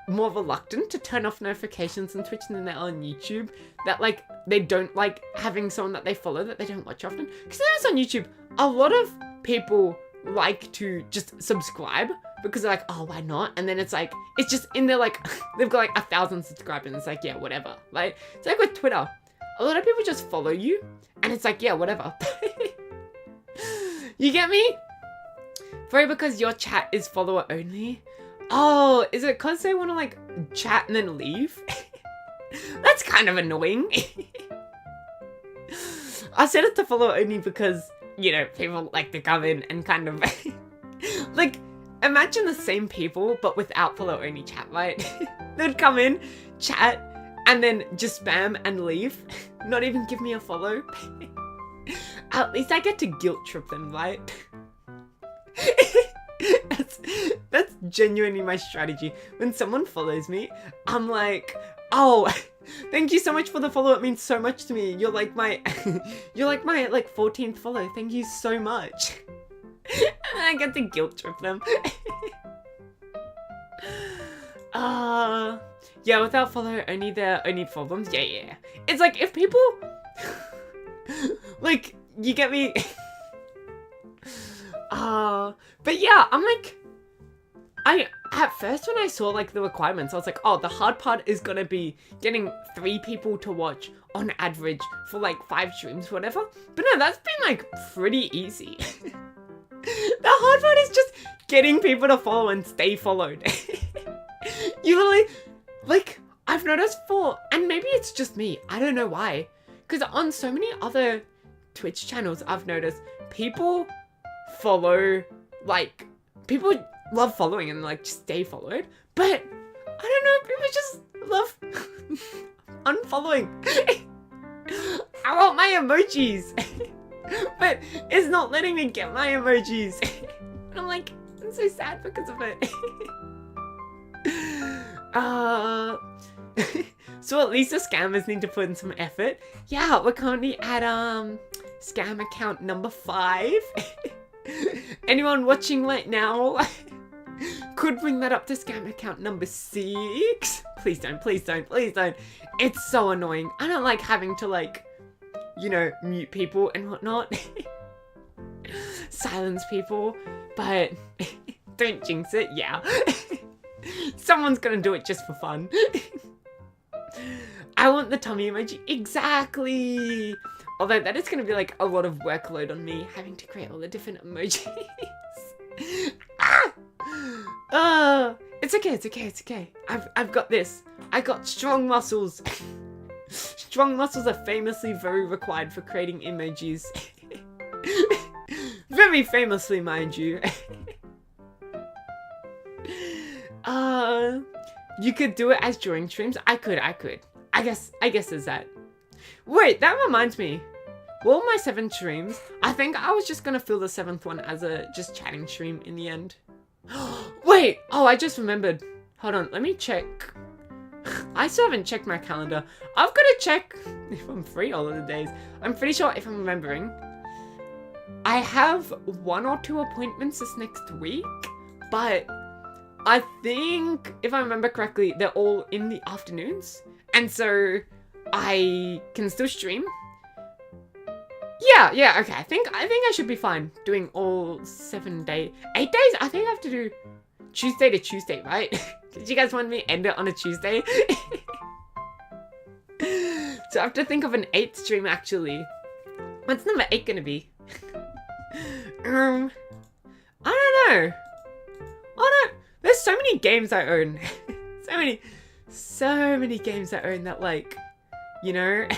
more reluctant to turn off notifications on Twitch than they are on YouTube. That like they don't like having someone that they follow that they don't watch often. Because when I was on YouTube, a lot of people like to just subscribe because they're like, oh, why not? And then it's like, it's just in there, like, they've got like 1,000 subscribers and it's like, yeah, whatever. Like, it's like with Twitter. A lot of people just follow you and it's like, yeah, whatever. You get me? Probably because your chat is follower only. Oh, is it because they want to like chat and then leave? That's kind of annoying. I set it to follow only because, you know, people like to come in and kind of like, imagine the same people but without follow only chat, right? They'd come in, chat, and then just spam and leave. Not even give me a follow. At least I get to guilt trip them, right? That's genuinely my strategy. When someone follows me, I'm like, oh, thank you so much for the follow. It means so much to me. You're like my 14th follow. Thank you so much. And I get to guilt trip them. Yeah, without follow only, there are only problems. Yeah. It's like if people, like, you get me. But yeah, I'm like, at first when I saw like the requirements, I was like, oh, the hard part is gonna be getting 3 people to watch on average for like 5 streams, whatever. But no, that's been like pretty easy. The hard part is just getting people to follow and stay followed. You literally, like, I've noticed and maybe it's just me, I don't know why. Because on so many other Twitch channels, I've noticed people follow, like, people love following and like just stay followed, but I don't know, people just love unfollowing. I want my emojis, but it's not letting me get my emojis. And I'm like, I'm so sad because of it. So at least the scammers need to put in some effort. Yeah, we're currently at scam account number 5. Anyone watching right now could bring that up to scam account number 6. Please don't. It's so annoying. I don't like having to, like, you know, mute people and whatnot. Silence people, but don't jinx it. Yeah. Someone's gonna do it just for fun. I want the tummy emoji. Exactly. Although that is gonna be like a lot of workload on me, having to create all the different emojis. It's okay. I've got this. I got strong muscles. Strong muscles are famously very required for creating emojis. Very famously, mind you. You could do it as during streams. I could. I guess there's that. Wait, that reminds me. Well, my 7 streams, I think I was just gonna fill the 7th one as a just chatting stream in the end. Wait, oh, I just remembered. Hold on, let me check. I still haven't checked my calendar. I've got to check if I'm free all of the days. I'm pretty sure, if I'm remembering, I have 1 or 2 appointments this next week, but I think, if I remember correctly, they're all in the afternoons, and so I can still stream. Yeah, okay, I think I should be fine doing all 8 days. I think I have to do Tuesday to Tuesday, right? Did you guys want me to end it on a Tuesday? So I have to think of an 8th stream, actually. What's number 8 gonna be? I don't know. There's so many games I own. so many games I own that, like, you know.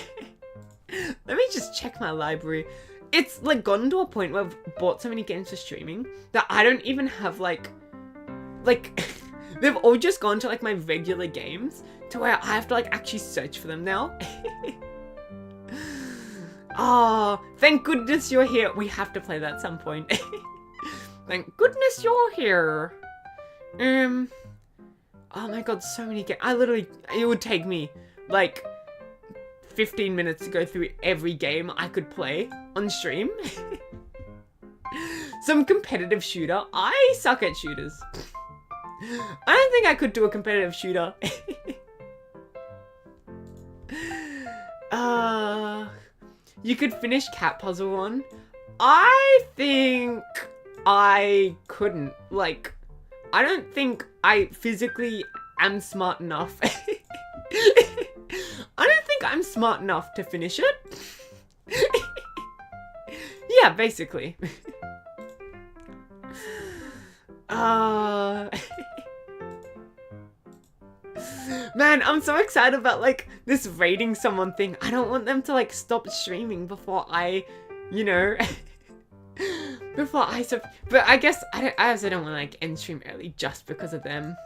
Let me just check my library. It's like gotten to a point where I've bought so many games for streaming that I don't even have like they've all just gone to like my regular games to where I have to like actually search for them now. Oh, thank goodness you're here. We have to play that at some point. Thank goodness you're here. Oh my god, so many games. It would take me like 15 minutes to go through every game I could play on stream. Some competitive shooter. I suck at shooters. I don't think I could do a competitive shooter. You could finish Cat Puzzle on. I think I couldn't. Like, I don't think I physically am smart enough. I don't think I'm smart enough to finish it. Yeah, basically. Man, I'm so excited about, like, this rating someone thing. I don't want them to, like, stop streaming before I, you know, but I guess I also don't want to, like, end stream early just because of them.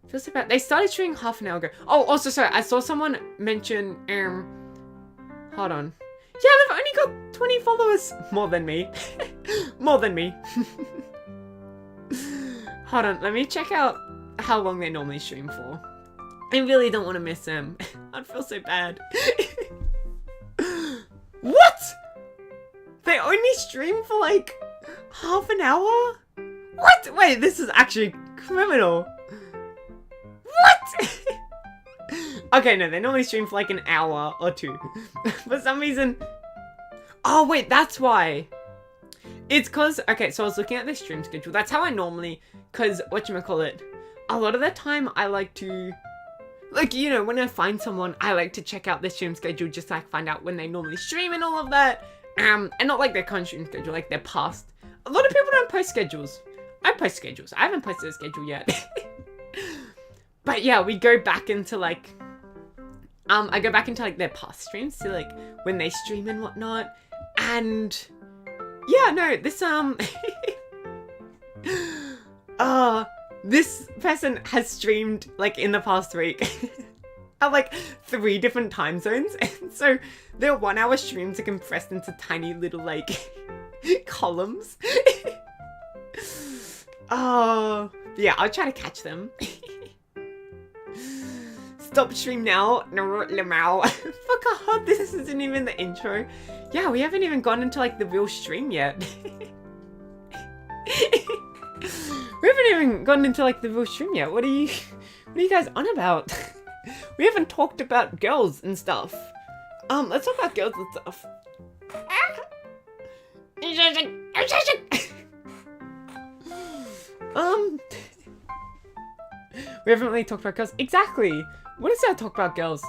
Feels so bad. They started streaming half an hour ago. Oh, also, sorry, I saw someone mention, hold on. Yeah, they've only got 20 followers. More than me. More than me. Hold on, let me check out how long they normally stream for. I really don't want to miss them. I'd feel so bad. What? They only stream for like half an hour? What? Wait, this is actually criminal. What? Okay, no, they normally stream for like an hour or two. For some reason... Oh, wait, that's why. It's cause... Okay, so I was looking at their stream schedule. That's how I normally... Cause, whatchamacallit, a lot of the time I like to... Like, you know, when I find someone, I like to check out their stream schedule just to like find out when they normally stream and all of that. And not like their current stream schedule, like their past. A lot of people don't post schedules. I post schedules. I haven't posted a schedule yet. But yeah, we go back into like... I go back into like their past streams to like when they stream and whatnot. And... Yeah, no, this, this person has streamed, like, in the past week at, like, 3 different time zones. And so their 1 hour streams are compressed into tiny little, like, columns. Yeah, I'll try to catch them. Stop stream now. Lamau. Fuck off, this isn't even the intro. Yeah, we haven't even gone into, like, the real stream yet. We haven't even gotten into like the real stream yet. What are you guys on about? We haven't talked about girls and stuff. Let's talk about girls and stuff. We haven't really talked about girls. Exactly. What is there to talk about girls?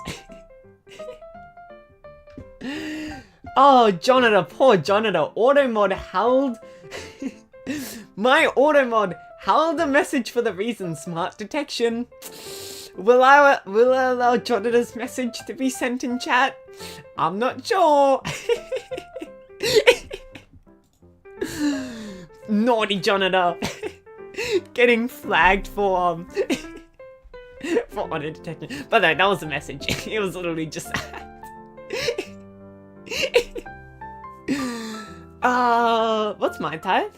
Oh, Jonathan, poor Jonathan. Automod held... My automod held a message for the reason smart detection. Will I allow Jonathan's message to be sent in chat? I'm not sure. Naughty Jonathan. Getting flagged for for auto detection. But no, that was a message. It was literally just that. What's my type?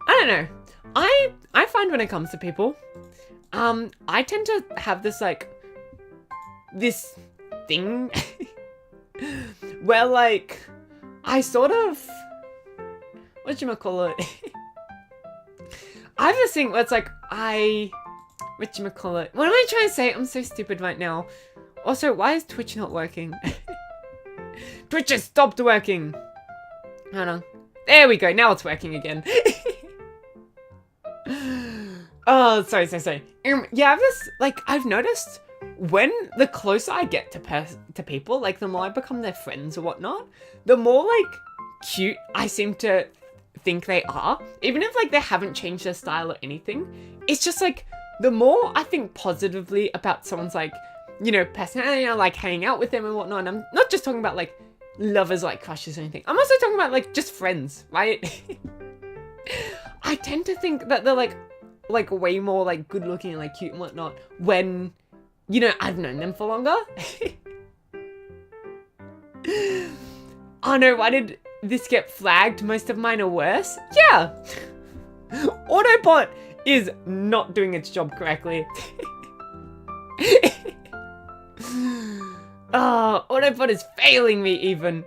I don't know. I find when it comes to people, I tend to have this like, this thing where like, I sort of, whatchamacallit, I have this thing where it's like, whatchamacallit, what am I trying to say? I'm so stupid right now. Also, why is Twitch not working? Twitch has stopped working. Hold on. There we go, now it's working again. Oh, sorry. Yeah, I've noticed when the closer I get to people, like the more I become their friends or whatnot, the more like cute I seem to think they are. Even if like they haven't changed their style or anything, it's just like the more I think positively about someone's like, you know, personality, you know, like hanging out with them and whatnot. And I'm not just talking about like lovers, like crushes or anything. I'm also talking about like just friends, right? I tend to think that they're like way more like good looking and like cute and whatnot when, you know, I've known them for longer. Oh no, why did this get flagged? Most of mine are worse. Yeah. Autobot is not doing its job correctly. Oh, Autobot is failing me even.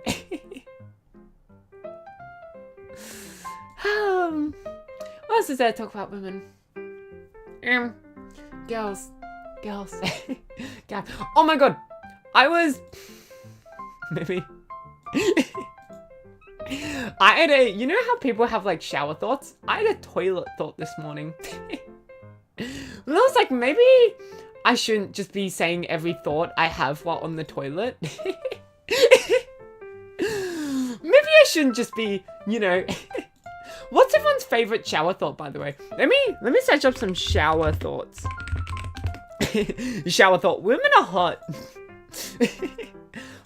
What else is there to talk about women? Girls. God. Oh my god. I was... Maybe. I had you know how people have like shower thoughts? I had a toilet thought this morning. And I was like, maybe I shouldn't just be saying every thought I have while on the toilet. Maybe I shouldn't just be, you know. What's everyone's favorite shower thought, by the way? Let me search up some shower thoughts. Shower thought, women are hot.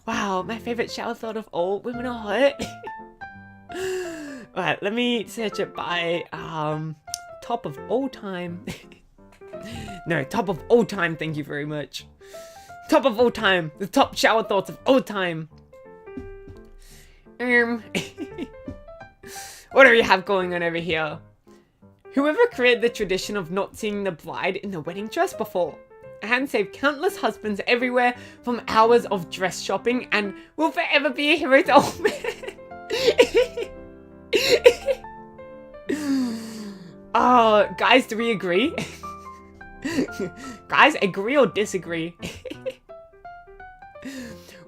Wow, my favorite shower thought of all, women are hot. Alright, let me search it by top of all time. No, top of all time, thank you very much. Top of all time, the top shower thoughts of all time. What do we have going on over here? Whoever created the tradition of not seeing the bride in the wedding dress before and saved countless husbands everywhere from hours of dress shopping and will forever be a hero to all men. Oh, guys, do we agree? Guys, agree or disagree?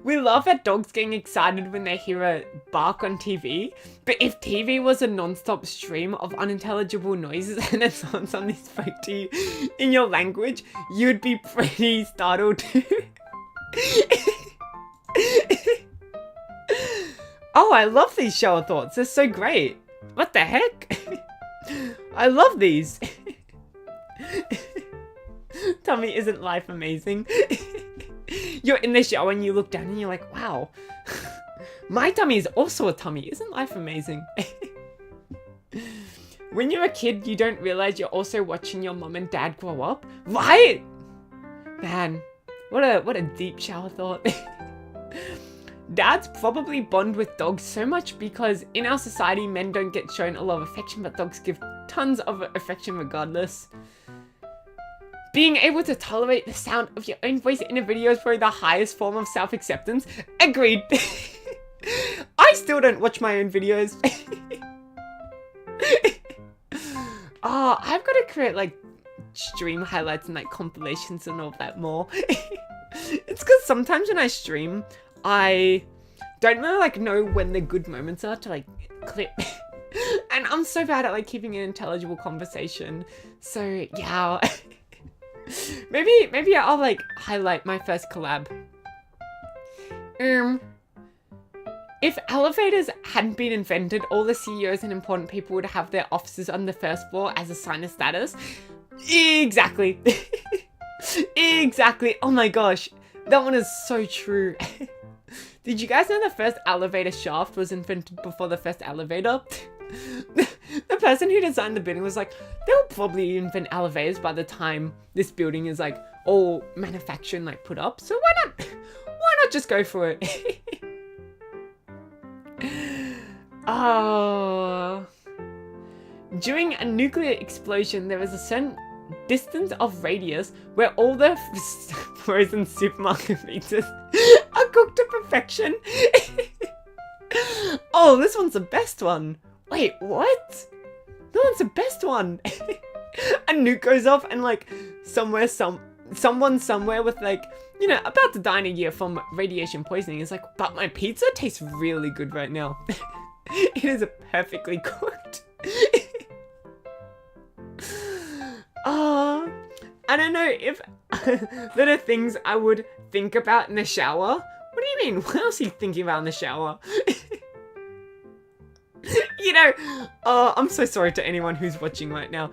We laugh at dogs getting excited when they hear a bark on TV, but if TV was a non-stop stream of unintelligible noises and then someone suddenly spoke to you in your language, you'd be pretty startled too. Oh, I love these shower thoughts. They're so great. What the heck? I love these. Tell me, isn't life amazing? You're in the shower and you look down and you're like, wow, my tummy is also a tummy. Isn't life amazing? When you're a kid, you don't realize you're also watching your mom and dad grow up. Right? Man, what a deep shower thought. Dads probably bond with dogs so much because in our society, men don't get shown a lot of affection, but dogs give tons of affection regardless. Being able to tolerate the sound of your own voice in a video is probably the highest form of self-acceptance. Agreed. I still don't watch my own videos. Oh, I've got to create like stream highlights and like compilations and all that more. It's because sometimes when I stream, I don't really like know when the good moments are to like clip. And I'm so bad at like keeping an intelligible conversation. So yeah. Maybe I'll like highlight my first collab. If elevators hadn't been invented, all the CEOs and important people would have their offices on the first floor as a sign of status. Exactly. Exactly. Oh my gosh. That one is so true. Did you guys know the first elevator shaft was invented before the first elevator? The person who designed the building was like, they'll probably invent elevators by the time this building is like all manufactured and like put up. So why not just go for it? Oh. During a nuclear explosion, there was a certain distance of radius where all the frozen supermarket pizzas are cooked to perfection. Oh, this one's the best one. Wait, what? That one's the best one. A nuke goes off and like someone somewhere with like, you know, about to die in a year from radiation poisoning is like, but my pizza tastes really good right now. It is perfectly cooked. I don't know if that are things I would think about in the shower. What do you mean? What else are you thinking about in the shower? You know, I'm so sorry to anyone who's watching right now.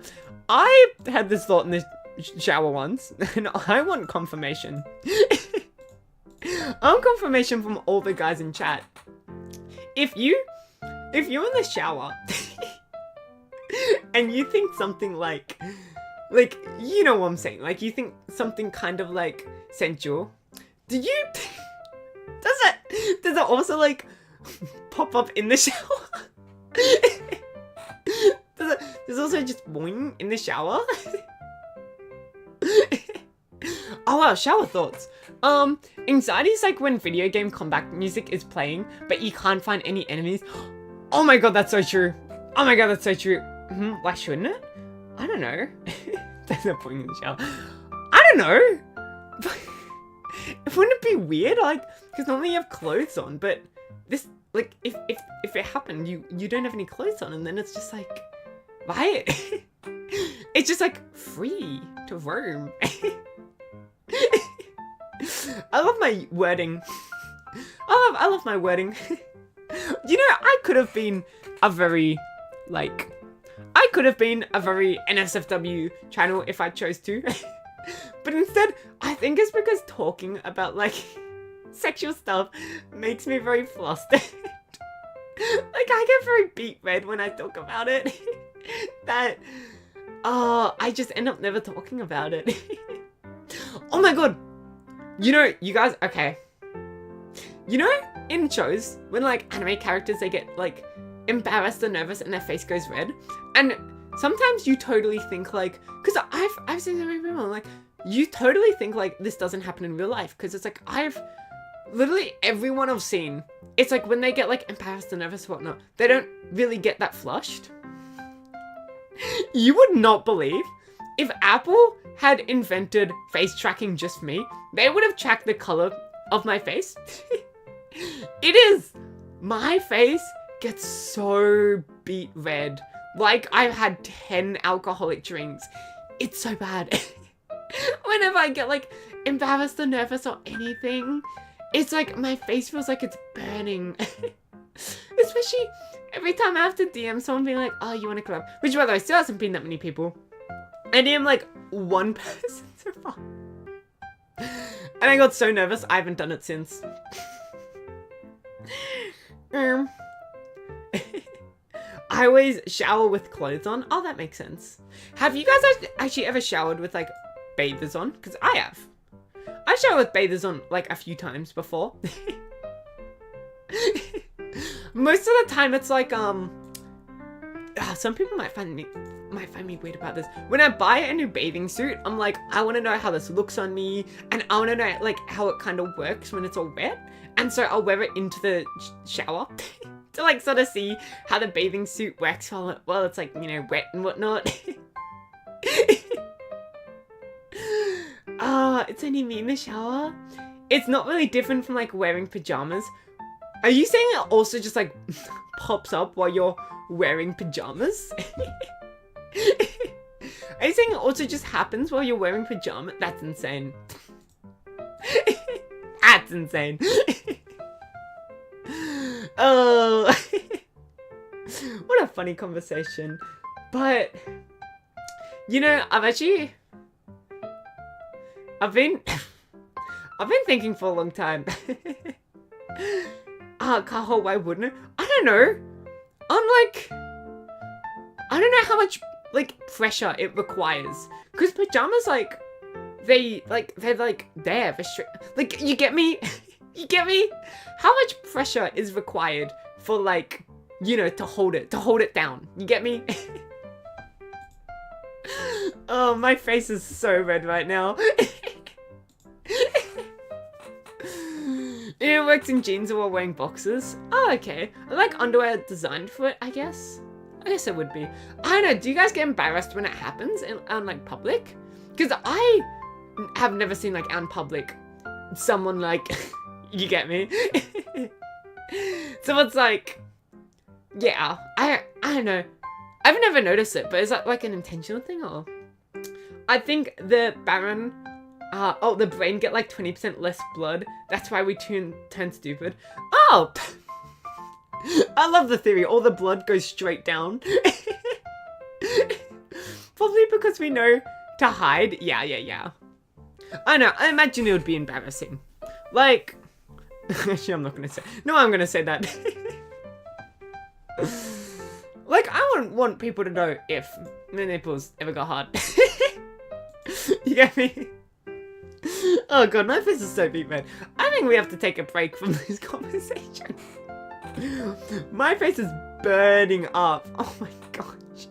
I had this thought in the shower once, and I want confirmation. I want confirmation from all the guys in chat. If you're in the shower, and you think something like, you know what I'm saying, like you think something kind of like sensual, does it also like pop up in the shower? Does also just boing in the shower? Oh wow, shower thoughts. Anxiety is like when video game combat music is playing, but you can't find any enemies. Oh my god, that's so true. Oh my god, that's so true. Why shouldn't it? I don't know. There's no point in the shower. I don't know. Wouldn't it be weird? Like, because normally you have clothes on, but this, like, if it happened? You don't have any clothes on, and then it's just like, right? It's just like free to roam. I love my wording. I love my wording. You know, I could have been a very NSFW channel if I chose to. But instead, I think it's because talking about like sexual stuff makes me very flustered. Like, I get very beet red when I talk about it. That, I just end up never talking about it. Oh my god. You know, you guys, okay. You know, in shows, when like anime characters, they get like embarrassed or nervous and their face goes red. And sometimes you totally think like, because I've seen so many people, like, you totally think like this doesn't happen in real life. Because it's like, literally everyone I've seen, it's like when they get like embarrassed or nervous or whatnot, they don't really get that flushed. You would not believe, if Apple had invented face tracking just for me, they would have tracked the color of my face. It is. My face gets so beet red. Like I've had 10 alcoholic drinks. It's so bad. Whenever I get like embarrassed or nervous or anything, it's like my face feels like it's burning. Especially every time I have to DM someone being like, oh, you want to collab? Which, by the way, still hasn't been that many people. I DM like one person so far. And I got so nervous, I haven't done it since. I always shower with clothes on. Oh, that makes sense. Have you guys actually ever showered with like bathers on? Because I have. I showered with bathers on like a few times before. Most of the time it's like, some people might find me weird about this. When I buy a new bathing suit, I'm like, I want to know how this looks on me, and I want to know like how it kind of works when it's all wet. And so I'll wear it into the shower to like sort of see how the bathing suit works while it's like, you know, wet and whatnot. It's only me in the shower. It's not really different from like wearing pajamas. Are you saying it also just like pops up while you're wearing pajamas? Are you saying it also just happens while you're wearing pajamas? That's insane. That's insane. Oh, what a funny conversation. But, you know, I've been thinking for a long time. Kaho, why wouldn't it? I don't know. I don't know how much, like, pressure it requires. Because pajamas, like, they're there for straight. Like, you get me? You get me? How much pressure is required for, like, you know, to hold it down? You get me? Oh, my face is so red right now. It works in jeans while wearing boxers. Oh, okay. I like underwear designed for it, I guess. I guess it would be. I don't know, do you guys get embarrassed when it happens in like, public? Because I have never seen, like, out in public, someone, like, you get me? Someone's like, yeah, I don't know. I've never noticed it, but is that, like, an intentional thing, or? I think the the brain get like 20% less blood. That's why we turn stupid. Oh! I love the theory. All the blood goes straight down. Probably because we know to hide. Yeah. I know. I imagine it would be embarrassing. Like... Actually, I'm not going to say... No, I'm going to say that. Like, I wouldn't want people to know if my nipples ever got hard. You get me? Oh god, my face is so beat, man. I think we have to take a break from this conversation. My face is burning up. Oh my gosh.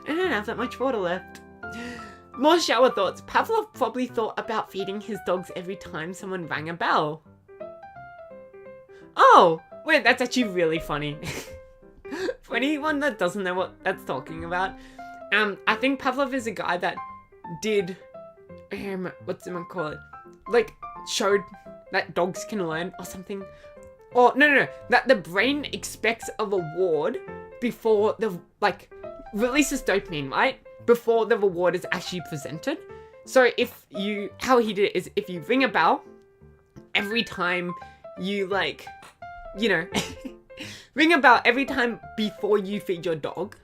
I don't have that much water left. More shower thoughts. Pavlov probably thought about feeding his dogs every time someone rang a bell. Oh, wait, that's actually really funny. For anyone that doesn't know what that's talking about, I think Pavlov is a guy that did, what's it call it? Like, showed that dogs can learn or something. or no, that the brain expects a reward before the, like, releases dopamine, right? Before the reward is actually presented. So how he did it is if you ring a bell every time you, like, you know, ring a bell every time before you feed your dog,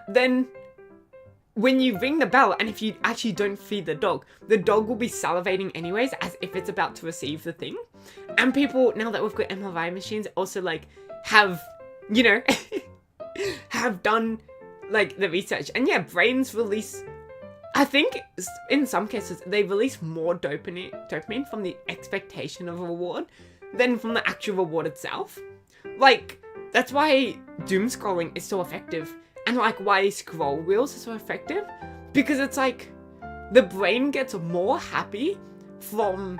then when you ring the bell and if you actually don't feed the dog will be salivating anyways as if it's about to receive the thing. And people, now that we've got MRI machines, also, like, have, you know, have done, like, the research. And yeah, brains release, I think in some cases, they release more dopamine from the expectation of a reward than from the actual reward itself. Like, that's why doom scrolling is so effective. And, like, why scroll wheels are so effective. Because it's like, the brain gets more happy from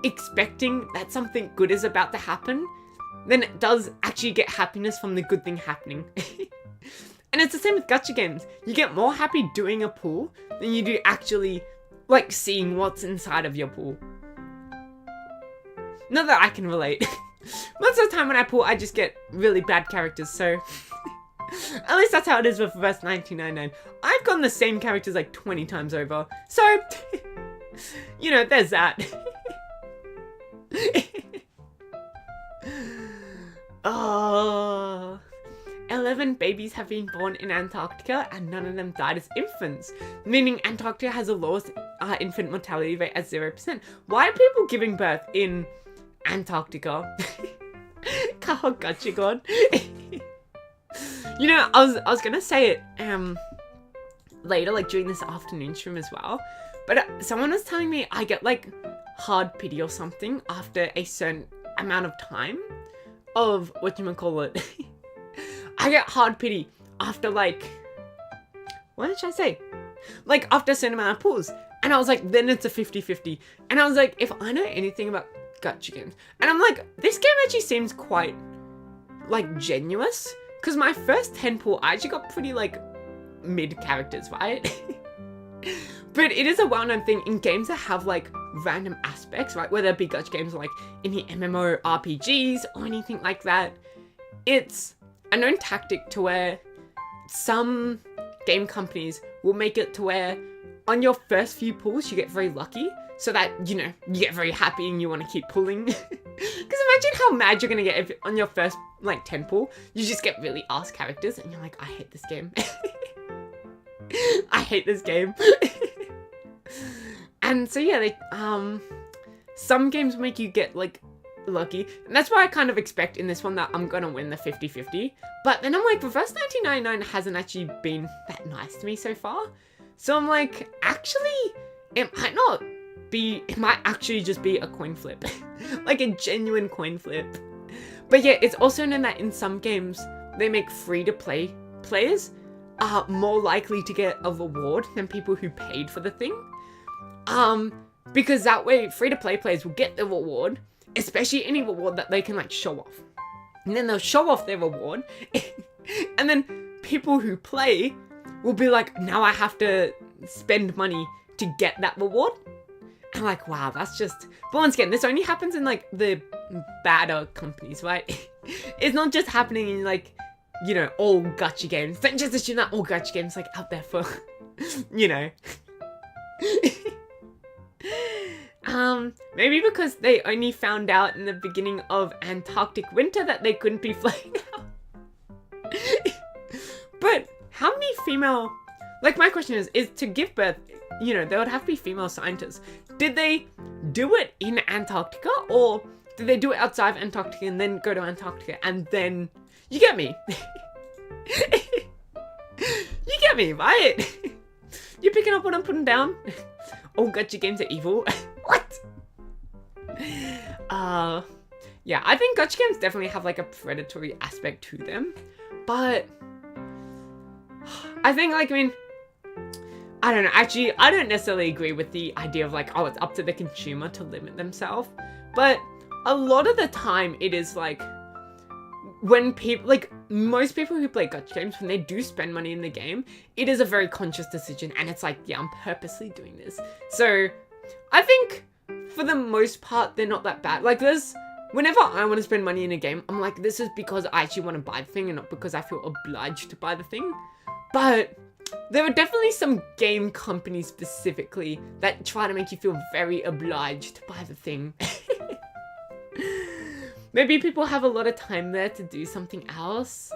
expecting that something good is about to happen than it does actually get happiness from the good thing happening. And it's the same with gacha games. You get more happy doing a pull than you do actually, like, seeing what's inside of your pool. Not that I can relate. Most of the time when I pull, I just get really bad characters, so... At least that's how it is with verse 1999. I've gotten the same characters like 20 times over, so... you know, there's that. 11 babies have been born in Antarctica and none of them died as infants, meaning Antarctica has the lowest infant mortality rate at 0%. Why are people giving birth in Antarctica? Kaho gotcha god. You know, I was gonna say it later, like during this afternoon stream as well, but someone was telling me I get like hard pity or something after a certain amount of time of whatchamacallit. I get hard pity after, like, what did I say? Like, after a certain amount of pulls. And I was like, then it's a 50-50. And I was like, if I know anything about gacha games, and I'm like, this game actually seems quite, like, genuous. Because my first 10 pull, I actually got pretty, like, mid characters, right? But it is a well-known thing in games that have, like, random aspects, right? Whether it be gacha games or, like, any MMORPGs or anything like that. It's a known tactic to where some game companies will make it to where on your first few pulls you get very lucky so that, you know, you get very happy and you want to keep pulling. Because imagine how mad you're going to get if on your first, like, 10 pull, you just get really ass characters and you're like, I hate this game. I hate this game. And so yeah, they, some games make you get, like, lucky, and that's why I kind of expect in this one that I'm gonna win the 50-50, but then I'm like, Reverse 1999 hasn't actually been that nice to me so far, so I'm like, actually, it might actually just be a coin flip. Like a genuine coin flip. But yeah, it's also known that in some games, they make free-to-play players are more likely to get a reward than people who paid for the thing. Because that way, free-to-play players will get the reward, especially any reward that they can, like, show off. And then they'll show off their reward, and then people who play will be like, now I have to spend money to get that reward. I'm like, wow, that's just... But once again, this only happens in, like, the badder companies, right? It's not just happening in, like, you know, all gacha games. Don't just assume that all gacha games, like, out there for, you know... Maybe because they only found out in the beginning of Antarctic winter that they couldn't be flying out. But how many female... Like, my question is to give birth, you know, there would have to be female scientists. Did they do it in Antarctica, or did they do it outside of Antarctica and then go to Antarctica and then... You get me? You get me, right? You picking up what I'm putting down? All gacha games are evil. What? Yeah, I think gacha games definitely have, like, a predatory aspect to them, but I think, like, I mean, I don't know, actually, I don't necessarily agree with the idea of, like, oh, it's up to the consumer to limit themselves, but a lot of the time it is, like, when people, like, most people who play gacha games, when they do spend money in the game, it is a very conscious decision, and it's like, yeah, I'm purposely doing this. So, I think, for the most part, they're not that bad. Like, there's whenever I want to spend money in a game, I'm like, this is because I actually want to buy the thing and not because I feel obliged to buy the thing. But there are definitely some game companies specifically that try to make you feel very obliged to buy the thing. Maybe people have a lot of time there to do something else.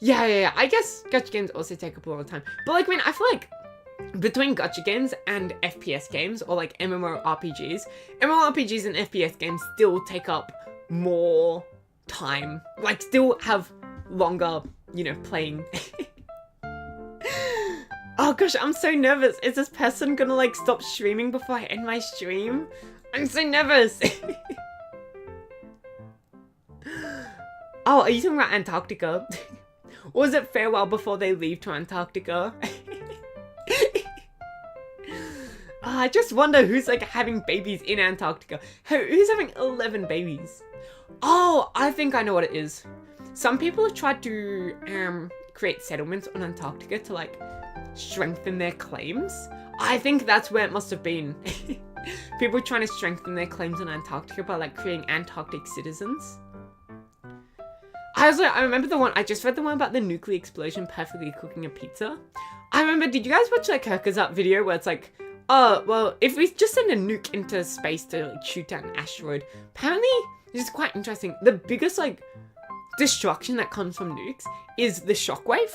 Yeah. I guess gacha games also take up a lot of time. But like, I feel like between gacha games and FPS games, or like MMORPGs and FPS games still take up more time. Like, still have longer, playing. Oh gosh, I'm so nervous. Is this person gonna like stop streaming before I end my stream? I'm so nervous. Oh, are you talking about Antarctica? Or is it farewell before they leave to Antarctica? I just wonder who's like having babies in Antarctica. Who's having 11 babies? Oh, I think I know what it is. Some people have tried to create settlements on Antarctica to like strengthen their claims. I think that's where it must have been. People trying to strengthen their claims on Antarctica by like creating Antarctic citizens. I remember the one, I just read the one about the nuclear explosion perfectly cooking a pizza. I remember, did you guys watch like Herka's video where it's like, oh, well, if we just send a nuke into space to like, shoot down an asteroid, apparently, this is quite interesting, the biggest like destruction that comes from nukes is the shockwave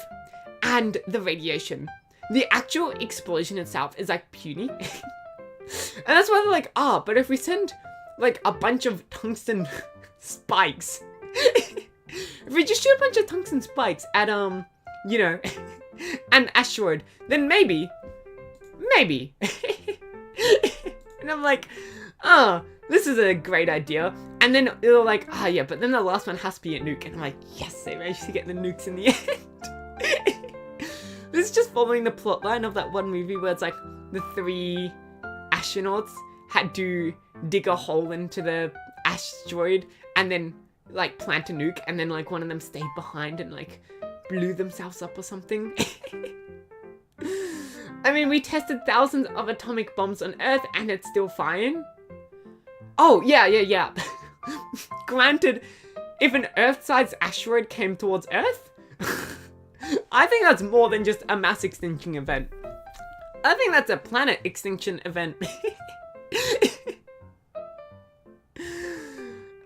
and the radiation. The actual explosion itself is like puny. And that's why they're like, but if we send like a bunch of tungsten spikes, if we just shoot a bunch of tungsten spikes at, an asteroid, then maybe. And I'm like, this is a great idea. And then they're like, yeah, but then the last one has to be a nuke. And I'm like, yes, they managed to get the nukes in the end. This is just following the plot line of that one movie where it's like the 3 astronauts had to dig a hole into the asteroid and then like plant a nuke, and then like one of them stayed behind and like blew themselves up or something. I mean, we tested thousands of atomic bombs on Earth and it's still fine. Oh, yeah. Granted, if an Earth-sized asteroid came towards Earth, I think that's more than just a mass extinction event. I think that's a planet extinction event.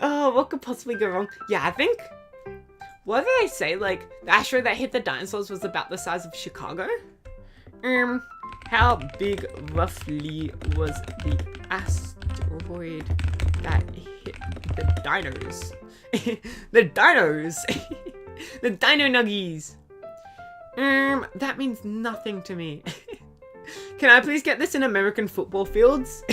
Oh, what could possibly go wrong? Yeah, I think, what did they say? Like, the asteroid that hit the dinosaurs was about the size of Chicago? How big roughly was the asteroid that hit the dinos? The dinos! The dino nuggies! That means nothing to me. Can I please get this in American football fields?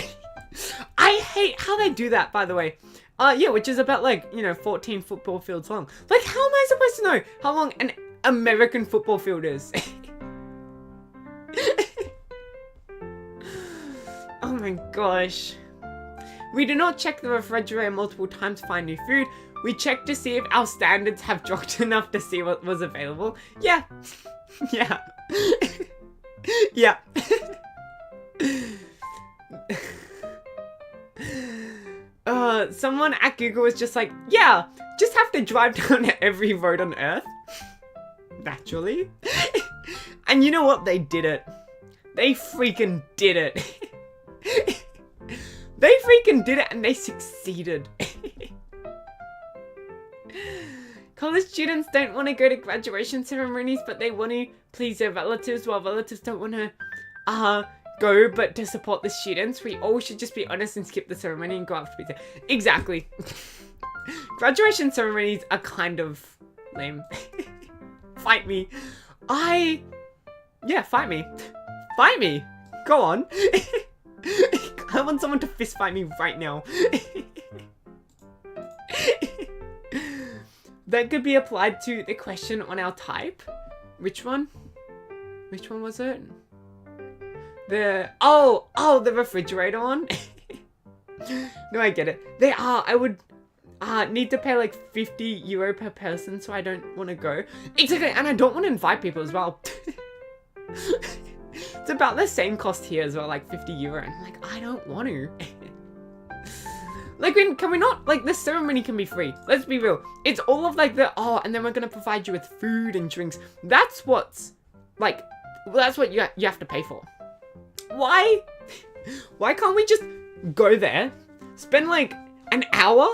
I hate how they do that, by the way. Yeah, which is about like, 14 football fields long. Like, how am I supposed to know how long an American football field is? Oh my gosh. We do not check the refrigerator multiple times to find new food. We check to see if our standards have dropped enough to see what was available. Yeah. Yeah. Yeah. Someone at Google was just like, yeah, just have to drive down every road on Earth. Naturally. And you know what? They did it. They freaking did it. They freaking did it and they succeeded. College students don't want to go to graduation ceremonies, but they want to please their relatives, while relatives don't want to go but to support the students. We all should just be honest and skip the ceremony and go out for pizza. Exactly. Graduation ceremonies are kind of lame. Fight me. Yeah, fight me. Fight me. Go on. I want someone to fist fight me right now. That could be applied to the question on our type. Which one? Which one was it? The refrigerator one. No, I get it. I would need to pay like €50 per person, so I don't want to go. Exactly, and I don't want to invite people as well. It's about the same cost here as well, like €50, and I'm like, I don't want to. Like, can we not, like, the ceremony can be free. Let's be real. It's all of, like, and then we're gonna provide you with food and drinks. That's what's, like, that's what you have to pay for. Why can't we just go there, spend, like, an hour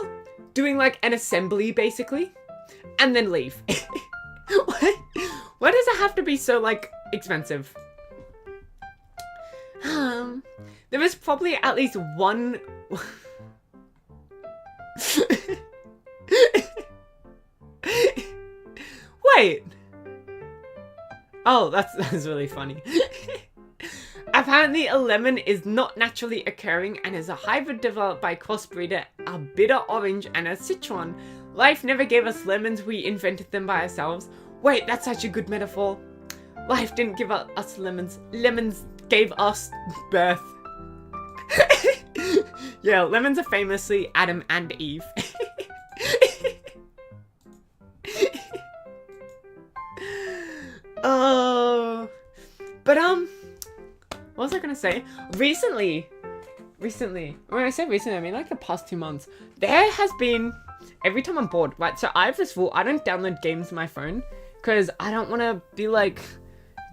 doing, like, an assembly, basically, and then leave? Why does it have to be so, like, expensive? There is probably at least one... Wait. Oh, that's really funny. Apparently, a lemon is not naturally occurring and is a hybrid developed by crossbreeder, a bitter orange and a citron. Life never gave us lemons, we invented them by ourselves. Wait, that's such a good metaphor. Life didn't give us lemons. Lemons gave us birth. Yeah, lemons are famously Adam and Eve. Oh, but what was I gonna say? Recently, when I say recently, I mean like the past 2 months, there has been, every time I'm bored, right? So I have this rule, I don't download games on my phone, because I don't want to be like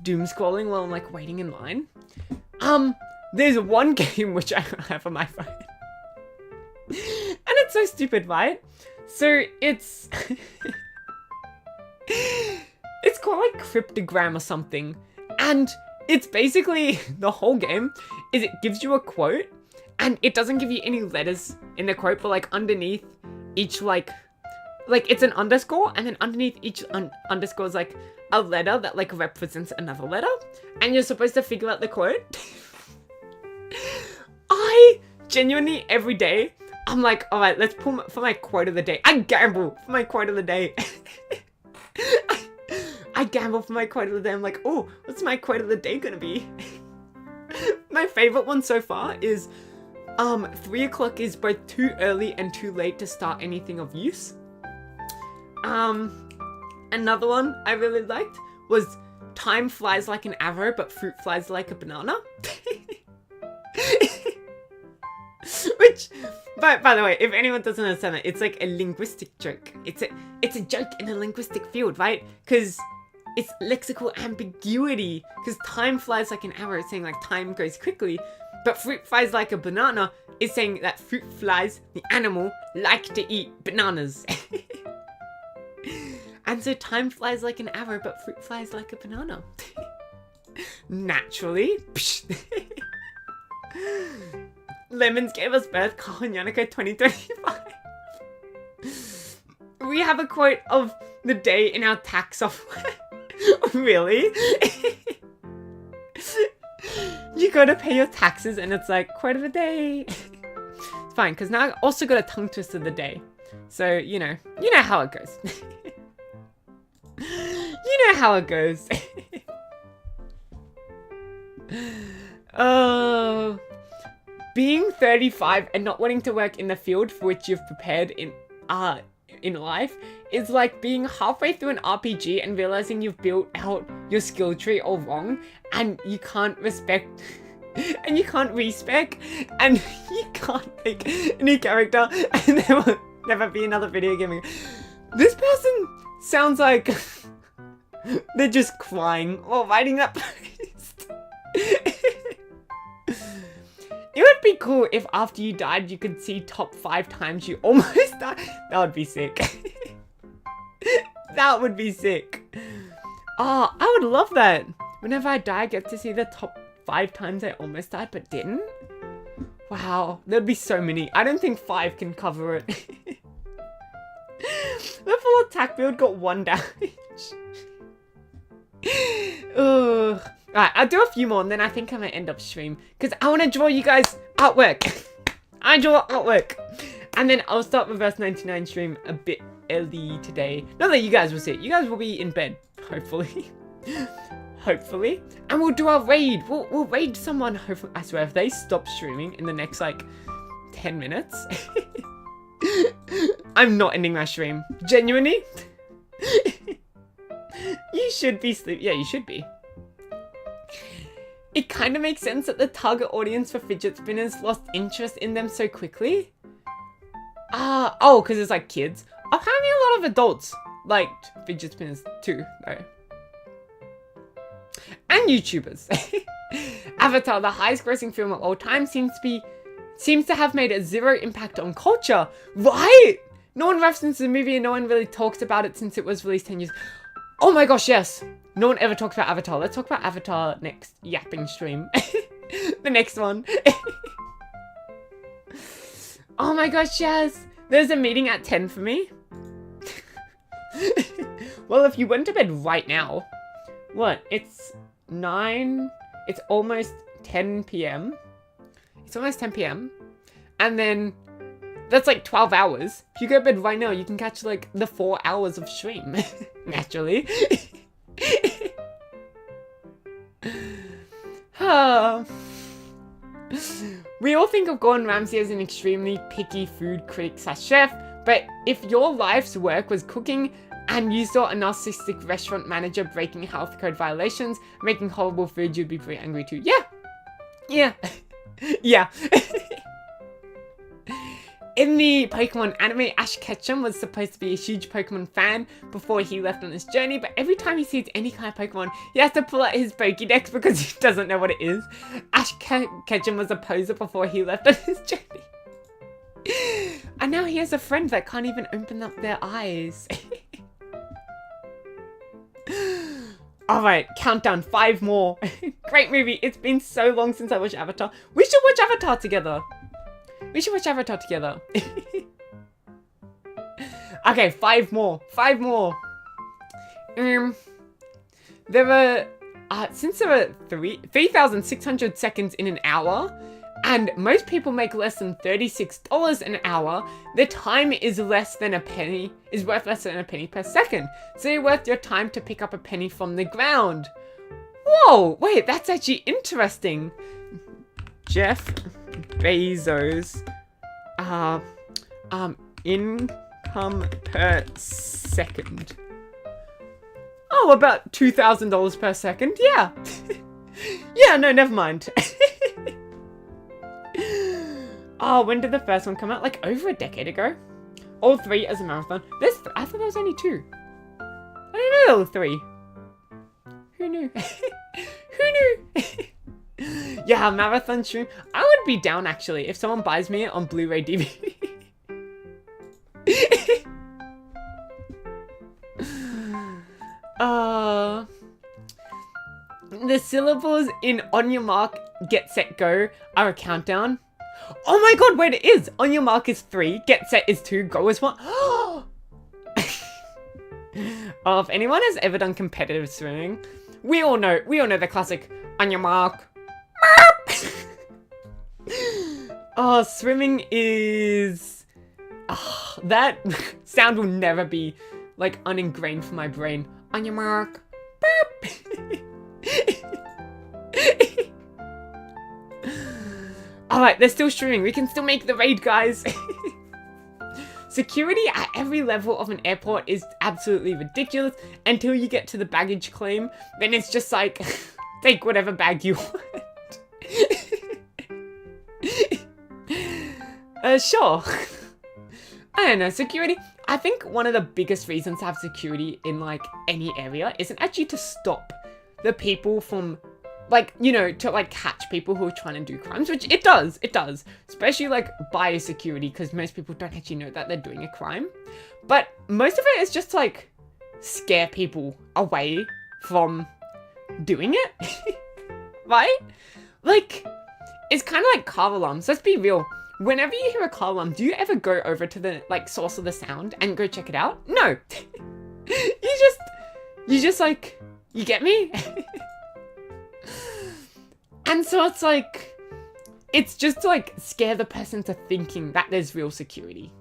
doom scrolling while I'm like waiting in line. There's one game which I have on my phone. And it's so stupid, right? So it's... it's called like Cryptogram or something. And it's basically, the whole game is it gives you a quote. And it doesn't give you any letters in the quote, but like underneath each like it's an underscore. And then underneath each underscore is like a letter that like represents another letter. And you're supposed to figure out the quote. I genuinely, every day, I'm like, all right, let's pull for my quote of the day. I gamble for my quote of the day. I gamble for my quote of the day. I'm like, oh, what's my quote of the day gonna be? My favorite one so far is, 3 o'clock is both too early and too late to start anything of use. Another one I really liked was, time flies like an arrow, but fruit flies like a banana. Which, by the way, if anyone doesn't understand that, it's like a linguistic joke. It's a joke in the linguistic field, right? Because it's lexical ambiguity. Because time flies like an arrow, saying like time goes quickly, but fruit flies like a banana is saying that fruit flies, the animal, like to eat bananas. And so time flies like an arrow, but fruit flies like a banana. Naturally. Lemons gave us birth, Kaho and Yanako 2025. We have a quote of the day in our tax software. Really? You gotta pay your taxes and it's like, quote of the day. It's fine, because now I also got a tongue twist of the day. So, you know how it goes. You know how it goes. Oh... Being 35 and not wanting to work in the field for which you've prepared in life is like being halfway through an RPG and realizing you've built out your skill tree all wrong and you can't respec and you can't respec and you can't make a new character and there will never be another video game. This person sounds like they're just crying while writing that post. It would be cool if after you died, you could see top 5 times you almost died. That would be sick. That would be sick. Oh, I would love that. Whenever I die, I get to see the top 5 times I almost died but didn't. Wow, there'd be so many. I don't think 5 can cover it. The full attack build got 1 damage. Ugh. Alright, I'll do a few more and then I think I'm gonna end up stream. Because I want to draw you guys artwork. I draw artwork. And then I'll start Reverse 99 stream a bit early today. Not that you guys will see it. You guys will be in bed, hopefully. Hopefully. And we'll do our raid. We'll raid someone, hopefully. I swear, if they stop streaming in the next, like, 10 minutes. I'm not ending my stream. Genuinely. You should be sleeping. Yeah, you should be. It kind of makes sense that the target audience for fidget spinners lost interest in them so quickly. Oh, because it's like kids. Apparently a lot of adults liked fidget spinners too, though. And YouTubers. Avatar, the highest grossing film of all time, seems to have made a zero impact on culture. Right? No one references the movie and no one really talks about it since it was released 10 years. Oh my gosh, yes. No one ever talks about Avatar. Let's talk about Avatar next yapping stream. The next one. Oh my gosh, yes. There's a meeting at 10 for me. Well, if you went to bed right now, what? It's 9. It's almost 10 p.m. It's almost 10 p.m. And then that's like 12 hours. If you go to bed right now, you can catch like the 4 hours of stream. Naturally. We all think of Gordon Ramsay as an extremely picky food critic / chef, but if your life's work was cooking and you saw a narcissistic restaurant manager breaking health code violations, making horrible food, you'd be pretty angry too. Yeah. Yeah. Yeah. In the Pokemon anime, Ash Ketchum was supposed to be a huge Pokemon fan before he left on his journey, but every time he sees any kind of Pokemon, he has to pull out his Pokédex because he doesn't know what it is. Ash Ketchum was a poser before he left on his journey. And now he has a friend that can't even open up their eyes. Alright, countdown, 5 more. Great movie. It's been so long since I watched Avatar. We should watch Avatar together. We should watch Avatar together. Okay, 5 more. 5 more. There are, since there are 3,600 seconds in an hour, and most people make less than $36 an hour, the time is worth less than a penny per second. So you're worth your time to pick up a penny from the ground. Whoa, wait, that's actually interesting. Jeff Bezos, income per second. Oh, about $2,000 per second, yeah. Yeah, no, never mind. Oh, when did the first one come out? Like over a decade ago? All 3 as a marathon. I thought there was only 2. I didn't know there were 3. Who knew? Who knew? Yeah, marathon stream. I would be down actually if someone buys me it on Blu-ray DVD. The syllables in On Your Mark, Get Set, Go are a countdown. Oh my god, wait, it is! On Your Mark is 3, Get Set is 2, Go is 1. Oh, if anyone has ever done competitive swimming, we all know the classic On Your Mark. Oh, swimming is... Oh, that sound will never be, like, uningrained from my brain. On your mark. Alright, they're still streaming. We can still make the raid, guys. Security at every level of an airport is absolutely ridiculous until you get to the baggage claim. Then it's just like, take whatever bag you want. Sure. I don't know, security. I think one of the biggest reasons to have security in like any area isn't actually to stop the people from like, you know, to like catch people who are trying to do crimes, which it does, especially like biosecurity, because most people don't actually know that they're doing a crime. But most of it is just to like scare people away from doing it, right? Like, it's kind of like car alarms. Let's be real. Whenever you hear a car alarm, do you ever go over to the like source of the sound and go check it out? No. you just like, you get me? And so it's like, it's just to like scare the person to thinking that there's real security.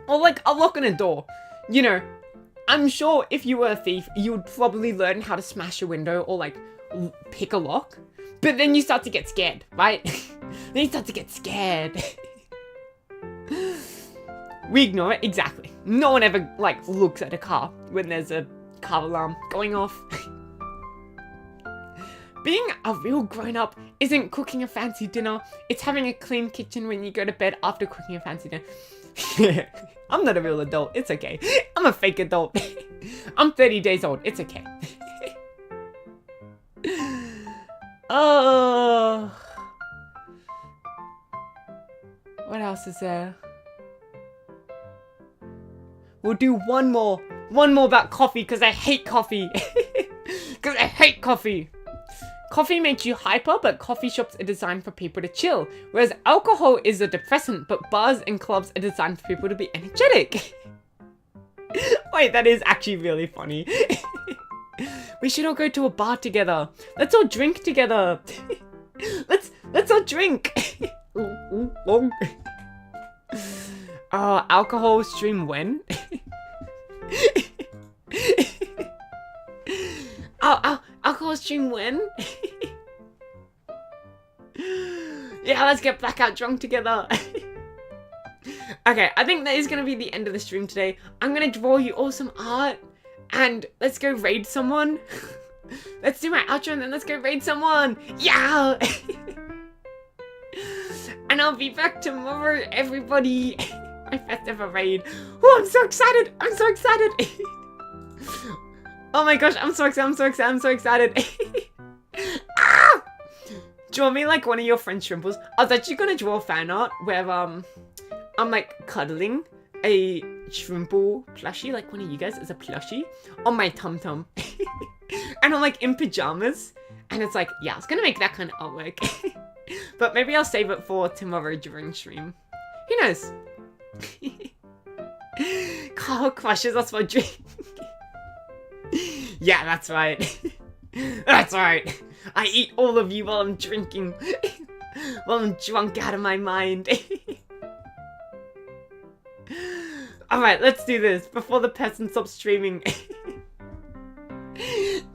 Or like a lock on a door. You know, I'm sure if you were a thief, you would probably learn how to smash a window or like pick a lock. But then you start to get scared, right? Then you start to get scared. We ignore it, exactly. No one ever like looks at a car when there's a car alarm going off. Being a real grown-up isn't cooking a fancy dinner. It's having a clean kitchen when you go to bed after cooking a fancy dinner. I'm not a real adult. It's okay. I'm a fake adult. I'm 30 days old. It's okay. Oh. What else is there? We'll do one more. One more about coffee because I hate coffee. Because I hate coffee. Coffee makes you hyper, but coffee shops are designed for people to chill. Whereas alcohol is a depressant, but bars and clubs are designed for people to be energetic. Wait, that is actually really funny. We should all go to a bar together. Let's all drink together. Let's all drink. Alcohol stream when? Alcohol stream when? Yeah, let's get blackout drunk together. Okay, I think that is going to be the end of the stream today. I'm going to draw you all some art. And let's go raid someone. Let's do my outro and then let's go raid someone. Yeah! And I'll be back tomorrow, everybody. My first ever raid. Oh, I'm so excited. I'm so excited. Oh my gosh, I'm so excited. I'm so excited. I'm so excited. Ah! Draw me like one of your friend's shrimples. I was actually going to draw fan art where I'm like cuddling a shrimple plushie, like one of you guys is a plushie, on my tum-tum. And I'm like in pajamas. And it's like, yeah, I was gonna make that kind of artwork. But maybe I'll save it for tomorrow during stream. Who knows? Kaho crushes us for drink. Yeah, that's right. That's right. I eat all of you while I'm drinking. While I'm drunk out of my mind. Alright, let's do this before the person stops streaming.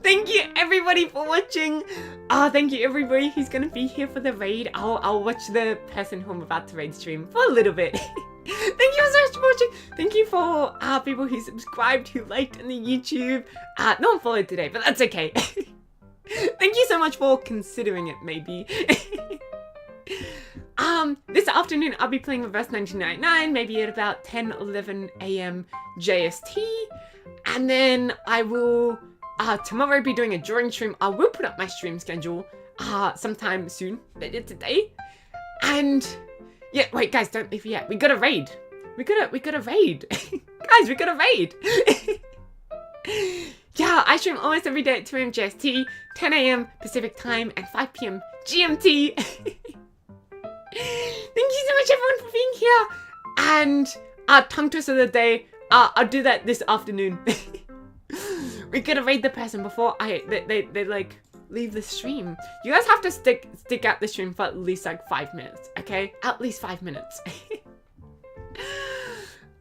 Thank you everybody for watching. Thank you everybody who's gonna be here for the raid. I'll watch the person who I'm about to raid stream for a little bit. Thank you so much for watching. Thank you for people who subscribed, who liked on the YouTube. No one followed today, but that's okay. Thank you so much for considering it, maybe. This afternoon I'll be playing Reverse 1999, maybe at about 10-11 AM JST. And then I will tomorrow be doing a drawing stream. I will put up my stream schedule sometime soon, later today. And yeah, wait guys, don't leave yet. We got a raid. We got a raid. Guys, we got a raid. Yeah, I stream almost every day at 2 AM JST, 10 AM Pacific time, and 5 PM GMT. Thank you so much everyone for being here. And tongue twister of the day, I'll do that this afternoon. We gotta raid the person before they like leave the stream. You guys have to stick out the stream for at least like 5 minutes, okay? At least 5 minutes.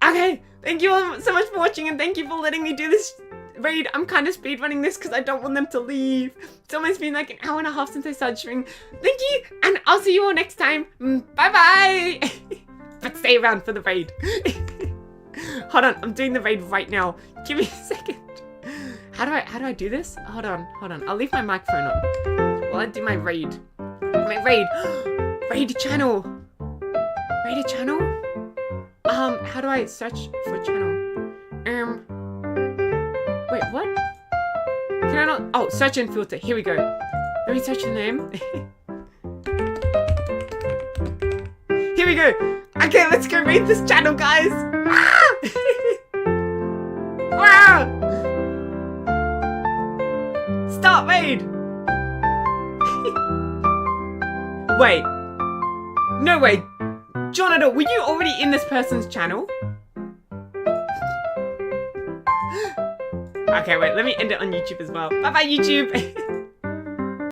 Okay, thank you all so much for watching and thank you for letting me do this raid. I'm kind of speedrunning this because I don't want them to leave. It's almost been like an hour and a half since I started streaming. Thank you, and I'll see you all next time. Bye-bye. But stay around for the raid. Hold on, I'm doing the raid right now. Give me a second. How do I do this? Hold on. I'll leave my microphone on while I do my raid. Raid channel. Raid a channel? How do I search for a channel? Wait, what? Can I not? Oh, search and filter. Here we go. Let me search the name. Here we go. Okay, let's go raid this channel, guys. Ah! Ah! Start raid. Wait. No way. Jonathan, were you already in this person's channel? Okay, wait, let me end it on YouTube as well. Bye-bye, YouTube!